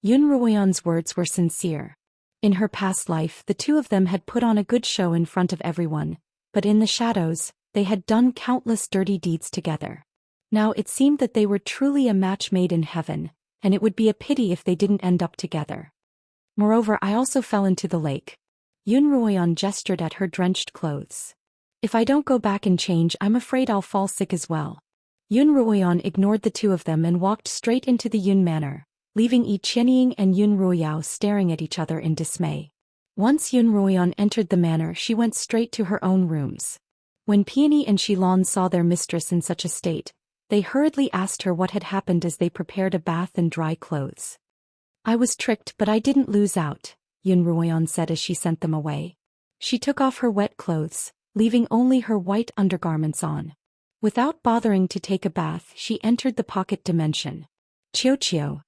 Speaker 1: Yun Ruoyan's words were sincere. In her past life, the two of them had put on a good show in front of everyone, but in the shadows, they had done countless dirty deeds together. Now it seemed that they were truly a match made in heaven, and it would be a pity if they didn't end up together. Moreover, I also fell into the lake. Yun Ruoyan gestured at her drenched clothes. If I don't go back and change, I'm afraid I'll fall sick as well. Yun Ruoyan ignored the two of them and walked straight into the Yun manor, leaving Yi Qianying and Yun Ruoyao staring at each other in dismay. Once Yun Ruoyan entered the manor, she went straight to her own rooms. When Peony and Shilon saw their mistress in such a state, they hurriedly asked her what had happened as they prepared a bath and dry clothes. I was tricked, but I didn't lose out, Yun Ruoyan said as she sent them away. She took off her wet clothes, leaving only her white undergarments on. Without bothering to take a bath, she entered the pocket dimension. Qiu.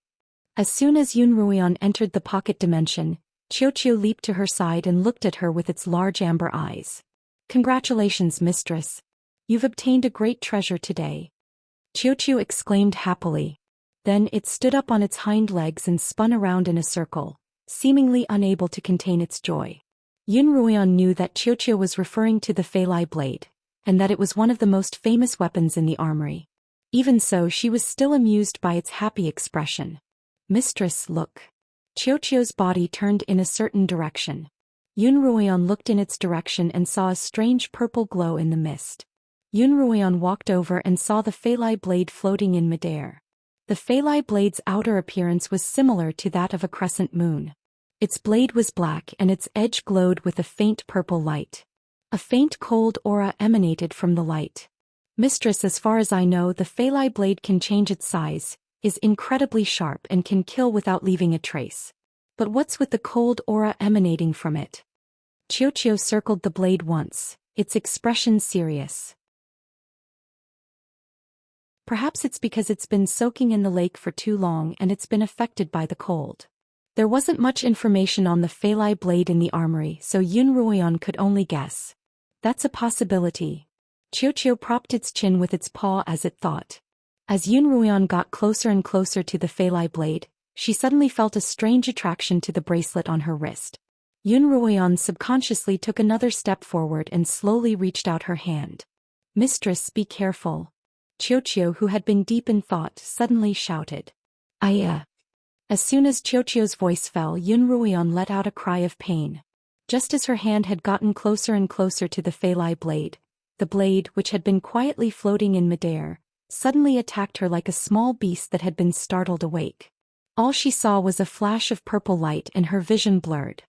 Speaker 1: As soon as Yun Ruoyan entered the pocket dimension, Qiu leaped to her side and looked at her with its large amber eyes. Congratulations, mistress. You've obtained a great treasure today. Qiu exclaimed happily. Then it stood up on its hind legs and spun around in a circle, seemingly unable to contain its joy. Yun Ruoyan knew that Xiao was referring to the Feilai blade, and that it was one of the most famous weapons in the armory. Even so, she was still amused by its happy expression. "Mistress, look." Xiao's body turned in a certain direction. Yun Ruoyan looked in its direction and saw a strange purple glow in the mist. Yun Ruoyan walked over and saw the Feilai blade floating in midair. The Feilai blade's outer appearance was similar to that of a crescent moon. Its blade was black and its edge glowed with a faint purple light. A faint cold aura emanated from the light. "Mistress, as far as I know, the Feilai blade can change its size, is incredibly sharp and can kill without leaving a trace. But what's with the cold aura emanating from it?" Xiao circled the blade once, its expression serious. "Perhaps it's because it's been soaking in the lake for too long and it's been affected by the cold." There wasn't much information on the Feilai blade in the armory, so Yun Ruoyan could only guess. "That's a possibility." Xiao propped its chin with its paw as it thought. As Yun Ruoyan got closer and closer to the Feilai blade, she suddenly felt a strange attraction to the bracelet on her wrist. Yun Ruoyan subconsciously took another step forward and slowly reached out her hand. "Mistress, be careful." Xiao, who had been deep in thought, suddenly shouted. "Aya!" As soon as Xiao's voice fell, Yun Ruoyan let out a cry of pain. Just as her hand had gotten closer and closer to the Feilai blade, the blade, which had been quietly floating in midair, suddenly attacked her like a small beast that had been startled awake. All she saw was a flash of purple light and her vision blurred.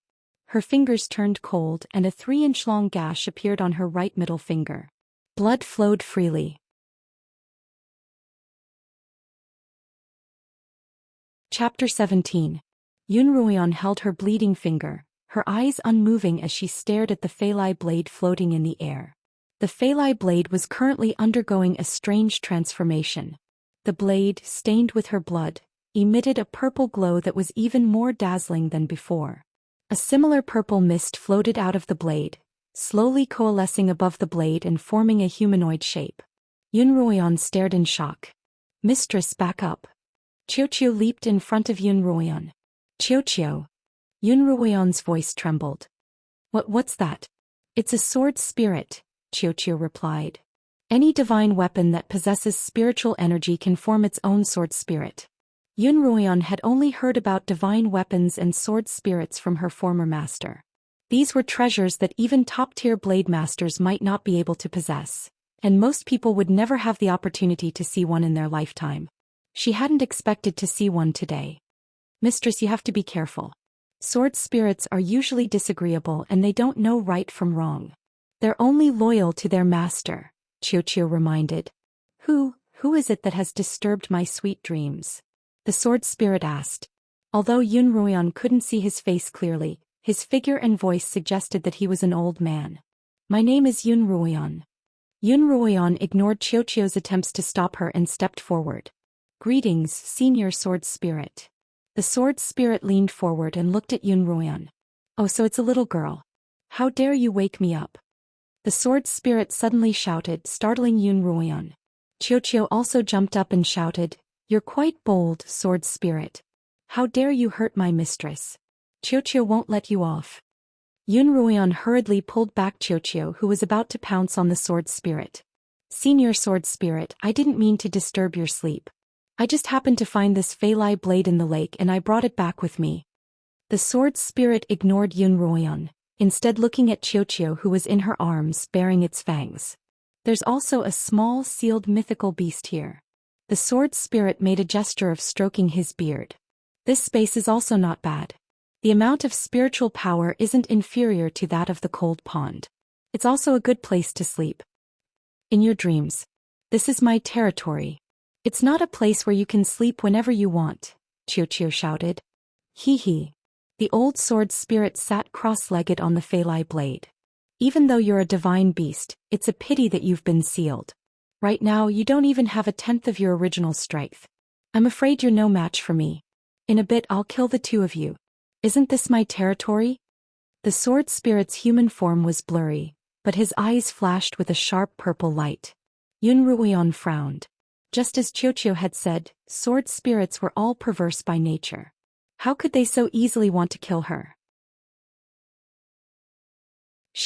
Speaker 1: Her fingers turned cold and a 3-inch-long gash appeared on her right middle finger. Blood flowed freely. Chapter 17. Yun Ruoyan held her bleeding finger, her eyes unmoving as she stared at the Feilai blade floating in the air. The Feilai blade was currently undergoing a strange transformation. The blade, stained with her blood, emitted a purple glow that was even more dazzling than before. A similar purple mist floated out of the blade, slowly coalescing above the blade and forming a humanoid shape. Yun Ruoyan stared in shock. "Mistress, back up." Xiao leaped in front of Yun Ruoyan. "Xiao." Yun Ruoyan's voice trembled. What's that?" "It's a sword spirit," Xiao replied. "Any divine weapon that possesses spiritual energy can form its own sword spirit." Yun Ruoyan had only heard about divine weapons and sword spirits from her former master. These were treasures that even top-tier blade masters might not be able to possess, and most people would never have the opportunity to see one in their lifetime. She hadn't expected to see one today. "Mistress, you have to be careful. Sword spirits are usually disagreeable and they don't know right from wrong. They're only loyal to their master," Xiao reminded. Who is it that has disturbed my sweet dreams?" the sword spirit asked. Although Yun Ruoyan couldn't see his face clearly, his figure and voice suggested that he was an old man. "My name is Yun Ruoyan." Yun Ruoyan ignored Xiao's attempts to stop her and stepped forward. "Greetings, senior sword spirit." The sword spirit leaned forward and looked at Yun Ruoyan. "Oh, so it's a little girl. How dare you wake me up?" The sword spirit suddenly shouted, startling Yun Ruoyan. Xiao also jumped up and shouted, "You're quite bold, sword spirit. How dare you hurt my mistress? Xiao won't let you off." Yun Ruoyan hurriedly pulled back Xiao, who was about to pounce on the sword spirit. "Senior sword spirit, I didn't mean to disturb your sleep. I just happened to find this Feilai blade in the lake and I brought it back with me." The sword spirit ignored Yun Ruoyan, instead looking at Xiao, who was in her arms, baring its fangs. "There's also a small sealed mythical beast here." The sword spirit made a gesture of stroking his beard. "This space is also not bad. The amount of spiritual power isn't inferior to that of the cold pond. It's also a good place to sleep. In your dreams. This is my territory. It's not a place where you can sleep whenever you want," Xiao shouted. Hee. The old sword spirit sat cross-legged on the Feilai blade. "Even though you're a divine beast, it's a pity that you've been sealed. Right now you don't even have a tenth of your original strength. I'm afraid you're no match for me. In a bit I'll kill the two of you. Isn't this my territory?" The sword spirit's human form was blurry, but his eyes flashed with a sharp purple light. Yun Ruoyan frowned. Just as Xiao had said, sword spirits were all perverse by nature. How could they so easily want to kill her?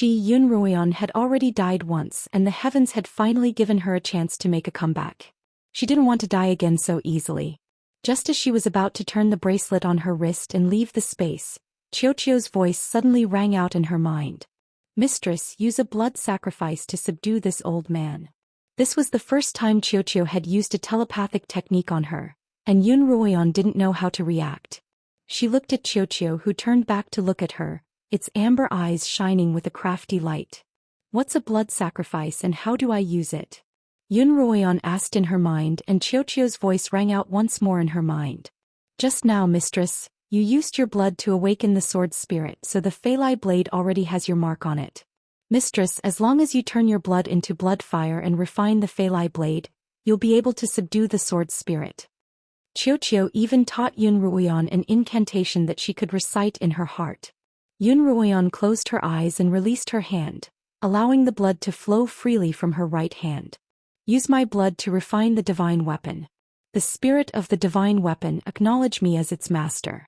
Speaker 1: Yun Ruoyan had already died once and the heavens had finally given her a chance to make a comeback. She didn't want to die again so easily. Just as she was about to turn the bracelet on her wrist and leave the space, Qiuqiu's voice suddenly rang out in her mind. Mistress, use a blood sacrifice to subdue this old man. This was the first time Qiuqiu had used a telepathic technique on her, and Yun Ruoyan didn't know how to react. She looked at Qiuqiu, who turned back to look at her, its amber eyes shining with a crafty light. What's a blood sacrifice and how do I use it? Yun Ruoyan asked in her mind, and Qiuqiu's voice rang out once more in her mind. Just now, mistress, you used your blood to awaken the sword spirit, so the Feilai blade already has your mark on it. Mistress, as long as you turn your blood into blood fire and refine the Feilai blade, you'll be able to subdue the sword spirit. Qiuqiu even taught Yun Ruoyan an incantation that she could recite in her heart. Yun Ruoyan closed her eyes and released her hand, allowing the blood to flow freely from her right hand. Use my blood to refine the divine weapon. The spirit of the divine weapon acknowledge me as its master.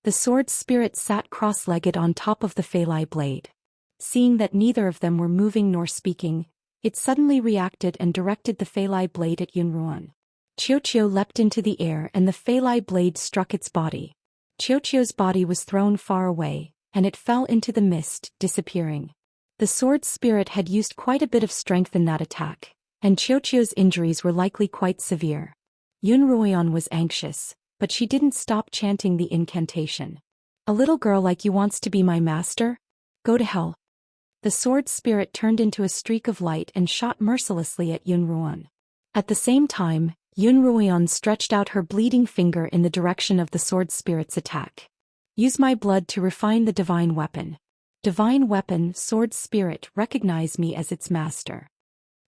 Speaker 1: The sword spirit sat cross-legged on top of the Feilai blade. Seeing that neither of them were moving nor speaking, it suddenly reacted and directed the Feilai blade at Yun Ruoyan. Qiuqiu leapt into the air and the Feilai blade struck its body. Qiuqiu's body was thrown far away, and it fell into the mist, disappearing. The sword spirit had used quite a bit of strength in that attack, and Qiuqiu's injuries were likely quite severe. Yun Ruoyan was anxious, but she didn't stop chanting the incantation. A little girl like you wants to be my master? Go to hell. The sword spirit turned into a streak of light and shot mercilessly at Yun Ruoyan. At the same time, Yun Ruoyan stretched out her bleeding finger in the direction of the sword spirit's attack. Use my blood to refine the divine weapon. Divine weapon, sword spirit, recognize me as its master.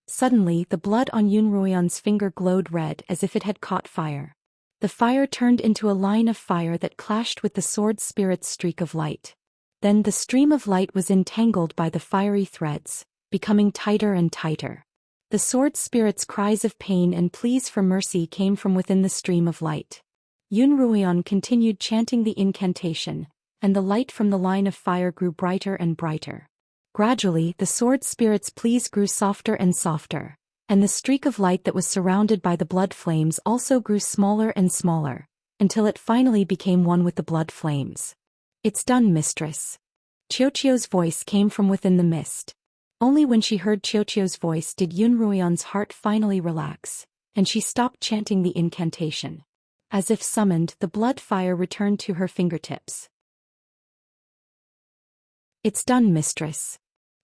Speaker 1: Suddenly, the blood on Yun Ruoyan's finger glowed red as if it had caught fire. The fire turned into a line of fire that clashed with the sword spirit's streak of light. Then the stream of light was entangled by the fiery threads, becoming tighter and tighter. The sword spirit's cries of pain and pleas for mercy came from within the stream of light. Yun Ruoyan continued chanting the incantation, and the light from the line of fire grew brighter and brighter. Gradually, the sword spirit's pleas grew softer and softer, and the streak of light that was surrounded by the blood flames also grew smaller and smaller, until it finally became one with the blood flames. It's done, mistress. Qiuqiu's voice came from within the mist. Only when she heard Qiuqiu's voice did Yun Ruoyan's heart finally relax, and she stopped chanting the incantation. As if summoned, the blood fire returned to her fingertips. It's done, mistress.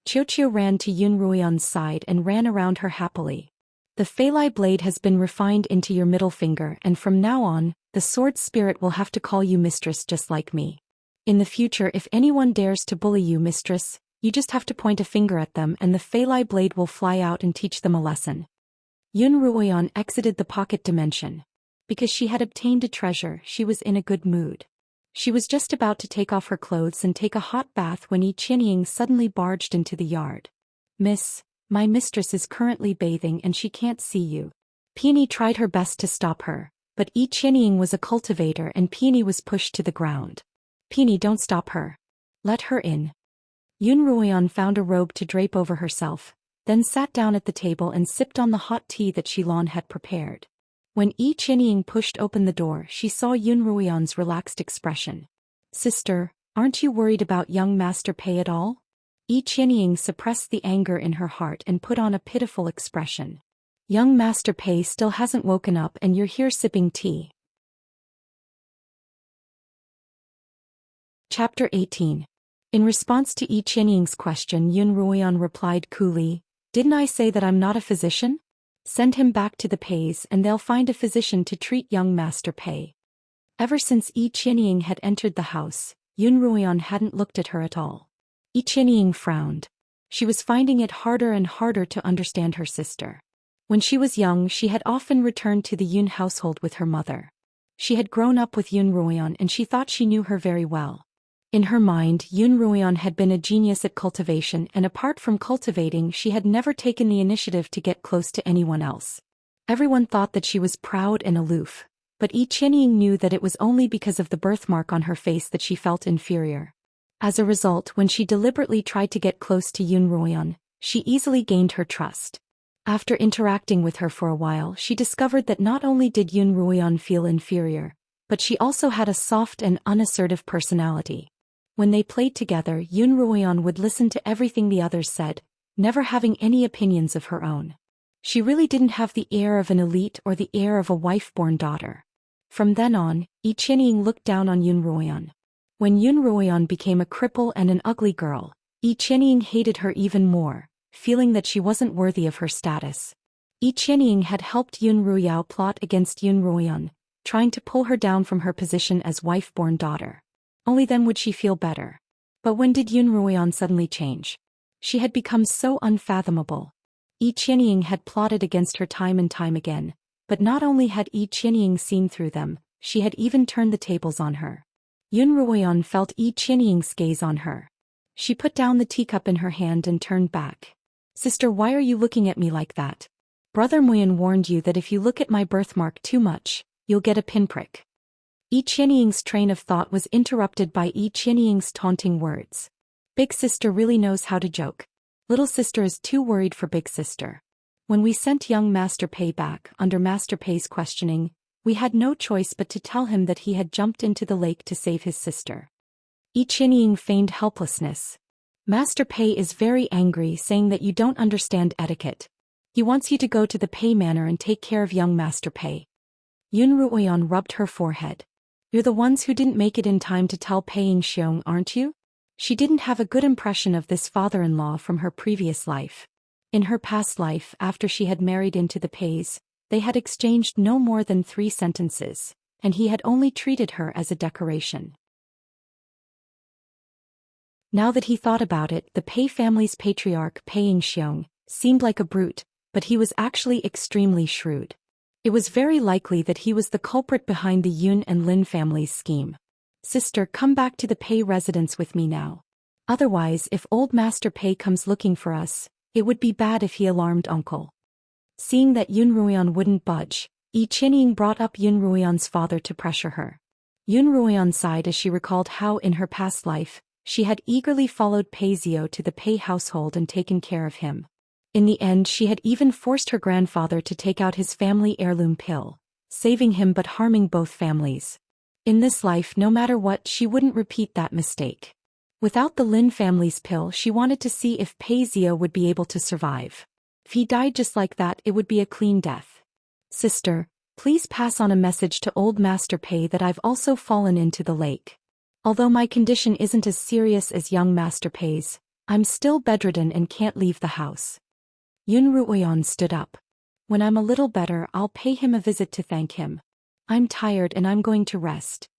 Speaker 1: Qiuqiu ran to Yun Ruoyan's side and ran around her happily. The Feilai blade has been refined into your middle finger, and from now on, the sword spirit will have to call you mistress just like me. In the future, if anyone dares to bully you, mistress, you just have to point a finger at them and the Feilai blade will fly out and teach them a lesson. Yun Ruoyan exited the pocket dimension. Because she had obtained a treasure, she was in a good mood. She was just about to take off her clothes and take a hot bath when Yi Qianying suddenly barged into the yard. Miss, my mistress is currently bathing and she can't see you. Peony tried her best to stop her, but Yi Qianying was a cultivator and Peony was pushed to the ground. Peony, don't stop her. Let her in. Yun Ruoyan found a robe to drape over herself, then sat down at the table and sipped on the hot tea that Shilon had prepared. When Yi Qianying pushed open the door, she saw Yun Ruoyan's relaxed expression. Sister, aren't you worried about young Master Pei at all? Yi Qianying suppressed the anger in her heart and put on a pitiful expression. Young Master Pei still hasn't woken up and you're here sipping tea. Chapter 18. In response to Yi Qianying's question, Yun Ruoyan replied coolly, Didn't I say that I'm not a physician? Send him back to the Peis and they'll find a physician to treat young Master Pei. Ever since Yi Qianying had entered the house, Yun Ruoyan hadn't looked at her at all. Yi Qianying frowned. She was finding it harder and harder to understand her sister. When she was young, she had often returned to the Yun household with her mother. She had grown up with Yun Ruoyan and she thought she knew her very well. In her mind, Yun Ruoyan had been a genius at cultivation, and apart from cultivating, she had never taken the initiative to get close to anyone else. Everyone thought that she was proud and aloof, but Yi Qianying knew that it was only because of the birthmark on her face that she felt inferior. As a result, when she deliberately tried to get close to Yun Ruoyan, she easily gained her trust. After interacting with her for a while, she discovered that not only did Yun Ruoyan feel inferior, but she also had a soft and unassertive personality. When they played together, Yun Ruoyan would listen to everything the others said, never having any opinions of her own. She really didn't have the air of an elite or the air of a wife-born daughter. From then on, Yi Qianying looked down on Yun Ruoyan. When Yun Ruoyan became a cripple and an ugly girl, Yi Qianying hated her even more, feeling that she wasn't worthy of her status. Yi Qianying had helped Yun Ruoyao plot against Yun Ruoyan, trying to pull her down from her position as wife-born daughter. Only then would she feel better. But when did Yun Ruoyan suddenly change? She had become so unfathomable. Yi Qianying had plotted against her time and time again, but not only had Yi Qianying seen through them, she had even turned the tables on her. Yun Ruoyan felt Yi Qianying's gaze on her. She put down the teacup in her hand and turned back. "Sister, why are you looking at me like that? Brother Muyan warned you that if you look at my birthmark too much, you'll get a pinprick." Yi Qianying's train of thought was interrupted by Yi Qianying's taunting words. "Big sister really knows how to joke. Little sister is too worried for big sister. When we sent young Master Pei back, under Master Pei's questioning, we had no choice but to tell him that he had jumped into the lake to save his sister." Yi Qianying feigned helplessness. "Master Pei is very angry, saying that you don't understand etiquette. He wants you to go to the Pei Manor and take care of young Master Pei." Yun Ruoyan rubbed her forehead. "You're the ones who didn't make it in time to tell Pei Yingxiong, aren't you?" She didn't have a good impression of this father-in-law from her previous life. In her past life, after she had married into the Peis, they had exchanged no more than 3 sentences, and he had only treated her as a decoration. Now that he thought about it, the Pei family's patriarch Pei Yingxiong seemed like a brute, but he was actually extremely shrewd. It was very likely that he was the culprit behind the Yun and Lin family's scheme. "Sister, come back to the Pei residence with me now. Otherwise, if old Master Pei comes looking for us, it would be bad if he alarmed uncle." Seeing that Yun Ruoyan wouldn't budge, Yi Qianying brought up Yun Ruoyan's father to pressure her. Yun Ruoyan sighed as she recalled how in her past life, she had eagerly followed Pei Zio to the Pei household and taken care of him. In the end, she had even forced her grandfather to take out his family heirloom pill, saving him but harming both families. In this life, no matter what, she wouldn't repeat that mistake. Without the Lin family's pill, she wanted to see if Pei Zio would be able to survive. If he died just like that, it would be a clean death. "Sister, please pass on a message to old Master Pei that I've also fallen into the lake. Although my condition isn't as serious as young Master Pei's, I'm still bedridden and can't leave the house." Yun Ruoyan stood up. "When I'm a little better, I'll pay him a visit to thank him. I'm tired and I'm going to rest."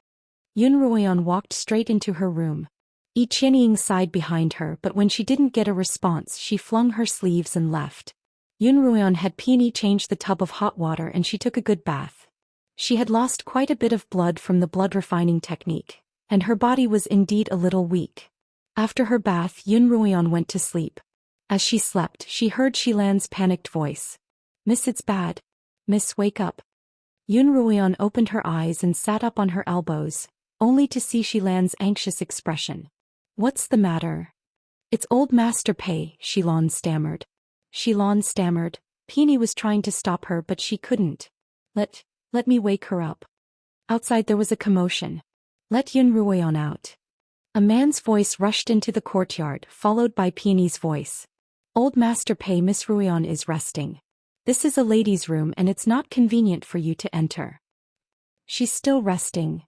Speaker 1: Yun Ruoyan walked straight into her room. Yi Qianying sighed behind her, but when she didn't get a response, she flung her sleeves and left. Yun Ruoyan had Peony change the tub of hot water and she took a good bath. She had lost quite a bit of blood from the blood refining technique, and her body was indeed a little weak. After her bath, Yun Ruoyan went to sleep. As she slept, she heard Shilan's panicked voice. "Miss, it's bad. Miss, wake up." Yun Ruoyan opened her eyes and sat up on her elbows, only to see Shilan's anxious expression. "What's the matter?" "It's old Master Pei," Shilan stammered. Shilan stammered. Peony was trying to stop her, but she couldn't. Let me wake her up." Outside there was a commotion. "Let Yun Ruoyan out." A man's voice rushed into the courtyard, followed by Peony's voice. "Old Master Pei, Miss Ruoyan is resting. This is a lady's room and it's not convenient for you to enter." "She's still resting."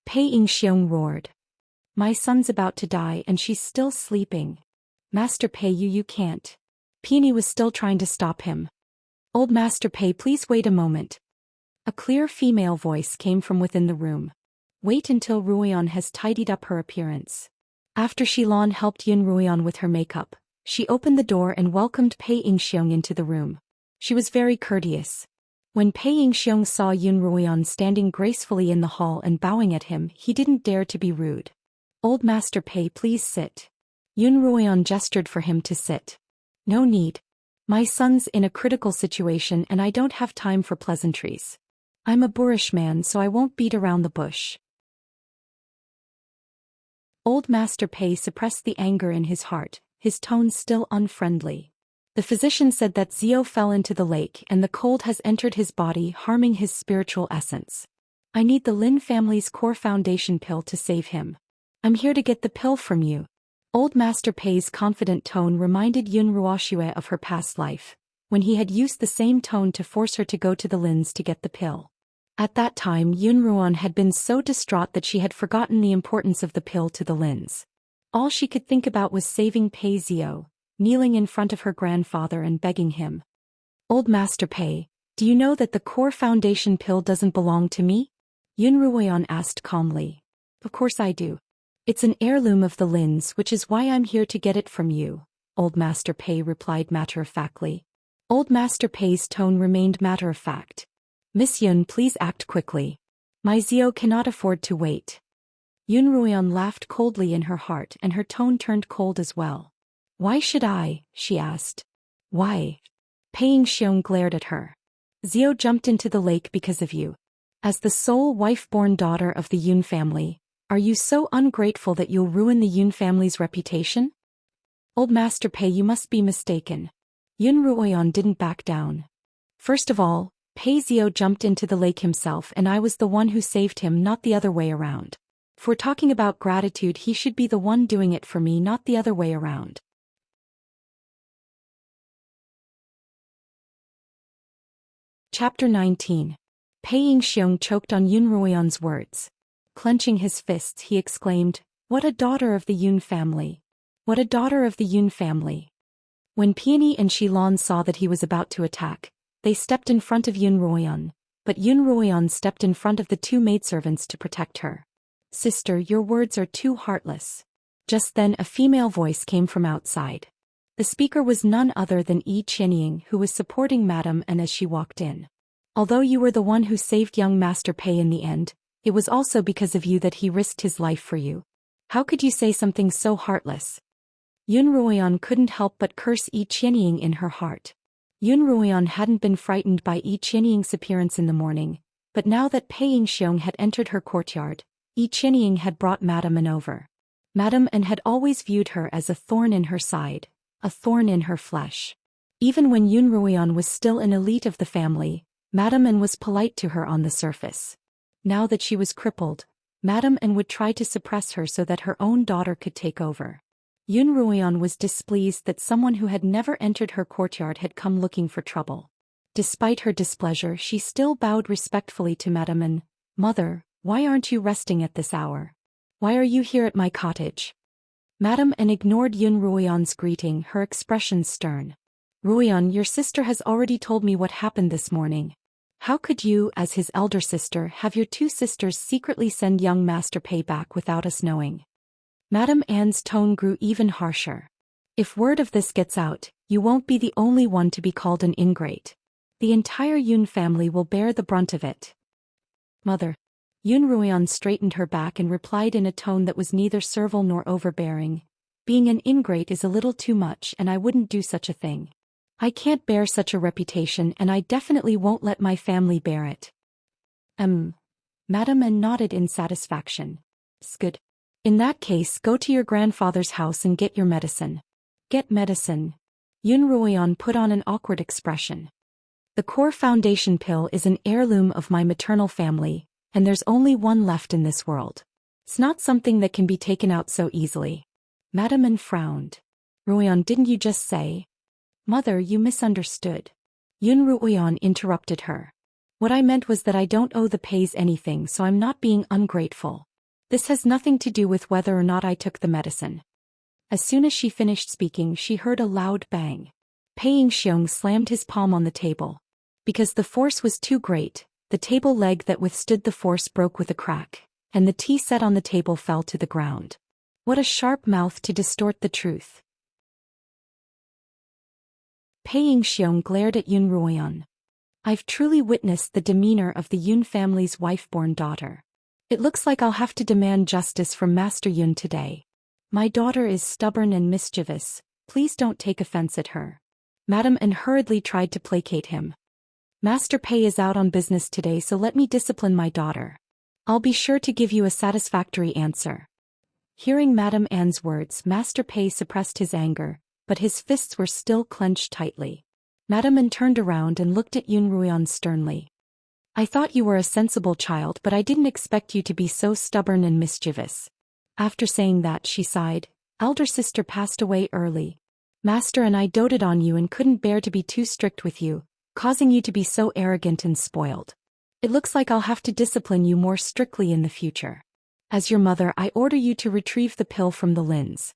Speaker 1: Pei Yingxiong roared. "My son's about to die and she's still sleeping. Master Pei, you can't." Peony was still trying to stop him. "Old Master Pei, please wait a moment." A clear female voice came from within the room. "Wait until Ruoyan has tidied up her appearance." After Shilan helped Yun Ruoyan with her makeup, she opened the door and welcomed Pei Yingxiong into the room. She was very courteous. When Pei Yingxiong saw Yun Ruoyan standing gracefully in the hall and bowing at him, he didn't dare to be rude. "Old Master Pei, please sit." Yun Ruoyan gestured for him to sit. "No need. My son's in a critical situation and I don't have time for pleasantries. I'm a boorish man, so I won't beat around the bush." Old Master Pei suppressed the anger in his heart, his tone still unfriendly. The physician said that Zhou fell into the lake and the cold has entered his body, harming his spiritual essence. I need the Lin family's core foundation pill to save him. I'm here to get the pill from you. Old Master Pei's confident tone reminded Yun Ruoxue of her past life, when he had used the same tone to force her to go to the Lins to get the pill. At that time Yun Ruoan had been so distraught that she had forgotten the importance of the pill to the Lins. All she could think about was saving Pei Zhou, kneeling in front of her grandfather and begging him. Old Master Pei, do you know that the core foundation pill doesn't belong to me? Yun Ruoan asked calmly. Of course I do. It's an heirloom of the Lins, which is why I'm here to get it from you, Old Master Pei replied matter-of-factly. Old Master Pei's tone remained matter-of-fact. Miss Yun, please act quickly. My Zhou cannot afford to wait. Yun Ruoan laughed coldly in her heart and her tone turned cold as well. Why should I? She asked. Why? Pei Xiong glared at her. Zhou jumped into the lake because of you. As the sole wife-born daughter of the Yun family, are you so ungrateful that you'll ruin the Yun family's reputation? Old Master Pei, you must be mistaken. Yun Ruoan didn't back down. First of all, Pei Zhou jumped into the lake himself and I was the one who saved him, not the other way around. If we're talking about gratitude, he should be the one doing it for me, not the other way around. Chapter 19. Pei Xiong choked on Yun Ruoan's words. Clenching his fists, he exclaimed, "What a daughter of the Yun family! What a daughter of the Yun family!" When Peony and Xilan saw that he was about to attack, they stepped in front of Yun Ruoan, but Yun Ruoan stepped in front of the two maidservants to protect her. "Sister, your words are too heartless." Just then a female voice came from outside. The speaker was none other than Yi Qianying, who was supporting Madame An as she walked in. "Although you were the one who saved young Master Pei in the end, it was also because of you that he risked his life for you. How could you say something so heartless?" Yun Ruoan couldn't help but curse Yi Qianying in her heart. Yun Ruoan hadn't been frightened by Yi Qianying's appearance in the morning, but now that Pei Xiong had entered her courtyard, Yi Qianying had brought Madame An over. Madame An had always viewed her as a thorn in her side, a thorn in her flesh. Even when Yun Ruoan was still an elite of the family, Madame An was polite to her on the surface. Now that she was crippled, Madame An would try to suppress her so that her own daughter could take over. Yun Ruoan was displeased that someone who had never entered her courtyard had come looking for trouble. Despite her displeasure, she still bowed respectfully to Madame An. "Mother, why aren't you resting at this hour? Why are you here at my cottage?" Madame An ignored Yun Ruoan's greeting, her expression stern. "Ruoan, your sister has already told me what happened this morning. How could you, as his elder sister, have your two sisters secretly send young Master Pei back without us knowing?" Madame Anne's tone grew even harsher. "If word of this gets out, you won't be the only one to be called an ingrate. The entire Yun family will bear the brunt of it." "Mother." Yun Ruoan straightened her back and replied in a tone that was neither servile nor overbearing. "Being an ingrate is a little too much and I wouldn't do such a thing. I can't bear such a reputation and I definitely won't let my family bear it." Madame An nodded in satisfaction. "Good. In that case, go to your grandfather's house and get your medicine." "Get medicine?" Yun Ruoan put on an awkward expression. "The core foundation pill is an heirloom of my maternal family, and there's only one left in this world. It's not something that can be taken out so easily." Madame An frowned. "Ruoan, didn't you just say—" "Mother, you misunderstood." Yun Ruoan interrupted her. "What I meant was that I don't owe the Peis anything, so I'm not being ungrateful. This has nothing to do with whether or not I took the medicine." As soon as she finished speaking, she heard a loud bang. Pei Xiong slammed his palm on the table. Because the force was too great, the table leg that withstood the force broke with a crack, and the tea set on the table fell to the ground. What a sharp mouth to distort the truth. Pei Xiong glared at Yun Ruoan. "I've truly witnessed the demeanor of the Yun family's wife-born daughter. It looks like I'll have to demand justice from Master Yun today. My daughter is stubborn and mischievous, please don't take offense at her." Madame An hurriedly tried to placate him. "Master Pei is out on business today, so let me discipline my daughter. I'll be sure to give you a satisfactory answer." Hearing Madame Anne's words, Master Pei suppressed his anger, but his fists were still clenched tightly. Madame Anne turned around and looked at Yun Ruoyan sternly. I thought you were a sensible child, but I didn't expect you to be so stubborn and mischievous. After saying that, she sighed. Elder sister passed away early. Master and I doted on you and couldn't bear to be too strict with you, causing you to be so arrogant and spoiled. It looks like I'll have to discipline you more strictly in the future. As your mother, I order you to retrieve the pill from the Lins.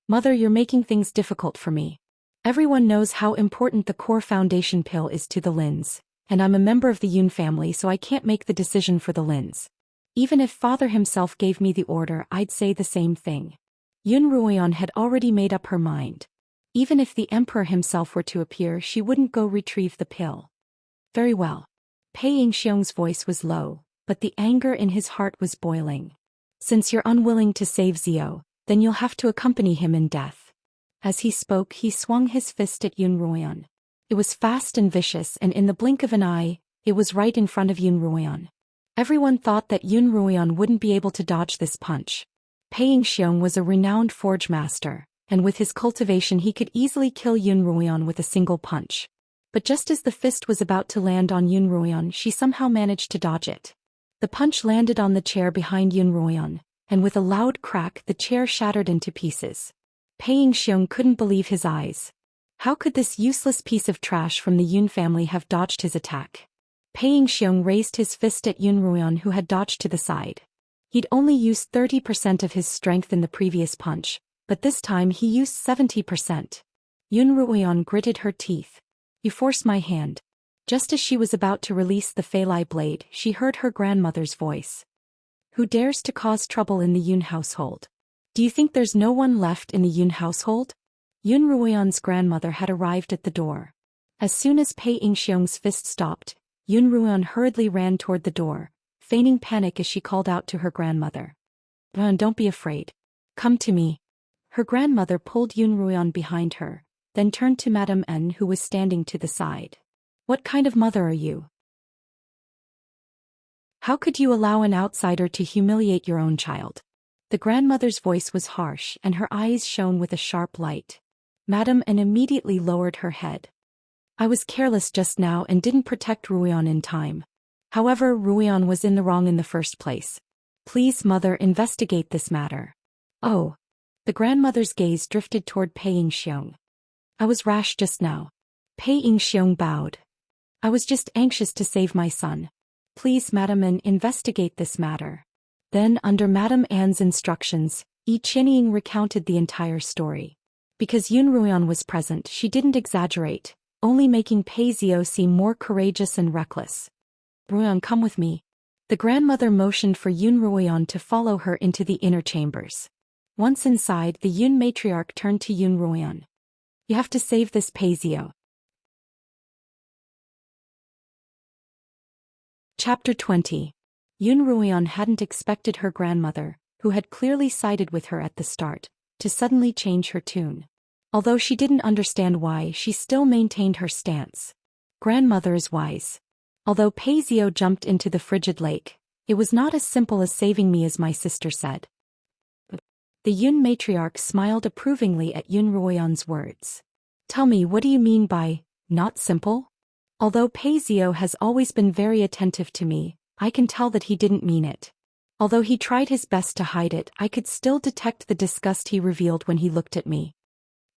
Speaker 1: Mother, you're making things difficult for me. Everyone knows how important the core foundation pill is to the Lins, and I'm a member of the Yun family, so I can't make the decision for the Lins. Even if father himself gave me the order, I'd say the same thing. Yun Ruoyan had already made up her mind. Even if the emperor himself were to appear, she wouldn't go retrieve the pill. Very well. Pei Yingxiong's voice was low, but the anger in his heart was boiling. Since you're unwilling to save Zhou, then you'll have to accompany him in death. As he spoke, he swung his fist at Yun Ruoyan. It was fast and vicious, and in the blink of an eye, it was right in front of Yun Ruoyan. Everyone thought that Yun Ruoyan wouldn't be able to dodge this punch. Pei Yingxiong was a renowned forge master, and with his cultivation he could easily kill Yun Ruoyan with a single punch. But just as the fist was about to land on Yun Ruoyan, she somehow managed to dodge it. The punch landed on the chair behind Yun Ruoyan, and with a loud crack the chair shattered into pieces. Pei Yingxiong couldn't believe his eyes. How could this useless piece of trash from the Yun family have dodged his attack? Pei Yingxiong raised his fist at Yun Ruoyan, who had dodged to the side. He'd only used 30% of his strength in the previous punch, but this time he used 70%. Yun Ruoyan gritted her teeth. You force my hand. Just as she was about to release the Feilai blade, she heard her grandmother's voice. Who dares to cause trouble in the Yun household? Do you think there's no one left in the Yun household? Yun Ruoyan's grandmother had arrived at the door. As soon as Pei Yingxiong's fist stopped, Yun Ruoyan hurriedly ran toward the door, feigning panic as she called out to her grandmother. Don't be afraid. Come to me. Her grandmother pulled Yun Ruoyan behind her, then turned to Madame N, who was standing to the side. What kind of mother are you? How could you allow an outsider to humiliate your own child? The grandmother's voice was harsh and her eyes shone with a sharp light. Madame N immediately lowered her head. I was careless just now and didn't protect Ruoyan in time. However, Ruoyan was in the wrong in the first place. Please, mother, investigate this matter. Oh. The grandmother's gaze drifted toward Pei Yingxiong. I was rash just now. Pei Yingxiong bowed. I was just anxious to save my son. Please, Madame An, investigate this matter. Then, under Madame Anne's instructions, Yi Qianying recounted the entire story. Because Yun Ruoyan was present, she didn't exaggerate, only making Pei Zhou seem more courageous and reckless. Ruoyan, come with me. The grandmother motioned for Yun Ruoyan to follow her into the inner chambers. Once inside, the Yun matriarch turned to Yun Ruoyan. You have to save this Pei Zhou. Chapter 20. Yun Ruoyan hadn't expected her grandmother, who had clearly sided with her at the start, to suddenly change her tune. Although she didn't understand why, she still maintained her stance. Grandmother is wise. Although Pei Zhou jumped into the frigid lake, it was not as simple as saving me as my sister said. The Yun matriarch smiled approvingly at Yun Ruoyan's words. Tell me, what do you mean by, not simple? Although Pei Zhou has always been very attentive to me, I can tell that he didn't mean it. Although he tried his best to hide it, I could still detect the disgust he revealed when he looked at me.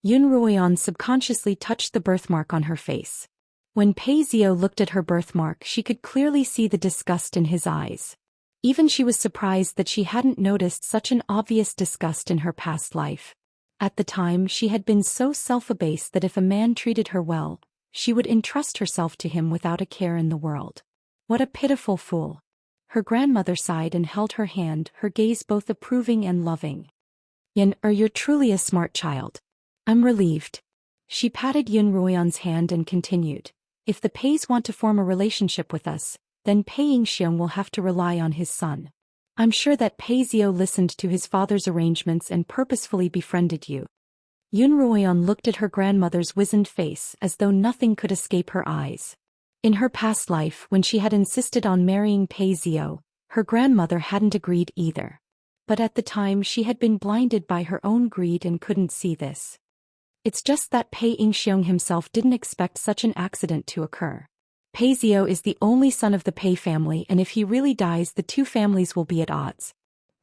Speaker 1: Yun Ruoyan subconsciously touched the birthmark on her face. When Pei Zhou looked at her birthmark, she could clearly see the disgust in his eyes. Even she was surprised that she hadn't noticed such an obvious disgust in her past life. At the time, she had been so self-abased that if a man treated her well, she would entrust herself to him without a care in the world. What a pitiful fool. Her grandmother sighed and held her hand, her gaze both approving and loving. You're truly a smart child. I'm relieved. She patted Yun Ruoyan's hand and continued. If the Peis want to form a relationship with us, then Pei Yingxiong will have to rely on his son. I'm sure that Pei Zhou listened to his father's arrangements and purposefully befriended you. Yun Ruoyan looked at her grandmother's wizened face as though nothing could escape her eyes. In her past life, when she had insisted on marrying Pei Zhou, her grandmother hadn't agreed either. But at the time she had been blinded by her own greed and couldn't see this. It's just that Pei Yingxiong himself didn't expect such an accident to occur. Pei Xiao is the only son of the Pei family, and if he really dies the two families will be at odds.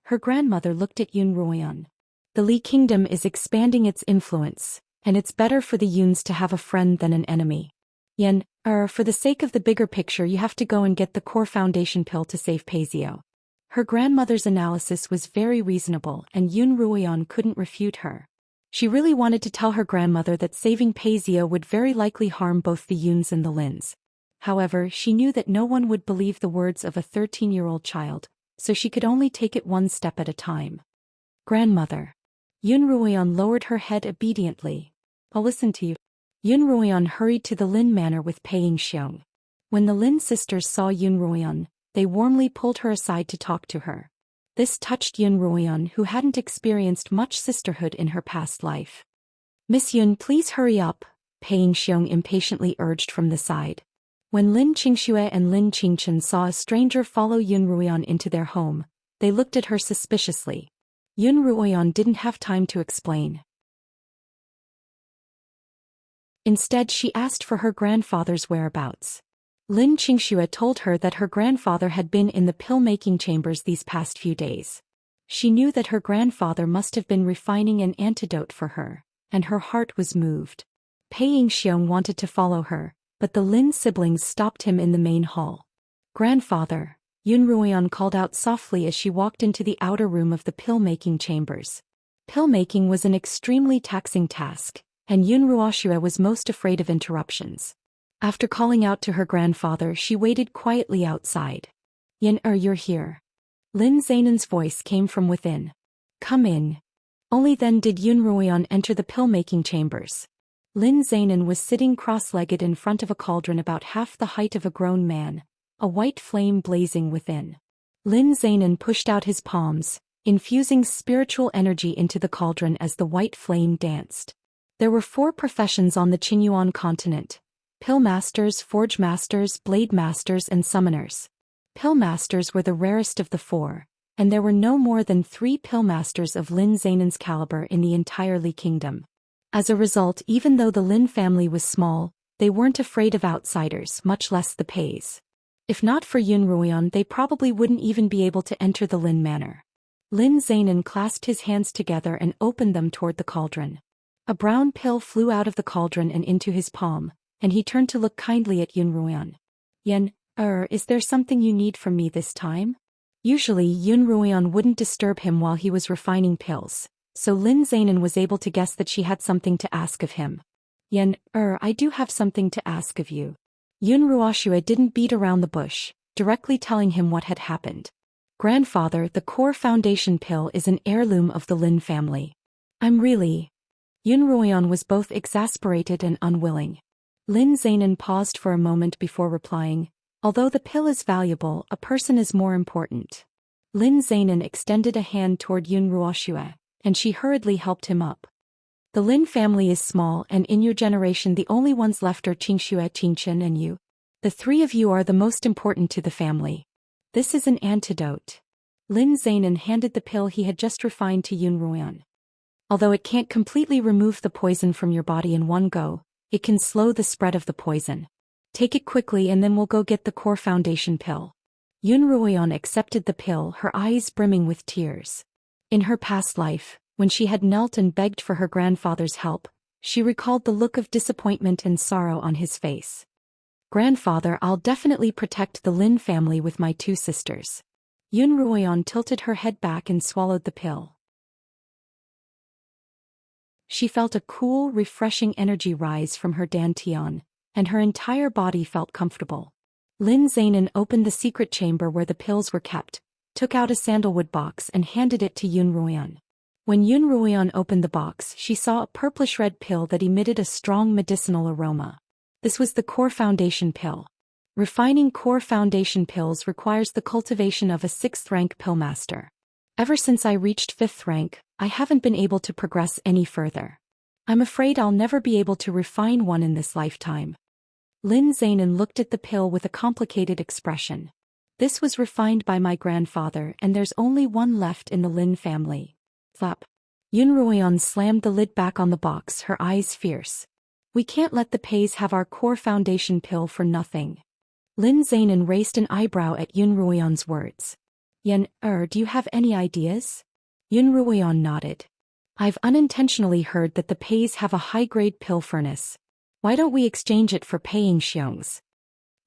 Speaker 1: Her grandmother looked at Yun Ruoyan. The Li kingdom is expanding its influence, and it's better for the Yuns to have a friend than an enemy. Yan, for the sake of the bigger picture you have to go and get the core foundation pill to save Pei Xiao. Her grandmother's analysis was very reasonable and Yun Ruoyan couldn't refute her. She really wanted to tell her grandmother that saving Pei Xiao would very likely harm both the Yuns and the Lins. However, she knew that no one would believe the words of a 13-year-old child, so she could only take it one step at a time. Grandmother. Yun Ruoyan lowered her head obediently. I'll listen to you. Yun Ruoyan hurried to the Lin manor with Pei Yingxiong. When the Lin sisters saw Yun Ruoyan, they warmly pulled her aside to talk to her. This touched Yun Ruoyan, who hadn't experienced much sisterhood in her past life. Miss Yun, please hurry up, Pei Yingxiong impatiently urged from the side. When Lin Qingxue and Lin Qingchen saw a stranger follow Yun Ruoyan into their home, they looked at her suspiciously. Yun Ruoyan didn't have time to explain. Instead she asked for her grandfather's whereabouts. Lin Qingxue told her that her grandfather had been in the pill-making chambers these past few days. She knew that her grandfather must have been refining an antidote for her, and her heart was moved. Pei Yingxiong wanted to follow her, but the Lin siblings stopped him in the main hall. Grandfather, Yun Ruoyan called out softly as she walked into the outer room of the pill-making chambers. Pill-making was an extremely taxing task, and Yun Ruoxia was most afraid of interruptions. After calling out to her grandfather, she waited quietly outside. Yan, you're here. Lin Zainan's voice came from within. Come in. Only then did Yun Ruoyan enter the pill-making chambers. Lin Zainan was sitting cross-legged in front of a cauldron about half the height of a grown man, a white flame blazing within. Lin Zainan pushed out his palms, infusing spiritual energy into the cauldron as the white flame danced. There were 4 professions on the Qingyuan continent: Pill Masters, Forge Masters, Blade Masters and Summoners. Pill Masters were the rarest of the 4, and there were no more than 3 Pill Masters of Lin Zainan's caliber in the entire Li kingdom. As a result, even though the Lin family was small, they weren't afraid of outsiders, much less the Peis. If not for Yun Ruoyan, they probably wouldn't even be able to enter the Lin manor. Lin Zainan clasped his hands together and opened them toward the cauldron. A brown pill flew out of the cauldron and into his palm, and he turned to look kindly at Yun Ruoyan. Yan, is there something you need from me this time? Usually Yun Ruoyan wouldn't disturb him while he was refining pills, so Lin Zainan was able to guess that she had something to ask of him. Yan, I do have something to ask of you. Yun Ruoxia didn't beat around the bush, directly telling him what had happened. Grandfather, the core foundation pill is an heirloom of the Lin family. Yun Ruoyan was both exasperated and unwilling. Lin Zainan paused for a moment before replying, although the pill is valuable, a person is more important. Lin Zainan extended a hand toward Yun Ruoxia, and she hurriedly helped him up. The Lin family is small, and in your generation the only ones left are Qingxue, Qingchen and you. The 3 of you are the most important to the family. This is an antidote. Lin Zainan handed the pill he had just refined to Yun Ruoyan. Although it can't completely remove the poison from your body in one go, it can slow the spread of the poison. Take it quickly and then we'll go get the core foundation pill. Yun Ruoyan accepted the pill, her eyes brimming with tears. In her past life, when she had knelt and begged for her grandfather's help, she recalled the look of disappointment and sorrow on his face. Grandfather, I'll definitely protect the Lin family with my 2 sisters. Yun Ruoyan tilted her head back and swallowed the pill. She felt a cool, refreshing energy rise from her dantian, and her entire body felt comfortable. Lin Zainan opened the secret chamber where the pills were kept, took out a sandalwood box and handed it to Yun Ruoyan. When Yun Ruoyan opened the box, she saw a purplish-red pill that emitted a strong medicinal aroma. This was the core foundation pill. Refining core foundation pills requires the cultivation of a 6th-rank pill master. Ever since I reached 5th rank, I haven't been able to progress any further. I'm afraid I'll never be able to refine one in this lifetime. Lin Zainan looked at the pill with a complicated expression. This was refined by my grandfather and there's only one left in the Lin family. Flap. Yunruoyan slammed the lid back on the box, her eyes fierce. We can't let the Pays have our core foundation pill for nothing. Lin Zainan raised an eyebrow at Yunruoyan's words. Do you have any ideas? Yunruoyan nodded. I've unintentionally heard that the Pays have a high-grade pill furnace. Why don't we exchange it for paying xiong's?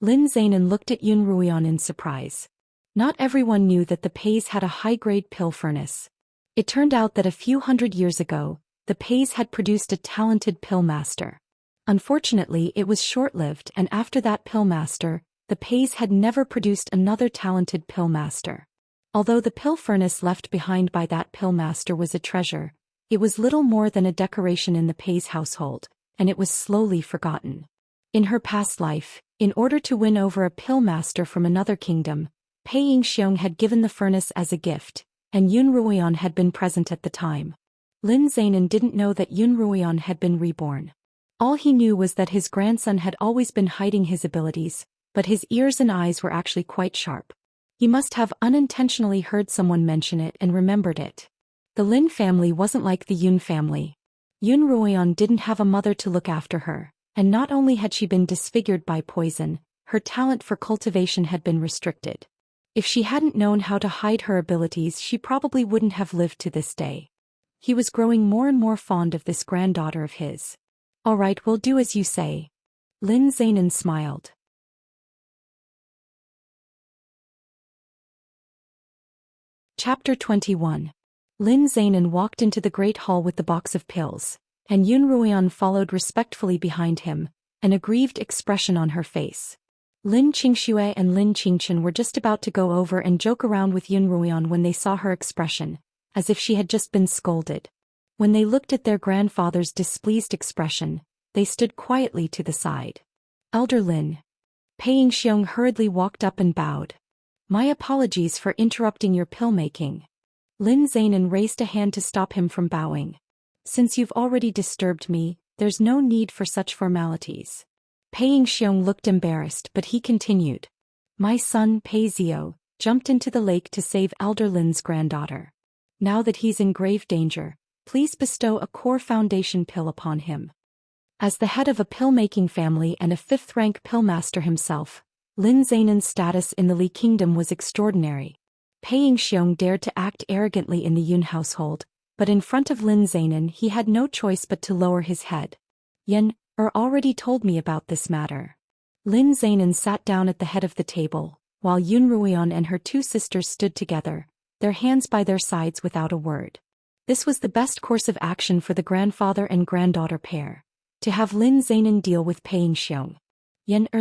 Speaker 1: Lin Zainan looked at Yunruoyan in surprise. Not everyone knew that the Pays had a high-grade pill furnace. It turned out that a few hundred years ago, the Pays had produced a talented pill master. Unfortunately, it was short-lived, and after that pill master, the Pays had never produced another talented pill master. Although the pill furnace left behind by that pill master was a treasure, it was little more than a decoration in the Pays household, and it was slowly forgotten. In her past life, in order to win over a pill master from another kingdom, Pei Yingxiong had given the furnace as a gift, and Yunruoyan had been present at the time. Lin Zainan didn't know that Yunruoyan had been reborn. All he knew was that his grandson had always been hiding his abilities, but his ears and eyes were actually quite sharp. He must have unintentionally heard someone mention it and remembered it. The Lin family wasn't like the Yun family. Yunruoyan didn't have a mother to look after her, and not only had she been disfigured by poison, her talent for cultivation had been restricted. If she hadn't known how to hide her abilities, she probably wouldn't have lived to this day. He was growing more and more fond of this granddaughter of his. All right, we'll do as you say. Lin Zainan smiled. Chapter 21. Lin Zainan walked into the great hall with the box of pills, and Yunruoyan followed respectfully behind him, an aggrieved expression on her face. Lin Qingxue and Lin Qingchen were just about to go over and joke around with Yunruoyan when they saw her expression, as if she had just been scolded. When they looked at their grandfather's displeased expression, they stood quietly to the side. Elder Lin. Pei Yingxiong hurriedly walked up and bowed. My apologies for interrupting your pill-making. Lin Zainan raised a hand to stop him from bowing. Since you've already disturbed me, there's no need for such formalities. Pei Yingxiong looked embarrassed, but he continued. My son, Pei Zio, jumped into the lake to save Elder Lin's granddaughter. Now that he's in grave danger, please bestow a core foundation pill upon him. As the head of a pill-making family and a fifth-rank pill master himself, Lin Zainan's status in the Li Kingdom was extraordinary. Pei Yingxiong dared to act arrogantly in the Yun household, but in front of Lin Zainan he had no choice but to lower his head. Already told me about this matter. Lin Zainan sat down at the head of the table, while Yunruoyan and her two sisters stood together, their hands by their sides without a word. This was the best course of action for the grandfather and granddaughter pair, to have Lin Zainan deal with Pei Yingxiong.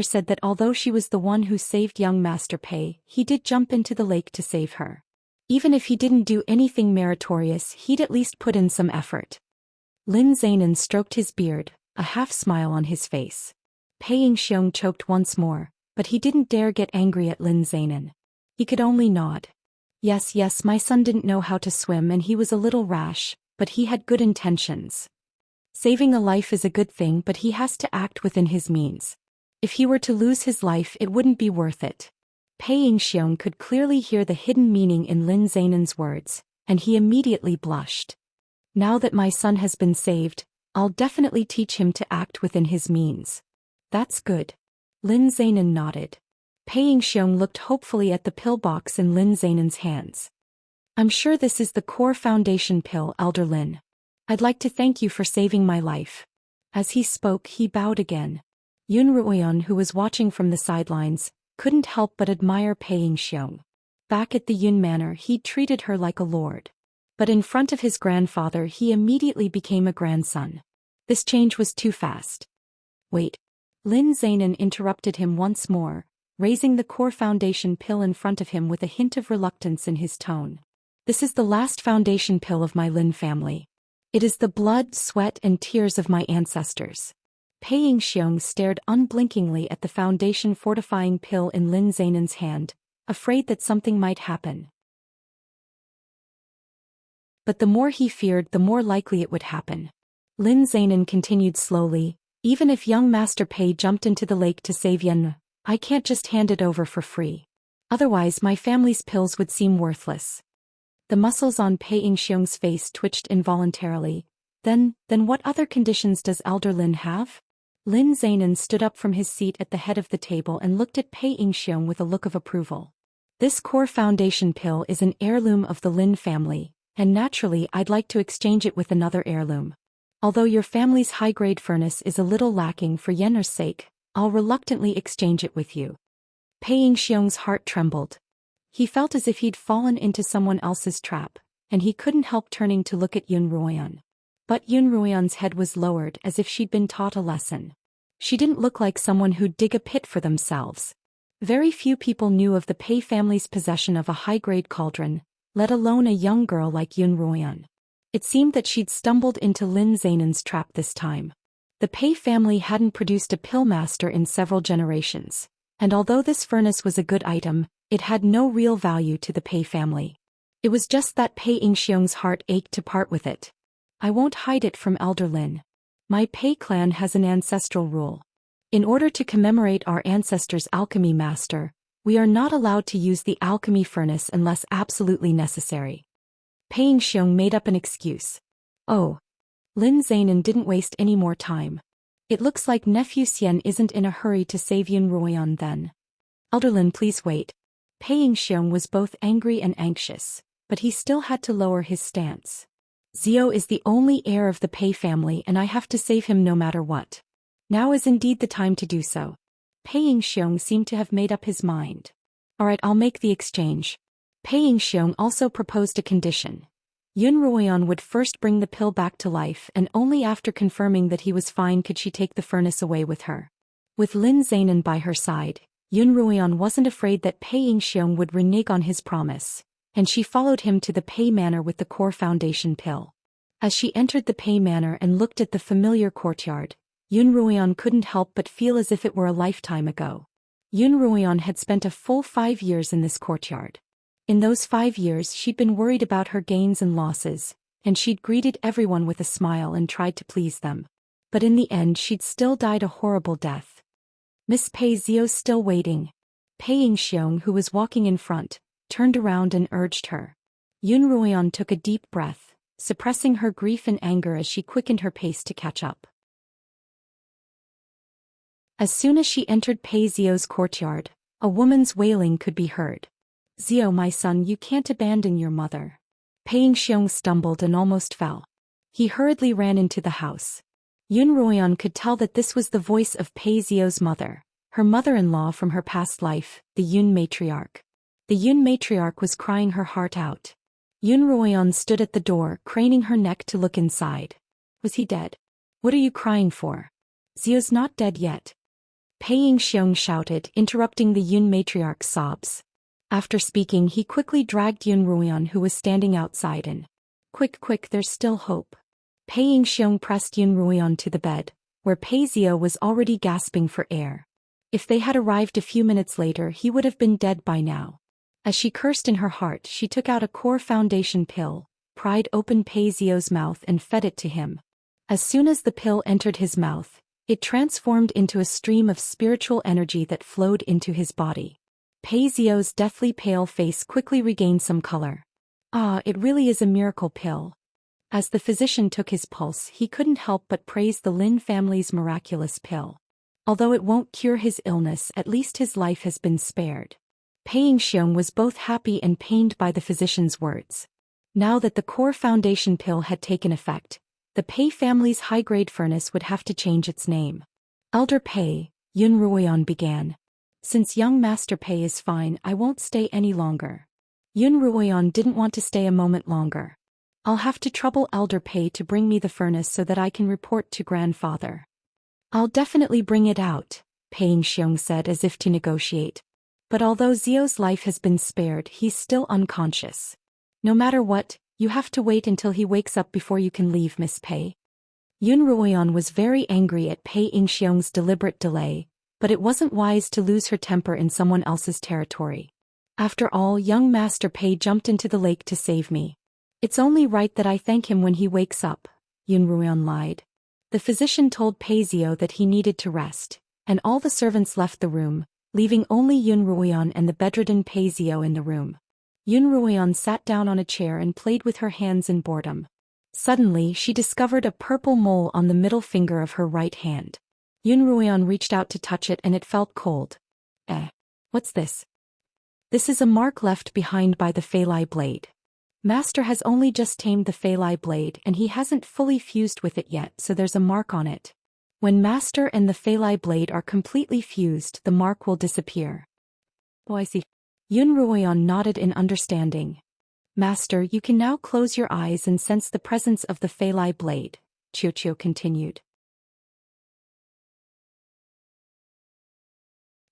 Speaker 1: Said that although she was the one who saved young Master Pei, he did jump into the lake to save her. Even if he didn't do anything meritorious, he'd at least put in some effort. Lin Zainan stroked his beard, a half-smile on his face. Pei Yingxiong choked once more, but he didn't dare get angry at Lin Zainan. He could only nod. Yes, my son didn't know how to swim and he was a little rash, but he had good intentions. Saving a life is a good thing, but he has to act within his means. If he were to lose his life, it wouldn't be worth it. Pei Yingxiong could clearly hear the hidden meaning in Lin Zainan's words, and he immediately blushed. Now that my son has been saved, I'll definitely teach him to act within his means. That's good. Lin Zainan nodded. Pei Yingxiong looked hopefully at the pill box in Lin Zainan's hands. I'm sure this is the core foundation pill, Elder Lin. I'd like to thank you for saving my life. As he spoke, he bowed again. Yunruoyan, who was watching from the sidelines, couldn't help but admire Pei Yingxiong. Back at the Yun Manor, he treated her like a lord. But in front of his grandfather he immediately became a grandson. This change was too fast. Wait. Lin Zainan interrupted him once more, raising the core foundation pill in front of him with a hint of reluctance in his tone. This is the last foundation pill of my Lin family. It is the blood, sweat and tears of my ancestors. Pei Yingxiong stared unblinkingly at the foundation fortifying pill in Lin Zainan's hand, afraid that something might happen. But the more he feared, the more likely it would happen. Lin Zainan continued slowly, even if young Master Pei jumped into the lake to save Yen, I can't just hand it over for free. Otherwise my family's pills would seem worthless. The muscles on Pei Yingxiong's face twitched involuntarily. Then what other conditions does Elder Lin have? Lin Zainan stood up from his seat at the head of the table and looked at Pei Yingxiong with a look of approval. This core foundation pill is an heirloom of the Lin family, and naturally I'd like to exchange it with another heirloom. Although your family's high-grade furnace is a little lacking for Yenner's sake, I'll reluctantly exchange it with you. Pei Yingxiong's heart trembled. He felt as if he'd fallen into someone else's trap, and he couldn't help turning to look at Yun Ruoyan. But Yun Ruoyan's head was lowered as if she'd been taught a lesson. She didn't look like someone who'd dig a pit for themselves. Very few people knew of the Pei family's possession of a high-grade cauldron, let alone a young girl like Yun Ruoyan. It seemed that she'd stumbled into Lin Zainan's trap this time. The Pei family hadn't produced a pill master in several generations, and although this furnace was a good item, it had no real value to the Pei family. It was just that Pei Yingxiong's heart ached to part with it. I won't hide it from Elder Lin. My Pei clan has an ancestral rule. In order to commemorate our ancestors' alchemy master, we are not allowed to use the alchemy furnace unless absolutely necessary. Pei Yingxiong made up an excuse. Oh. Lin Zainan didn't waste any more time. It looks like nephew Xian isn't in a hurry to save Yun Ruoyan then. Elder Lin, please wait. Pei Yingxiong was both angry and anxious, but he still had to lower his stance. Zhou is the only heir of the Pei family and I have to save him no matter what. Now is indeed the time to do so. Pei Yingxiong seemed to have made up his mind. Alright, I'll make the exchange. Pei Yingxiong also proposed a condition. Yun Ruoyan would first bring the pill back to life and only after confirming that he was fine could she take the furnace away with her. With Lin Zainan by her side, Yun Ruoyan wasn't afraid that Pei Yingxiong would renege on his promise, and she followed him to the Pei Manor with the core foundation pill. As she entered the Pei Manor and looked at the familiar courtyard, Yun Ruoyan couldn't help but feel as if it were a lifetime ago. Yun Ruoyan had spent a full 5 years in this courtyard. In those 5 years she'd been worried about her gains and losses, and she'd greeted everyone with a smile and tried to please them. But in the end she'd still died a horrible death. Miss Pei, Zio's still waiting. Pei Yingxiong, who was walking in front, turned around and urged her. Yun Ruoyan took a deep breath, suppressing her grief and anger as she quickened her pace to catch up. As soon as she entered Pei Zio's courtyard, a woman's wailing could be heard. Zio, my son, you can't abandon your mother. Pei Yingxiong stumbled and almost fell. He hurriedly ran into the house. Yun Ruoyan could tell that this was the voice of Pei Zio's mother, her mother-in-law from her past life, the Yun matriarch. The Yun matriarch was crying her heart out. Yun Ruoyan stood at the door, craning her neck to look inside. Was he dead? What are you crying for? Zio's not dead yet. Pei Yingxiong shouted, interrupting the Yun matriarch's sobs. After speaking, he quickly dragged Yun Ruoyan, who was standing outside, in. Quick, there's still hope. Pei Yingxiong pressed Yun Ruoyan to the bed, where Pei Zio was already gasping for air. If they had arrived a few minutes later, he would have been dead by now. As she cursed in her heart, she took out a core foundation pill, pried open Pei Zio's mouth and fed it to him. As soon as the pill entered his mouth, it transformed into a stream of spiritual energy that flowed into his body. Pei Zio's deathly pale face quickly regained some color. Ah, it really is a miracle pill. As the physician took his pulse, he couldn't help but praise the Lin family's miraculous pill. Although it won't cure his illness, at least his life has been spared. Pei Yingxiong was both happy and pained by the physician's words. Now that the core foundation pill had taken effect, the Pei family's high-grade furnace would have to change its name. Elder Pei, Yun Ruoyan began. Since young Master Pei is fine, I won't stay any longer. Yun Ruoyan didn't want to stay a moment longer. I'll have to trouble Elder Pei to bring me the furnace so that I can report to grandfather. I'll definitely bring it out, Pei Yingxiong said as if to negotiate. But although Zio's life has been spared, he's still unconscious. No matter what, you have to wait until he wakes up before you can leave, Miss Pei. Yun Ruoyan was very angry at Pei Yingxiong's deliberate delay, but it wasn't wise to lose her temper in someone else's territory. After all, young Master Pei jumped into the lake to save me. It's only right that I thank him when he wakes up, Yun Ruoyan lied. The physician told Pei Zio that he needed to rest, and all the servants left the room, leaving only Yun Ruoyan and the bedridden Pei Zhou in the room. Yun Ruoyan sat down on a chair and played with her hands in boredom. Suddenly, she discovered a purple mole on the middle finger of her right hand. Yun Ruoyan reached out to touch it and it felt cold. What's this? This is a mark left behind by the Feilai blade. Master has only just tamed the Feilai blade and he hasn't fully fused with it yet, so there's a mark on it. When Master and the Feilai blade are completely fused, the mark will disappear. Oh, I see. Yun Ruoyan nodded in understanding. Master, you can now close your eyes and sense the presence of the Feilai blade, Qiuqiu continued.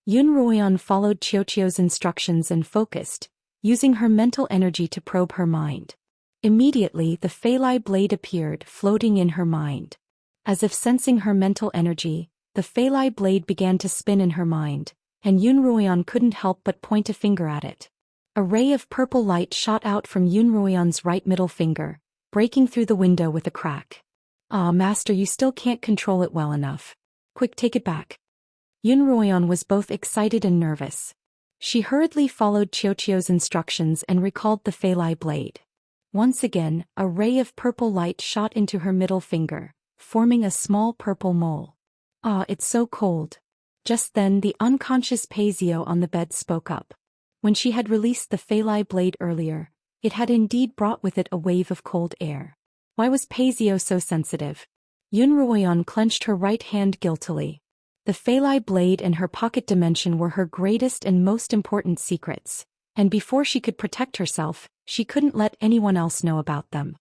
Speaker 1: Yun Ruoyan followed Qiuqiu's instructions and focused, using her mental energy to probe her mind. Immediately, the Feilai blade appeared, floating in her mind. As if sensing her mental energy, the Feilai blade began to spin in her mind, and Yun Ruoyan couldn't help but point a finger at it. A ray of purple light shot out from Yun Ruoyan's right middle finger, breaking through the window with a crack. Ah, Master, you still can't control it well enough. Quick, take it back. Yun Ruoyan was both excited and nervous. She hurriedly followed Qiuqiu's instructions and recalled the Feilai blade. Once again, a ray of purple light shot into her middle finger, forming a small purple mole. Ah, it's so cold. Just then the unconscious Pei Zhou on the bed spoke up. When she had released the Feilai blade earlier, it had indeed brought with it a wave of cold air. Why was Pei Zhou so sensitive? Yun Ruoyan clenched her right hand guiltily. The Feilai blade and her pocket dimension were her greatest and most important secrets, and before she could protect herself, she couldn't let anyone else know about them.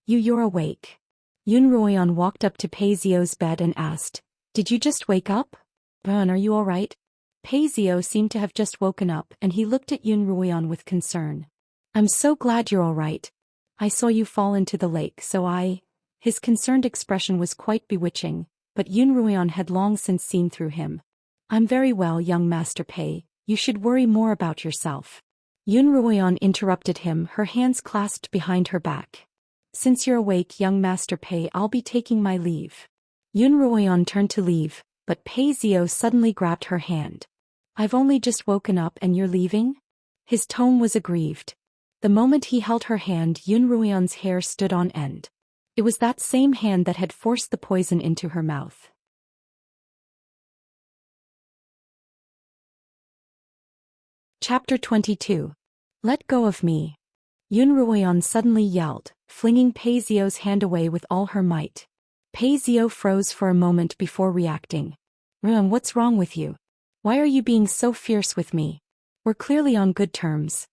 Speaker 1: You're awake. Yun Ruoyan walked up to Pei Zhou's bed and asked, "Did you just wake up? Are you all right?" Pei Zhou seemed to have just woken up and he looked at Yun Ruoyan with concern. "I'm so glad you're all right. I saw you fall into the lake, so His concerned expression was quite bewitching, but Yun Ruoyan had long since seen through him. "I'm very well, young Master Pei, you should worry more about yourself." Yun Ruoyan interrupted him, her hands clasped behind her back. "Since you're awake, young Master Pei, I'll be taking my leave." Yun Ruoyan turned to leave, but Pei Zhou suddenly grabbed her hand. "I've only just woken up and you're leaving?" His tone was aggrieved. The moment he held her hand, Yun Ruoyan's hair stood on end. It was that same hand that had forced the poison into her mouth. Chapter 22. Let go of me. Yun Ruoyan suddenly yelled, flinging Pei Zhou's hand away with all her might. Pei Zhou froze for a moment before reacting. What's wrong with you? Why are you being so fierce with me? We're clearly on good terms."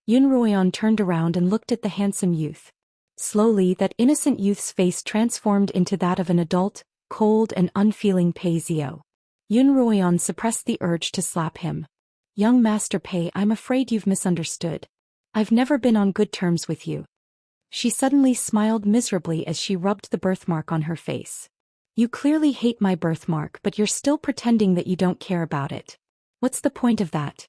Speaker 1: Yun Ruoyan turned around and looked at the handsome youth. Slowly, that innocent youth's face transformed into that of an adult, cold and unfeeling Pei Zhou. Yun Ruoyan suppressed the urge to slap him. "Young Master Pei, I'm afraid you've misunderstood. I've never been on good terms with you." She suddenly smiled miserably as she rubbed the birthmark on her face. "You clearly hate my birthmark, but you're still pretending that you don't care about it. What's the point of that?"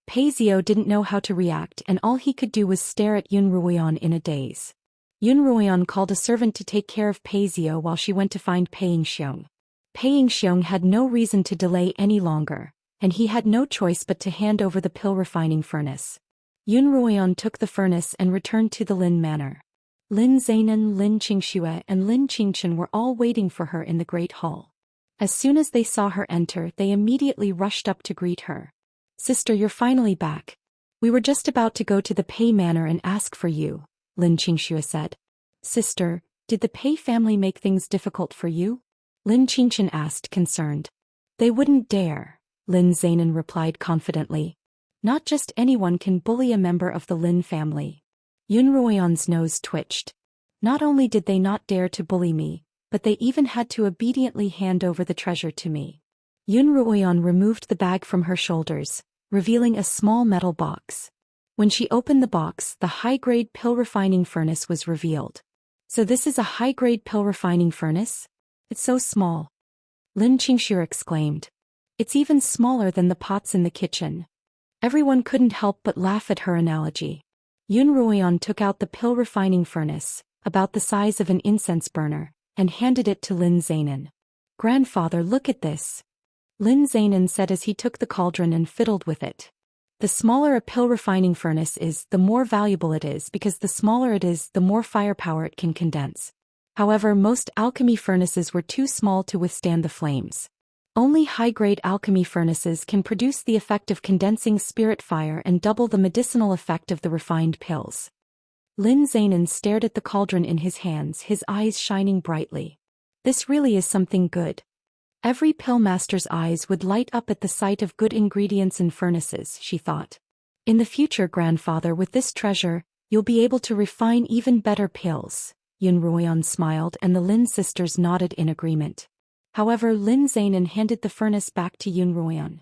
Speaker 1: Pei Zhou didn't know how to react and all he could do was stare at Yun Ruoyan in a daze. Yun Ruoyan called a servant to take care of Pei Zhou while she went to find Pei Xiong. Pei Xiong had no reason to delay any longer, and he had no choice but to hand over the pill refining furnace. Yun Ruoyan took the furnace and returned to the Lin Manor. Lin Zainan, Lin Qingxue and Lin Qingchen were all waiting for her in the Great Hall. As soon as they saw her enter, they immediately rushed up to greet her. "Sister, you're finally back. We were just about to go to the Pei Manor and ask for you," Lin Qingxue said. "Sister, did the Pei family make things difficult for you?" Lin Qingchen asked, concerned. "They wouldn't dare," Lin Zainan replied confidently. "Not just anyone can bully a member of the Lin family." Yun Ruoyan's nose twitched. "Not only did they not dare to bully me, but they even had to obediently hand over the treasure to me." Yun Ruoyan removed the bag from her shoulders, revealing a small metal box. When she opened the box, the high-grade pill refining furnace was revealed. "So this is a high-grade pill refining furnace? It's so small." Lin Qingxue exclaimed. "It's even smaller than the pots in the kitchen." Everyone couldn't help but laugh at her analogy. Yun Ruoyan took out the pill refining furnace, about the size of an incense burner, and handed it to Lin Zainan. "Grandfather, look at this." Lin Zainan said as he took the cauldron and fiddled with it. The smaller a pill refining furnace is, the more valuable it is because the smaller it is, the more firepower it can condense. However, most alchemy furnaces were too small to withstand the flames. Only high-grade alchemy furnaces can produce the effect of condensing spirit fire and double the medicinal effect of the refined pills. Lin Zainan stared at the cauldron in his hands, his eyes shining brightly. This really is something good. Every pill master's eyes would light up at the sight of good ingredients in furnaces, she thought. In the future, grandfather, with this treasure, you'll be able to refine even better pills. Yun Ruoyan smiled and the Lin sisters nodded in agreement. However, Lin Zainan handed the furnace back to Yun Ruoyan.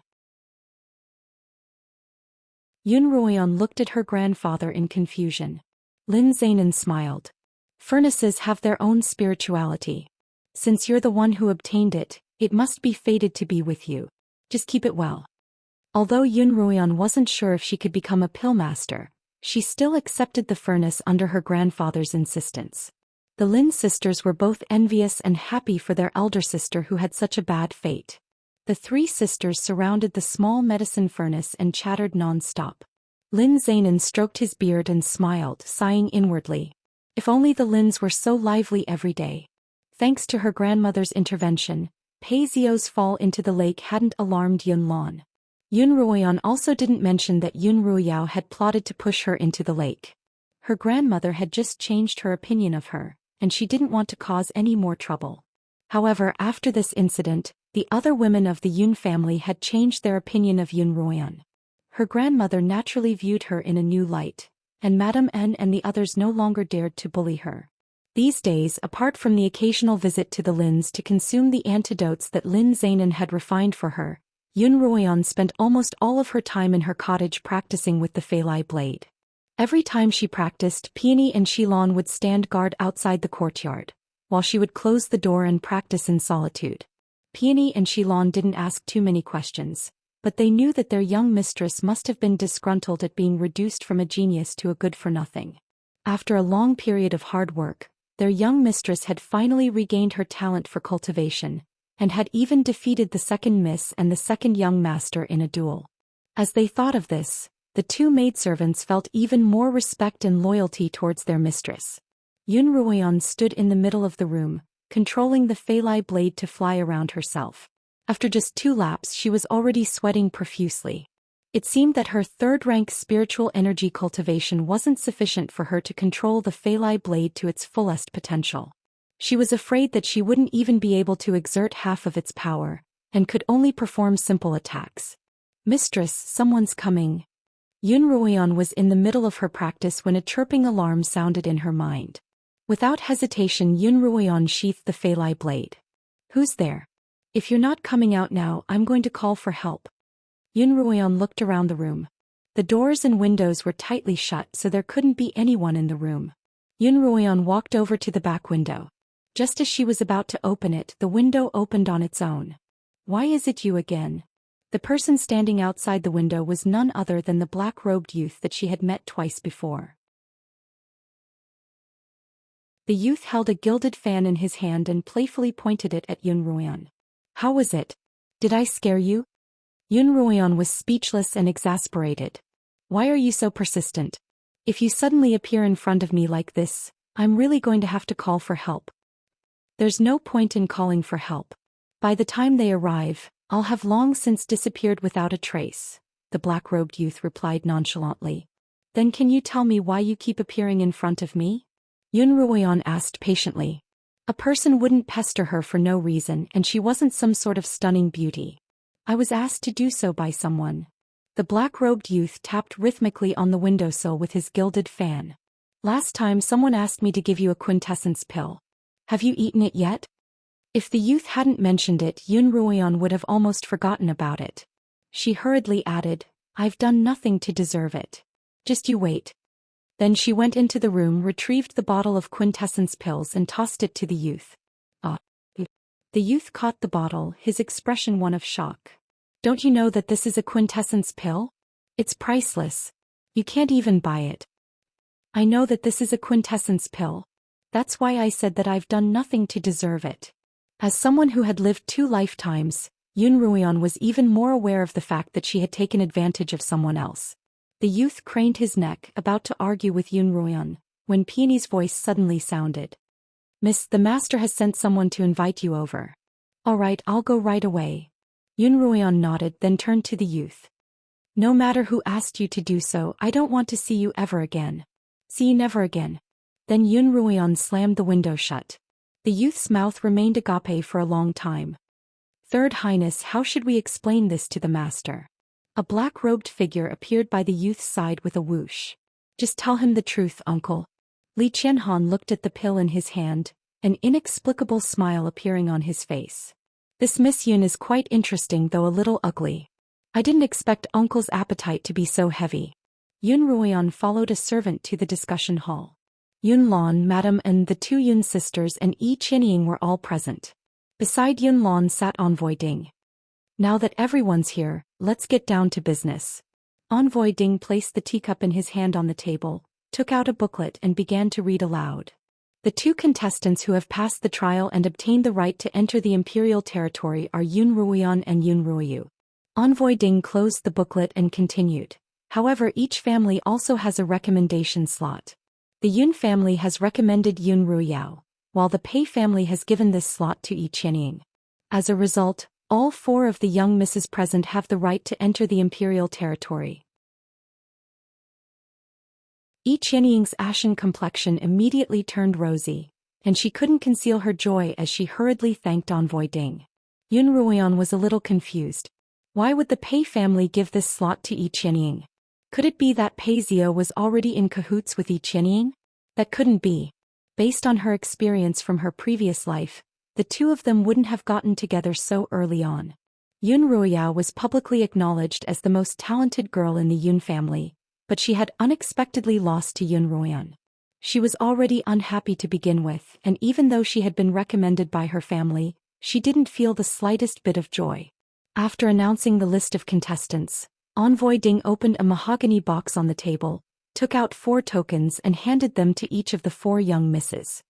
Speaker 1: Yun Ruoyan looked at her grandfather in confusion. Lin Zainan smiled. Furnaces have their own spirituality. Since you're the one who obtained it, it must be fated to be with you. Just keep it well. Although Yun Ruoyan wasn't sure if she could become a pill master, she still accepted the furnace under her grandfather's insistence. The Lin sisters were both envious and happy for their elder sister who had such a bad fate. The three sisters surrounded the small medicine furnace and chattered non-stop. Lin Zainan stroked his beard and smiled, sighing inwardly. If only the Lins were so lively every day. Thanks to her grandmother's intervention, Pei Zio's fall into the lake hadn't alarmed Yun Lan. Yun Ruoyan also didn't mention that Yun Ruoyao had plotted to push her into the lake. Her grandmother had just changed her opinion of her, and she didn't want to cause any more trouble. However, after this incident, the other women of the Yun family had changed their opinion of Yun Ruoyan. Her grandmother naturally viewed her in a new light, and Madame N and the others no longer dared to bully her. These days, apart from the occasional visit to the Lins to consume the antidotes that Lin Zainan had refined for her, Yun Ruoyan spent almost all of her time in her cottage practicing with the Feilai blade. Every time she practiced, Peony and Xilan would stand guard outside the courtyard, while she would close the door and practice in solitude. Peony and Xilan didn't ask too many questions, but they knew that their young mistress must have been disgruntled at being reduced from a genius to a good-for-nothing. After a long period of hard work, their young mistress had finally regained her talent for cultivation, and had even defeated the second miss and the second young master in a duel. As they thought of this, the two maidservants felt even more respect and loyalty towards their mistress. Yun Ruoyan stood in the middle of the room, controlling the Feilai blade to fly around herself. After just 2 laps, she was already sweating profusely. It seemed that her third-rank spiritual energy cultivation wasn't sufficient for her to control the Feilai blade to its fullest potential. She was afraid that she wouldn't even be able to exert half of its power, and could only perform simple attacks. "Mistress, someone's coming." Yun Ruoyan was in the middle of her practice when a chirping alarm sounded in her mind. Without hesitation, Yun Ruoyan sheathed the Feilai blade. "Who's there? If you're not coming out now, I'm going to call for help." Yun Ruoyan looked around the room. The doors and windows were tightly shut, so there couldn't be anyone in the room. Yun Ruoyan walked over to the back window. Just as she was about to open it, the window opened on its own. "Why is it you again?" The person standing outside the window was none other than the black-robed youth that she had met twice before. The youth held a gilded fan in his hand and playfully pointed it at Yun Ruoyan. "How was it? Did I scare you?" Yun Ruoyan was speechless and exasperated. "Why are you so persistent? If you suddenly appear in front of me like this, I'm really going to have to call for help." "There's no point in calling for help. By the time they arrive, I'll have long since disappeared without a trace," the black-robed youth replied nonchalantly. "Then can you tell me why you keep appearing in front of me?" Yun Ruoyan asked patiently. A person wouldn't pester her for no reason, and she wasn't some sort of stunning beauty. "I was asked to do so by someone." The black-robed youth tapped rhythmically on the windowsill with his gilded fan. "Last time someone asked me to give you a quintessence pill. Have you eaten it yet?" If the youth hadn't mentioned it, Yun Ruoyan would have almost forgotten about it. She hurriedly added, "I've done nothing to deserve it. Just you wait." Then she went into the room, retrieved the bottle of quintessence pills and tossed it to the youth. "Ah." The youth caught the bottle, his expression one of shock. "Don't you know that this is a quintessence pill? It's priceless. You can't even buy it." "I know that this is a quintessence pill. That's why I said that I've done nothing to deserve it." As someone who had lived 2 lifetimes, Yun Ruoyan was even more aware of the fact that she had taken advantage of someone else. The youth craned his neck, about to argue with Yun Ruoyan, when Peony's voice suddenly sounded. "Miss, the master has sent someone to invite you over." "All right, I'll go right away." Yun Ruoyan nodded, then turned to the youth. "No matter who asked you to do so, I don't want to see you ever again." "See you never again." Then Yun Ruoyan slammed the window shut. The youth's mouth remained agape for a long time. "Third Highness, how should we explain this to the master?" A black-robed figure appeared by the youth's side with a whoosh. "Just tell him the truth, uncle." Li Qianhan looked at the pill in his hand, an inexplicable smile appearing on his face. "This Miss Yun is quite interesting, though a little ugly. I didn't expect uncle's appetite to be so heavy." Yun Ruoyan followed a servant to the discussion hall. Yun Lan, Madam, and the two Yun sisters and Yi Qianying were all present. Beside Yun Lan sat Envoy Ding. "Now that everyone's here, let's get down to business." Envoy Ding placed the teacup in his hand on the table, took out a booklet and began to read aloud. "The two contestants who have passed the trial and obtained the right to enter the imperial territory are Yun Ruoyan and Yun Ruoyu." Envoy Ding closed the booklet and continued. "However, each family also has a recommendation slot. The Yun family has recommended Yun Ruyao, while the Pei family has given this slot to Yi Qianying. As a result, all four of the young misses present have the right to enter the imperial territory." Yi Qianying's ashen complexion immediately turned rosy, and she couldn't conceal her joy as she hurriedly thanked Envoy Ding. Yun Ruoyan was a little confused. Why would the Pei family give this slot to Yi Qianying? Could it be that Pei Zio was already in cahoots with Yi Qianying? That couldn't be. Based on her experience from her previous life, the two of them wouldn't have gotten together so early on. Yun Ruoyao was publicly acknowledged as the most talented girl in the Yun family, but she had unexpectedly lost to Yun Ruoyan. She was already unhappy to begin with, and even though she had been recommended by her family, she didn't feel the slightest bit of joy. After announcing the list of contestants, Envoy Ding opened a mahogany box on the table, took out 4 tokens and handed them to each of the 4 young misses.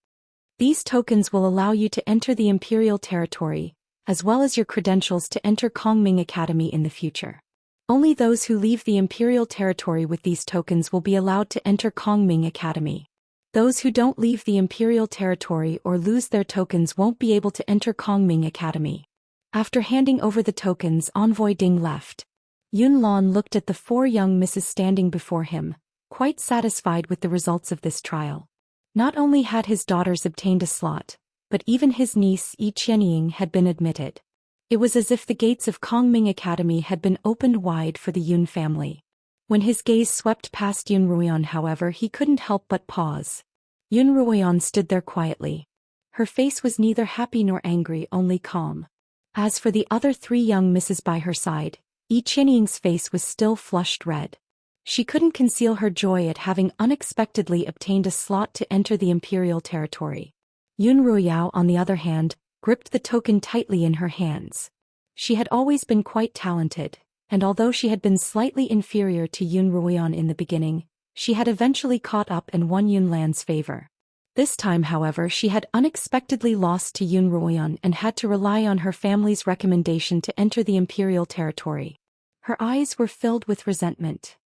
Speaker 1: "These tokens will allow you to enter the imperial territory, as well as your credentials to enter Kongming Academy in the future. Only those who leave the imperial territory with these tokens will be allowed to enter Kongming Academy. Those who don't leave the imperial territory or lose their tokens won't be able to enter Kongming Academy." After handing over the tokens, Envoy Ding left. Yun Lan looked at the 4 young misses standing before him, quite satisfied with the results of this trial. Not only had his daughters obtained a slot, but even his niece Yi Qianying had been admitted. It was as if the gates of Kongming Academy had been opened wide for the Yun family. When his gaze swept past Yun Ruoyan, however, he couldn't help but pause. Yun Ruoyan stood there quietly. Her face was neither happy nor angry, only calm. As for the other 3 young misses by her side, Yi Qianying's face was still flushed red. She couldn't conceal her joy at having unexpectedly obtained a slot to enter the imperial territory. Yun Ruoyao, on the other hand, gripped the token tightly in her hands. She had always been quite talented, and although she had been slightly inferior to Yun Ruoyan in the beginning, she had eventually caught up and won Yun Lan's favor. This time, however, she had unexpectedly lost to Yun Ruoyan and had to rely on her family's recommendation to enter the imperial territory. Her eyes were filled with resentment.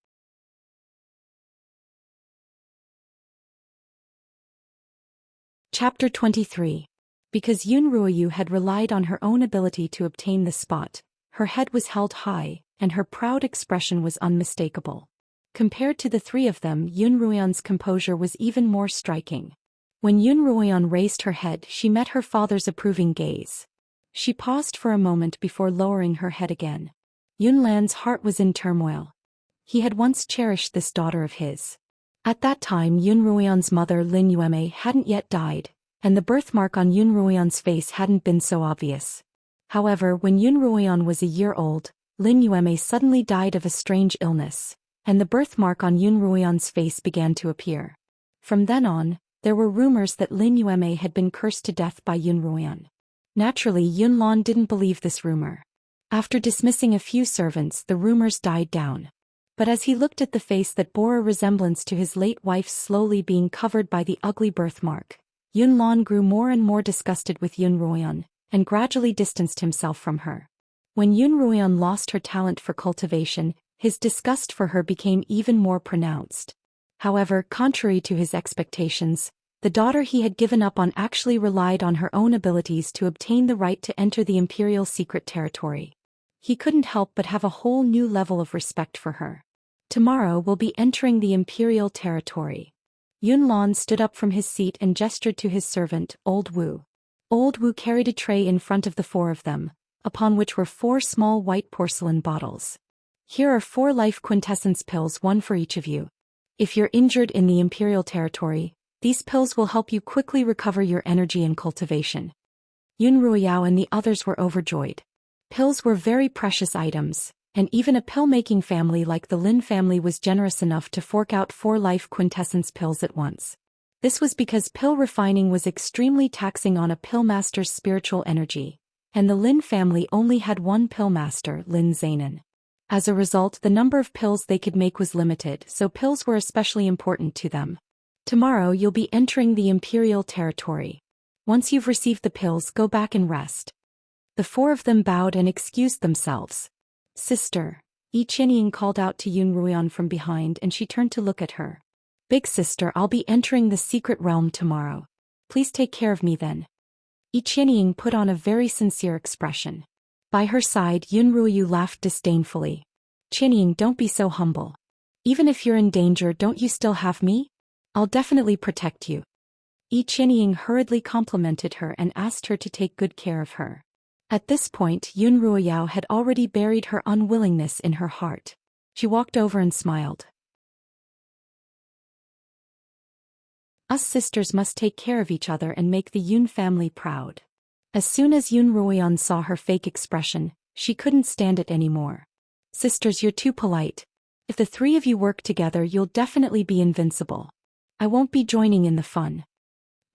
Speaker 1: Chapter 23. Because Yun Ruoyu had relied on her own ability to obtain the spot, her head was held high, and her proud expression was unmistakable. Compared to the 3 of them, Yun Ruoyan's composure was even more striking. When Yun Ruoyan raised her head, she met her father's approving gaze. She paused for a moment before lowering her head again. Yun Lan's heart was in turmoil. He had once cherished this daughter of his. At that time, Yun Ruoyan's mother Lin Yueme hadn't yet died, and the birthmark on Yun Ruoyan's face hadn't been so obvious. However, when Yun Ruoyan was a year old, Lin Yueme suddenly died of a strange illness, and the birthmark on Yun Ruoyan's face began to appear. From then on, there were rumors that Lin Yueme had been cursed to death by Yun Ruoyan. Naturally, Yun Lan didn't believe this rumor. After dismissing a few servants, the rumors died down. But as he looked at the face that bore a resemblance to his late wife's slowly being covered by the ugly birthmark, Yun Lan grew more and more disgusted with Yun Ruoyan, and gradually distanced himself from her. When Yun Ruoyan lost her talent for cultivation, his disgust for her became even more pronounced. However, contrary to his expectations, the daughter he had given up on actually relied on her own abilities to obtain the right to enter the imperial secret territory. He couldn't help but have a whole new level of respect for her. Tomorrow we'll be entering the imperial territory. Yun Lan stood up from his seat and gestured to his servant, Old Wu. Old Wu carried a tray in front of the four of them, upon which were 4 small white porcelain bottles. Here are 4 life quintessence pills, one for each of you. If you're injured in the imperial territory, these pills will help you quickly recover your energy and cultivation. Yun Ruoyao and the others were overjoyed. Pills were very precious items, and even a pill-making family like the Lin family was generous enough to fork out 4 life quintessence pills at once. This was because pill refining was extremely taxing on a pillmaster's spiritual energy, and the Lin family only had one pillmaster, Lin Zainan. As a result, the number of pills they could make was limited, so pills were especially important to them. Tomorrow you'll be entering the imperial territory. Once you've received the pills, go back and rest. The 4 of them bowed and excused themselves. Sister, Yi Qianying called out to Yun Ruoyan from behind, and she turned to look at her. Big sister, I'll be entering the secret realm tomorrow. Please take care of me then. Yi Qianying put on a very sincere expression. By her side, Yun Ruoyu laughed disdainfully. Qianying, don't be so humble. Even if you're in danger, don't you still have me? I'll definitely protect you. Yi Qianying hurriedly complimented her and asked her to take good care of her. At this point, Yun Ruoyao had already buried her unwillingness in her heart. She walked over and smiled. Us sisters must take care of each other and make the Yun family proud. As soon as Yun Ruoyan saw her fake expression, she couldn't stand it anymore. Sisters, you're too polite. If the 3 of you work together, you'll definitely be invincible. I won't be joining in the fun.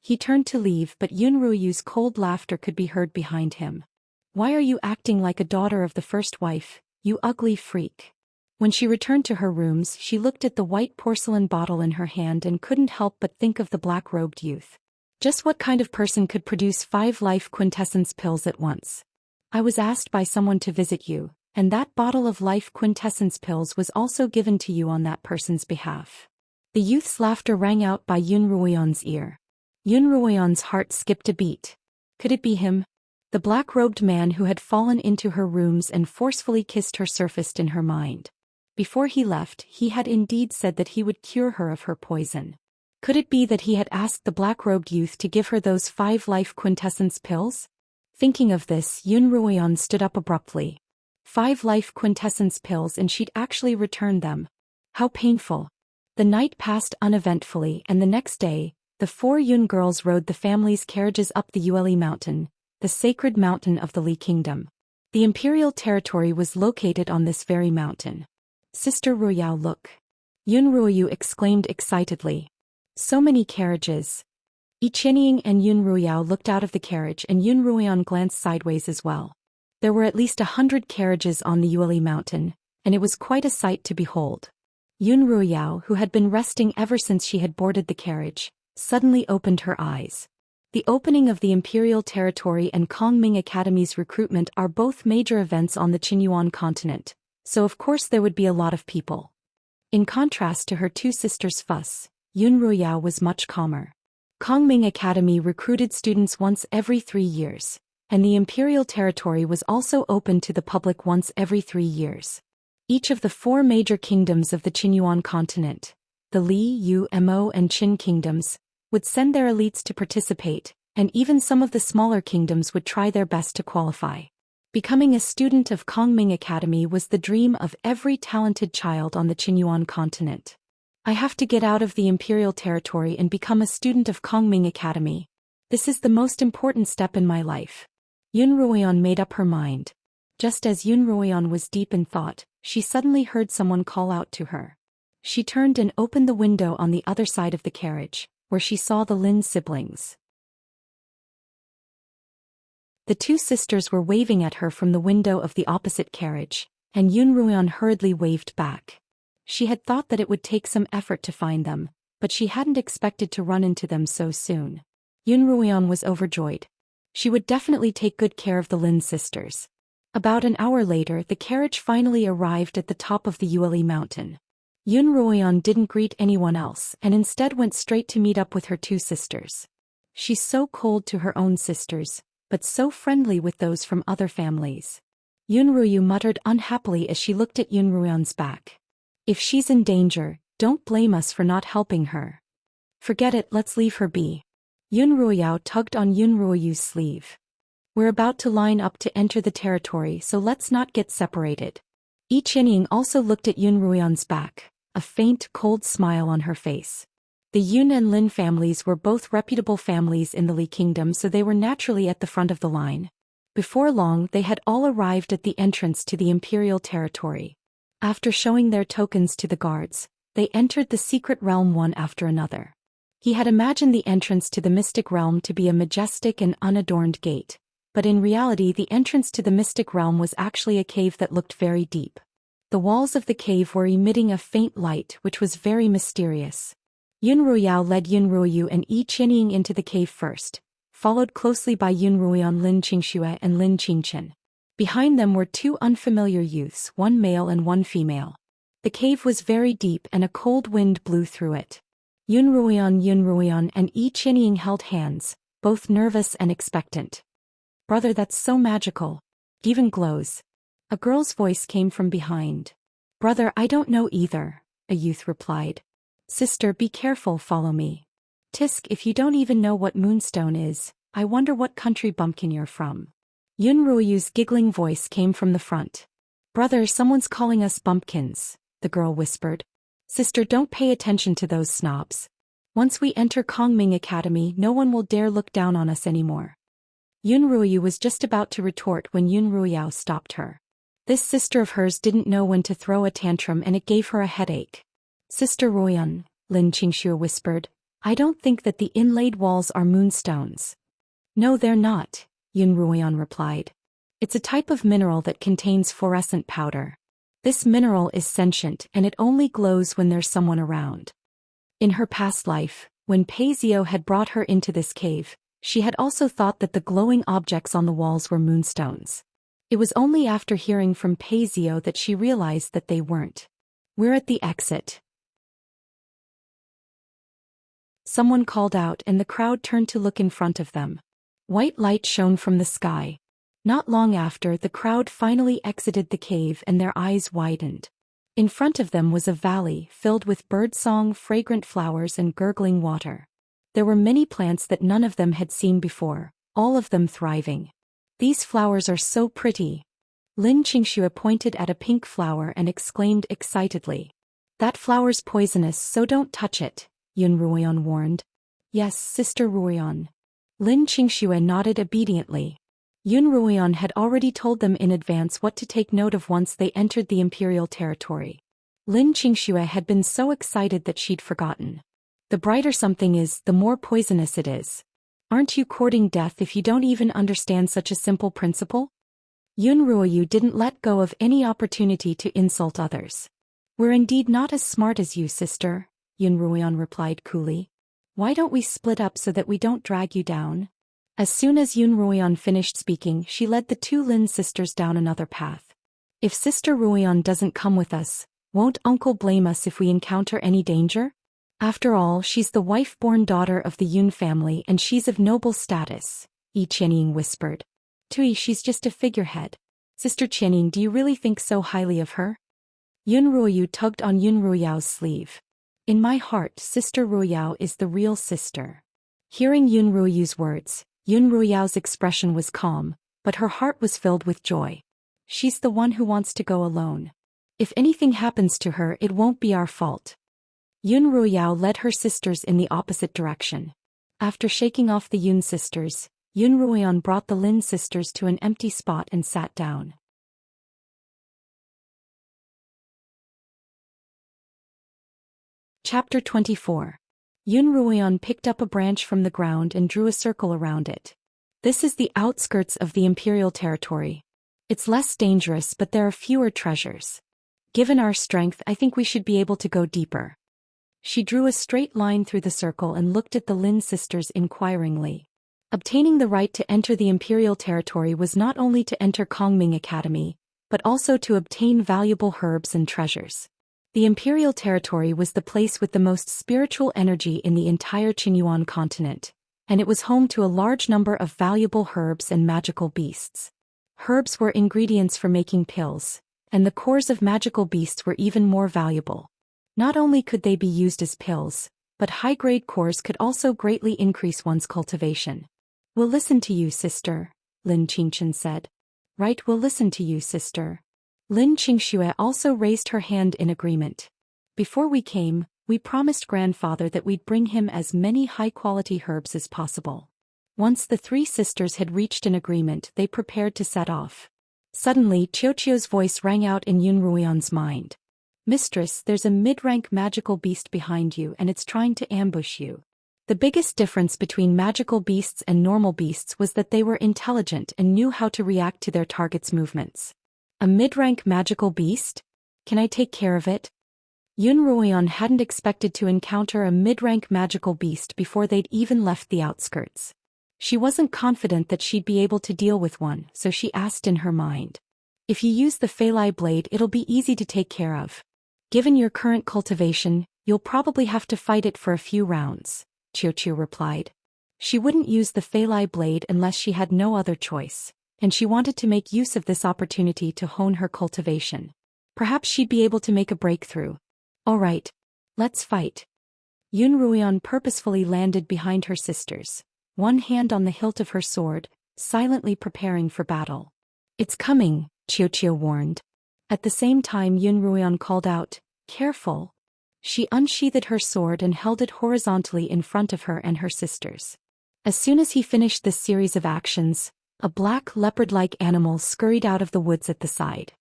Speaker 1: He turned to leave, but Yun Ruoyu's cold laughter could be heard behind him. Why are you acting like a daughter of the first wife, you ugly freak? When she returned to her rooms, she looked at the white porcelain bottle in her hand and couldn't help but think of the black-robed youth. Just what kind of person could produce 5 life quintessence pills at once? I was asked by someone to visit you, and that bottle of life quintessence pills was also given to you on that person's behalf. The youth's laughter rang out by Yun Ruoyan's ear. Yun Ruoyan's heart skipped a beat. Could it be him? The black-robed man who had fallen into her rooms and forcefully kissed her surfaced in her mind. Before he left, he had indeed said that he would cure her of her poison. Could it be that he had asked the black-robed youth to give her those 5 life quintessence pills? Thinking of this, Yun Ruoyan stood up abruptly. 5 life quintessence pills, and she'd actually returned them. How painful. The night passed uneventfully, and the next day, the 4 Yun girls rode the family's carriages up the Yueli mountain, the sacred mountain of the Li Kingdom. The imperial territory was located on this very mountain. Sister Ruoyao, look. Yun Ruoyu exclaimed excitedly. So many carriages. Yi Qianying and Yun Ruoyao looked out of the carriage, and Yun Ruoyan glanced sideways as well. There were at least 100 carriages on the Yueli mountain, and it was quite a sight to behold. Yun Ruoyao, who had been resting ever since she had boarded the carriage, suddenly opened her eyes. The opening of the Imperial Territory and Kongming Academy's recruitment are both major events on the Qinyuan continent, so of course there would be a lot of people. In contrast to her 2 sisters' fuss, Yun Ruoyao was much calmer. Kongming Academy recruited students once every 3 years, and the Imperial Territory was also open to the public once every 3 years. Each of the 4 major kingdoms of the Qinyuan continent, the Li, Yu, Mo, and Qin kingdoms, would send their elites to participate, and even some of the smaller kingdoms would try their best to qualify. Becoming a student of Kongming Academy was the dream of every talented child on the Qinyuan continent. I have to get out of the Imperial Territory and become a student of Kongming Academy. This is the most important step in my life. Yun Ruoyan made up her mind. Just as Yun Ruoyan was deep in thought, she suddenly heard someone call out to her. She turned and opened the window on the other side of the carriage, where she saw the Lin siblings. The 2 sisters were waving at her from the window of the opposite carriage, and Yun Ruoyan hurriedly waved back. She had thought that it would take some effort to find them, but she hadn't expected to run into them so soon. Yun Ruoyan was overjoyed. She would definitely take good care of the Lin sisters. About an hour later, the carriage finally arrived at the top of the Yueli mountain. Yun Ruoyan didn't greet anyone else and instead went straight to meet up with her two sisters. She's so cold to her own sisters, but so friendly with those from other families. Yun Ruoyu muttered unhappily as she looked at Yun Ruoyan's back. If she's in danger, don't blame us for not helping her. Forget it, let's leave her be. Yun Ruoyao tugged on Yun Ruoyu's sleeve. We're about to line up to enter the territory, so let's not get separated. Yi Qianying also looked at Yun Ruoyan's back, a faint, cold smile on her face. The Yun and Lin families were both reputable families in the Li Kingdom, so they were naturally at the front of the line. Before long, they had all arrived at the entrance to the imperial territory. After showing their tokens to the guards, they entered the secret realm one after another. He had imagined the entrance to the mystic realm to be a majestic and unadorned gate, but in reality the entrance to the mystic realm was actually a cave that looked very deep. The walls of the cave were emitting a faint light which was very mysterious. Yun Ruoyao led Yun Ruoyu and Yi Qianying into the cave first, followed closely by Yun Ruoyan, Lin Qingxue and Lin Qingchen. Behind them were two unfamiliar youths, one male and one female. The cave was very deep and a cold wind blew through it. Yun Ruoyan and Yi Qianying held hands, both nervous and expectant. Brother, that's so magical. Even glows. A girl's voice came from behind. Brother, I don't know either, a youth replied. Sister, be careful, follow me. Tisk, if you don't even know what moonstone is, I wonder what country bumpkin you're from. Yun Ruoyu's giggling voice came from the front. Brother, someone's calling us bumpkins, the girl whispered. Sister, don't pay attention to those snobs. Once we enter Kongming Academy, no one will dare look down on us anymore. Yun Ruoyu was just about to retort when Yun Ruoyao stopped her. This sister of hers didn't know when to throw a tantrum and it gave her a headache. Sister Ruoyan, Lin Qingxue whispered, I don't think that the inlaid walls are moonstones. No, they're not, Yun Ruoyan replied. It's a type of mineral that contains fluorescent powder. This mineral is sentient and it only glows when there's someone around. In her past life, when Pei Zio had brought her into this cave, she had also thought that the glowing objects on the walls were moonstones. It was only after hearing from Pei Zio that she realized that they weren't. We're at the exit. Someone called out and the crowd turned to look in front of them. White light shone from the sky. Not long after, the crowd finally exited the cave and their eyes widened. In front of them was a valley filled with birdsong, fragrant flowers and gurgling water. There were many plants that none of them had seen before, all of them thriving. These flowers are so pretty. Lin Qingxue pointed at a pink flower and exclaimed excitedly. That flower's poisonous, so don't touch it, Yun Ruoyan warned. Yes, Sister Ruoyan. Lin Qingxue nodded obediently. Yun Ruoyan had already told them in advance what to take note of once they entered the imperial territory. Lin Qingxue had been so excited that she'd forgotten. The brighter something is, the more poisonous it is. Aren't you courting death if you don't even understand such a simple principle? Yun Ruoyu didn't let go of any opportunity to insult others. We're indeed not as smart as you, sister, Yun Ruoyan replied coolly. Why don't we split up so that we don't drag you down? As soon as Yun Ruoyan finished speaking, she led the two Lin sisters down another path. If Sister Ruoyan doesn't come with us, won't Uncle blame us if we encounter any danger? After all, she's the wife-born daughter of the Yun family and she's of noble status, Yi Qianying whispered. Tui, she's just a figurehead. Sister Qianying, do you really think so highly of her? Yun Ruoyu tugged on Yun Ruoyao's sleeve. In my heart, Sister Ruoyao is the real sister. Hearing Yun Ruoyu's words, Yun Ruoyao's expression was calm, but her heart was filled with joy. She's the one who wants to go alone. If anything happens to her, it won't be our fault. Yun Ruoyao led her sisters in the opposite direction. After shaking off the Yun sisters, Yun Ruoyan brought the Lin sisters to an empty spot and sat down. Chapter 24. Yun Ruoyan picked up a branch from the ground and drew a circle around it. This is the outskirts of the imperial territory. It's less dangerous, but there are fewer treasures. Given our strength, I think we should be able to go deeper. She drew a straight line through the circle and looked at the Lin sisters inquiringly. Obtaining the right to enter the imperial territory was not only to enter Kongming Academy, but also to obtain valuable herbs and treasures. The imperial territory was the place with the most spiritual energy in the entire Qinyuan continent, and it was home to a large number of valuable herbs and magical beasts. Herbs were ingredients for making pills, and the cores of magical beasts were even more valuable. Not only could they be used as pills, but high-grade cores could also greatly increase one's cultivation. "We'll listen to you, sister," Lin Qingchen said. "Right, we'll listen to you, sister." Lin Qingxue also raised her hand in agreement. "Before we came, we promised grandfather that we'd bring him as many high-quality herbs as possible." Once the three sisters had reached an agreement, they prepared to set off. Suddenly, Qiuqiu's voice rang out in Yun Ruoyan's mind. "Mistress, there's a mid-rank magical beast behind you and it's trying to ambush you." The biggest difference between magical beasts and normal beasts was that they were intelligent and knew how to react to their target's movements. "A mid-rank magical beast? Can I take care of it?" Yun Ruoyan hadn't expected to encounter a mid-rank magical beast before they'd even left the outskirts. She wasn't confident that she'd be able to deal with one, so she asked in her mind. "If you use the Feilai blade, it'll be easy to take care of. Given your current cultivation, you'll probably have to fight it for a few rounds," Qiuqiu replied. She wouldn't use the Feilai blade unless she had no other choice, and she wanted to make use of this opportunity to hone her cultivation. Perhaps she'd be able to make a breakthrough. "All right, let's fight." Yun Ruoyan purposefully landed behind her sisters, one hand on the hilt of her sword, silently preparing for battle. "It's coming," Qiuqiu warned. At the same time Yun Ruoyan called out, "Careful." She unsheathed her sword and held it horizontally in front of her and her sisters. As soon as he finished this series of actions, a black leopard-like animal scurried out of the woods at the side.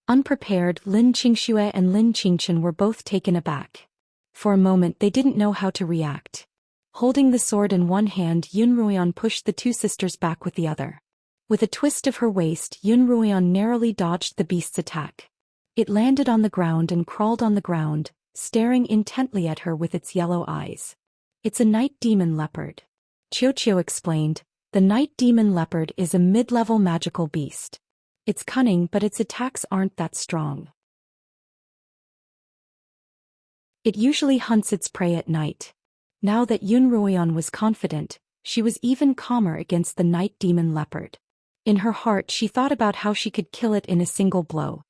Speaker 1: Unprepared, Lin Qingxue and Lin Qingchen were both taken aback. For a moment they didn't know how to react. Holding the sword in one hand, Yun Ruoyan pushed the two sisters back with the other. With a twist of her waist, Yun Ruoyan narrowly dodged the beast's attack. It landed on the ground and crawled on the ground, staring intently at her with its yellow eyes. "It's a night demon leopard," Qiuqiu explained. "The night demon leopard is a mid-level magical beast. It's cunning, but its attacks aren't that strong. It usually hunts its prey at night." Now that Yun Ruoyan was confident, she was even calmer against the night demon leopard. In her heart she thought about how she could kill it in a single blow.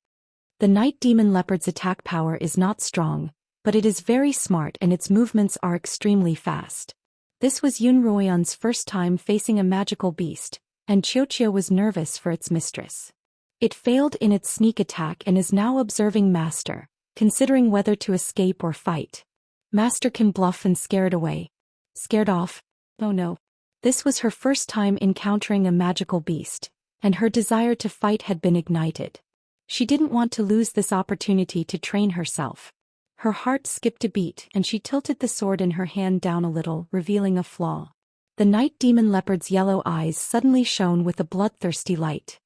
Speaker 1: The night demon leopard's attack power is not strong, but it is very smart and its movements are extremely fast. This was Yun Ruoyan's first time facing a magical beast, and Qiuqiu was nervous for its mistress. It failed in its sneak attack and is now observing Master, considering whether to escape or fight. Master can bluff and scare it away. Scared off? Oh no. This was her first time encountering a magical beast, and her desire to fight had been ignited. She didn't want to lose this opportunity to train herself. Her heart skipped a beat and she tilted the sword in her hand down a little, revealing a flaw. The night demon leopard's yellow eyes suddenly shone with a bloodthirsty light.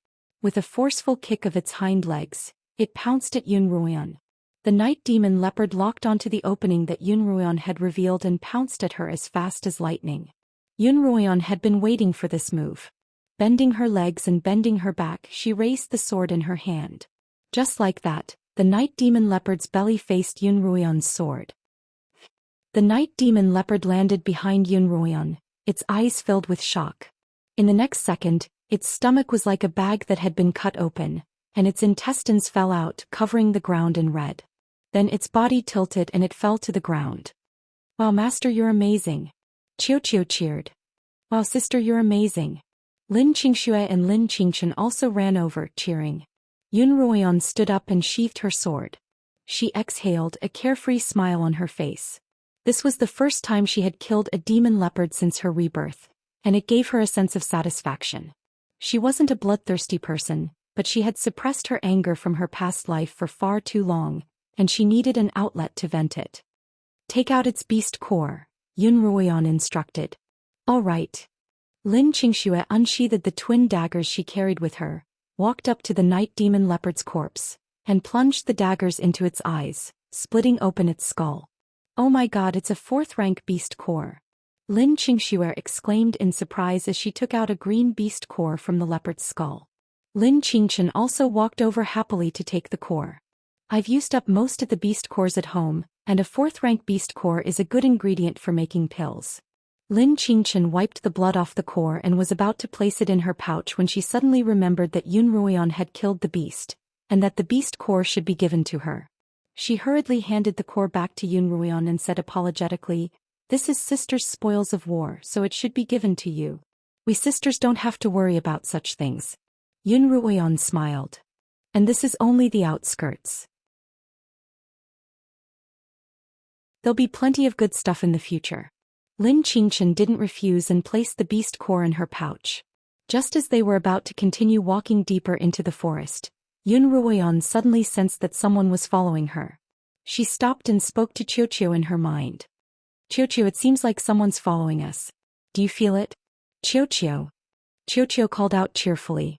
Speaker 1: With a forceful kick of its hind legs, it pounced at Yun Ruoyan. The night demon leopard locked onto the opening that Yun Ruoyan had revealed and pounced at her as fast as lightning. Yun Ruoyan had been waiting for this move. Bending her legs and bending her back, she raised the sword in her hand. Just like that, the night demon leopard's belly faced Yun Ruoyan's sword. The night demon leopard landed behind Yun Ruoyan, its eyes filled with shock. In the next second, its stomach was like a bag that had been cut open, and its intestines fell out, covering the ground in red. Then its body tilted and it fell to the ground. "Wow, Master, you're amazing." Qiuqiu cheered. "Wow, sister, you're amazing." Lin Qingxue and Lin Qingchen also ran over, cheering. Yun Ruoyan stood up and sheathed her sword. She exhaled, a carefree smile on her face. This was the first time she had killed a demon leopard since her rebirth, and it gave her a sense of satisfaction. She wasn't a bloodthirsty person, but she had suppressed her anger from her past life for far too long, and she needed an outlet to vent it. "Take out its beast core," Yun Ruoyan instructed. "All right." Lin Qingxue unsheathed the twin daggers she carried with her, walked up to the night demon leopard's corpse, and plunged the daggers into its eyes, splitting open its skull. "Oh my god, it's a 4th-rank beast core." Lin Qingxue exclaimed in surprise as she took out a green beast core from the leopard's skull. Lin Qingchen also walked over happily to take the core. I've used up most of the beast cores at home, and a 4th-rank beast core is a good ingredient for making pills. Lin Qingchen wiped the blood off the core and was about to place it in her pouch when she suddenly remembered that Yun Ruoyan had killed the beast, and that the beast core should be given to her. She hurriedly handed the core back to Yun Ruoyan and said apologetically, "This is sister's spoils of war, so it should be given to you. We sisters don't have to worry about such things." Yun Ruoyan smiled. "And this is only the outskirts. There'll be plenty of good stuff in the future." Lin Qingchen didn't refuse and placed the beast core in her pouch. Just as they were about to continue walking deeper into the forest, Yun Ruoyan suddenly sensed that someone was following her. She stopped and spoke to Qiuqiu in her mind. "Qiuqiu, it seems like someone's following us. Do you feel it?" "Qiuqiu." Qiuqiu called out cheerfully.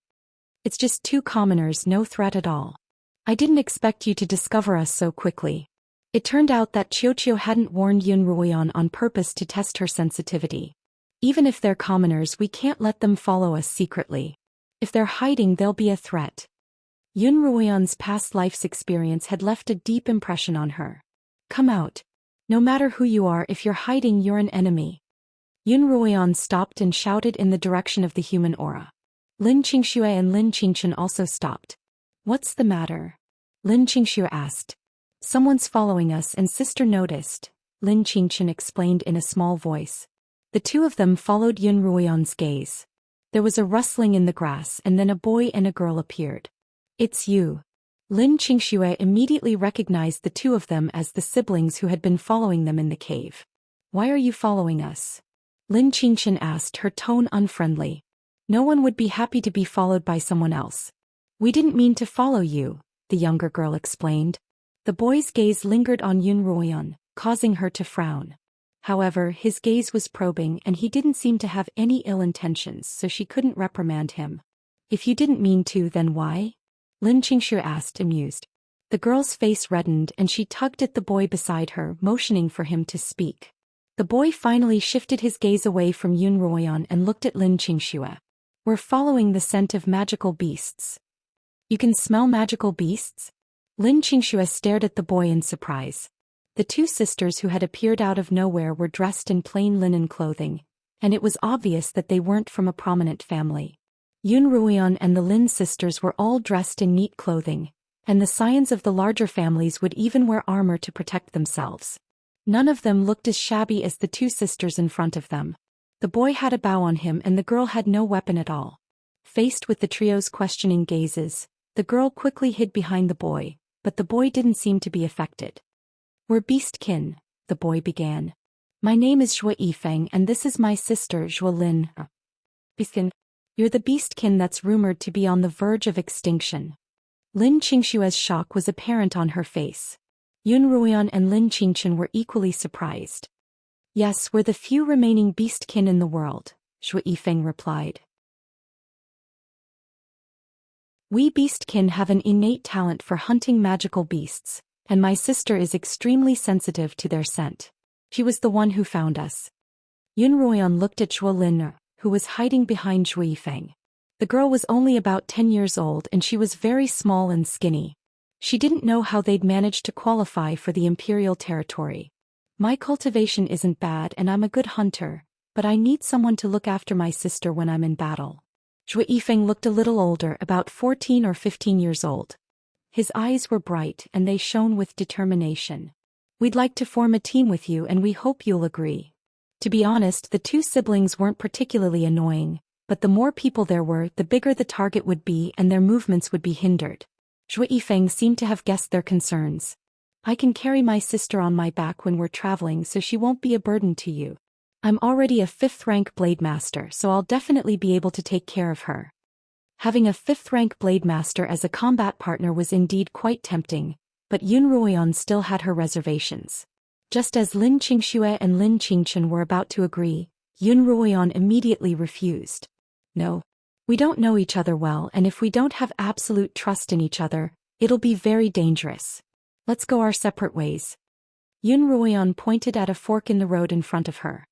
Speaker 1: "It's just 2 commoners, no threat at all. I didn't expect you to discover us so quickly." It turned out that Qiuqiu hadn't warned Yun Ruoyan on purpose to test her sensitivity. "Even if they're commoners, we can't let them follow us secretly. If they're hiding, they'll be a threat." Yun Ruoyan's past life's experience had left a deep impression on her. "Come out. No matter who you are, if you're hiding, you're an enemy." Yun Ruoyan stopped and shouted in the direction of the human aura. Lin Qingxue and Lin Qingchen also stopped. "What's the matter?" Lin Qingxue asked. "Someone's following us and sister noticed," Lin Qingchen explained in a small voice. The 2 of them followed Yun Ruoyan's gaze. There was a rustling in the grass and then a boy and a girl appeared. "It's you." Lin Qingxue immediately recognized the 2 of them as the siblings who had been following them in the cave. "Why are you following us?" Lin Qingchen asked, her tone unfriendly. "No one would be happy to be followed by someone else." "We didn't mean to follow you," the younger girl explained. The boy's gaze lingered on Yun Ruoyan, causing her to frown. However, his gaze was probing and he didn't seem to have any ill intentions, so she couldn't reprimand him. "If you didn't mean to, then why?" Lin Qingxue asked, amused. The girl's face reddened and she tugged at the boy beside her, motioning for him to speak. The boy finally shifted his gaze away from Yun Ruoyan and looked at Lin Qingxue. "We're following the scent of magical beasts." "You can smell magical beasts?" Lin Qingxue stared at the boy in surprise. The 2 sisters who had appeared out of nowhere were dressed in plain linen clothing, and it was obvious that they weren't from a prominent family. Yun Ruoyan and the Lin sisters were all dressed in neat clothing, and the scions of the larger families would even wear armor to protect themselves. None of them looked as shabby as the 2 sisters in front of them. The boy had a bow on him and the girl had no weapon at all. Faced with the trio's questioning gazes, the girl quickly hid behind the boy, but the boy didn't seem to be affected. "We're beastkin," the boy began. "My name is Zhou Yifeng and this is my sister Zhou Lin." "Beastkin? You're the beastkin that's rumored to be on the verge of extinction." Lin Qingxue's shock was apparent on her face. Yun Ruoyan and Lin Qingchen were equally surprised. "Yes, we're the few remaining beastkin in the world," Zhou Yifeng replied. "We beastkin have an innate talent for hunting magical beasts, and my sister is extremely sensitive to their scent. She was the one who found us." Yun Ruoyan looked at Zhou Lin, who was hiding behind Zhou Yifeng. The girl was only about 10 years old and she was very small and skinny. She didn't know how they'd managed to qualify for the imperial territory. "My cultivation isn't bad and I'm a good hunter, but I need someone to look after my sister when I'm in battle." Zhou Yifeng looked a little older, about 14 or 15 years old. His eyes were bright and they shone with determination. "We'd like to form a team with you and we hope you'll agree." To be honest, the 2 siblings weren't particularly annoying, but the more people there were, the bigger the target would be and their movements would be hindered. Zhou Yifeng seemed to have guessed their concerns. "I can carry my sister on my back when we're traveling so she won't be a burden to you. I'm already a 5th-rank blade master, so I'll definitely be able to take care of her." Having a 5th-rank blade master as a combat partner was indeed quite tempting, but Yun Ruoyan still had her reservations. Just as Lin Qingxue and Lin Qingchen were about to agree, Yun Ruoyan immediately refused. "No. We don't know each other well, and if we don't have absolute trust in each other, it'll be very dangerous. Let's go our separate ways." Yun Ruoyan pointed at a fork in the road in front of her.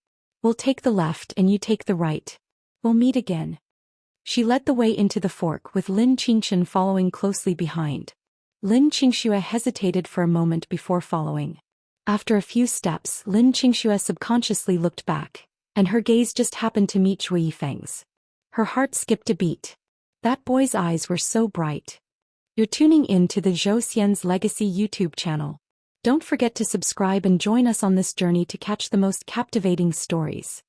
Speaker 1: We'll take the left and you take the right. We'll meet again. She led the way into the fork with Lin Qingshan following closely behind. Lin Qingshan hesitated for a moment before following. After a few steps, Lin Qingshan subconsciously looked back, and her gaze just happened to meet Zhui Yifeng's. Her heart skipped a beat. That boy's eyes were so bright. You're tuning in to the Zhou Xian's Legacy YouTube channel. Don't forget to subscribe and join us on this journey to catch the most captivating stories.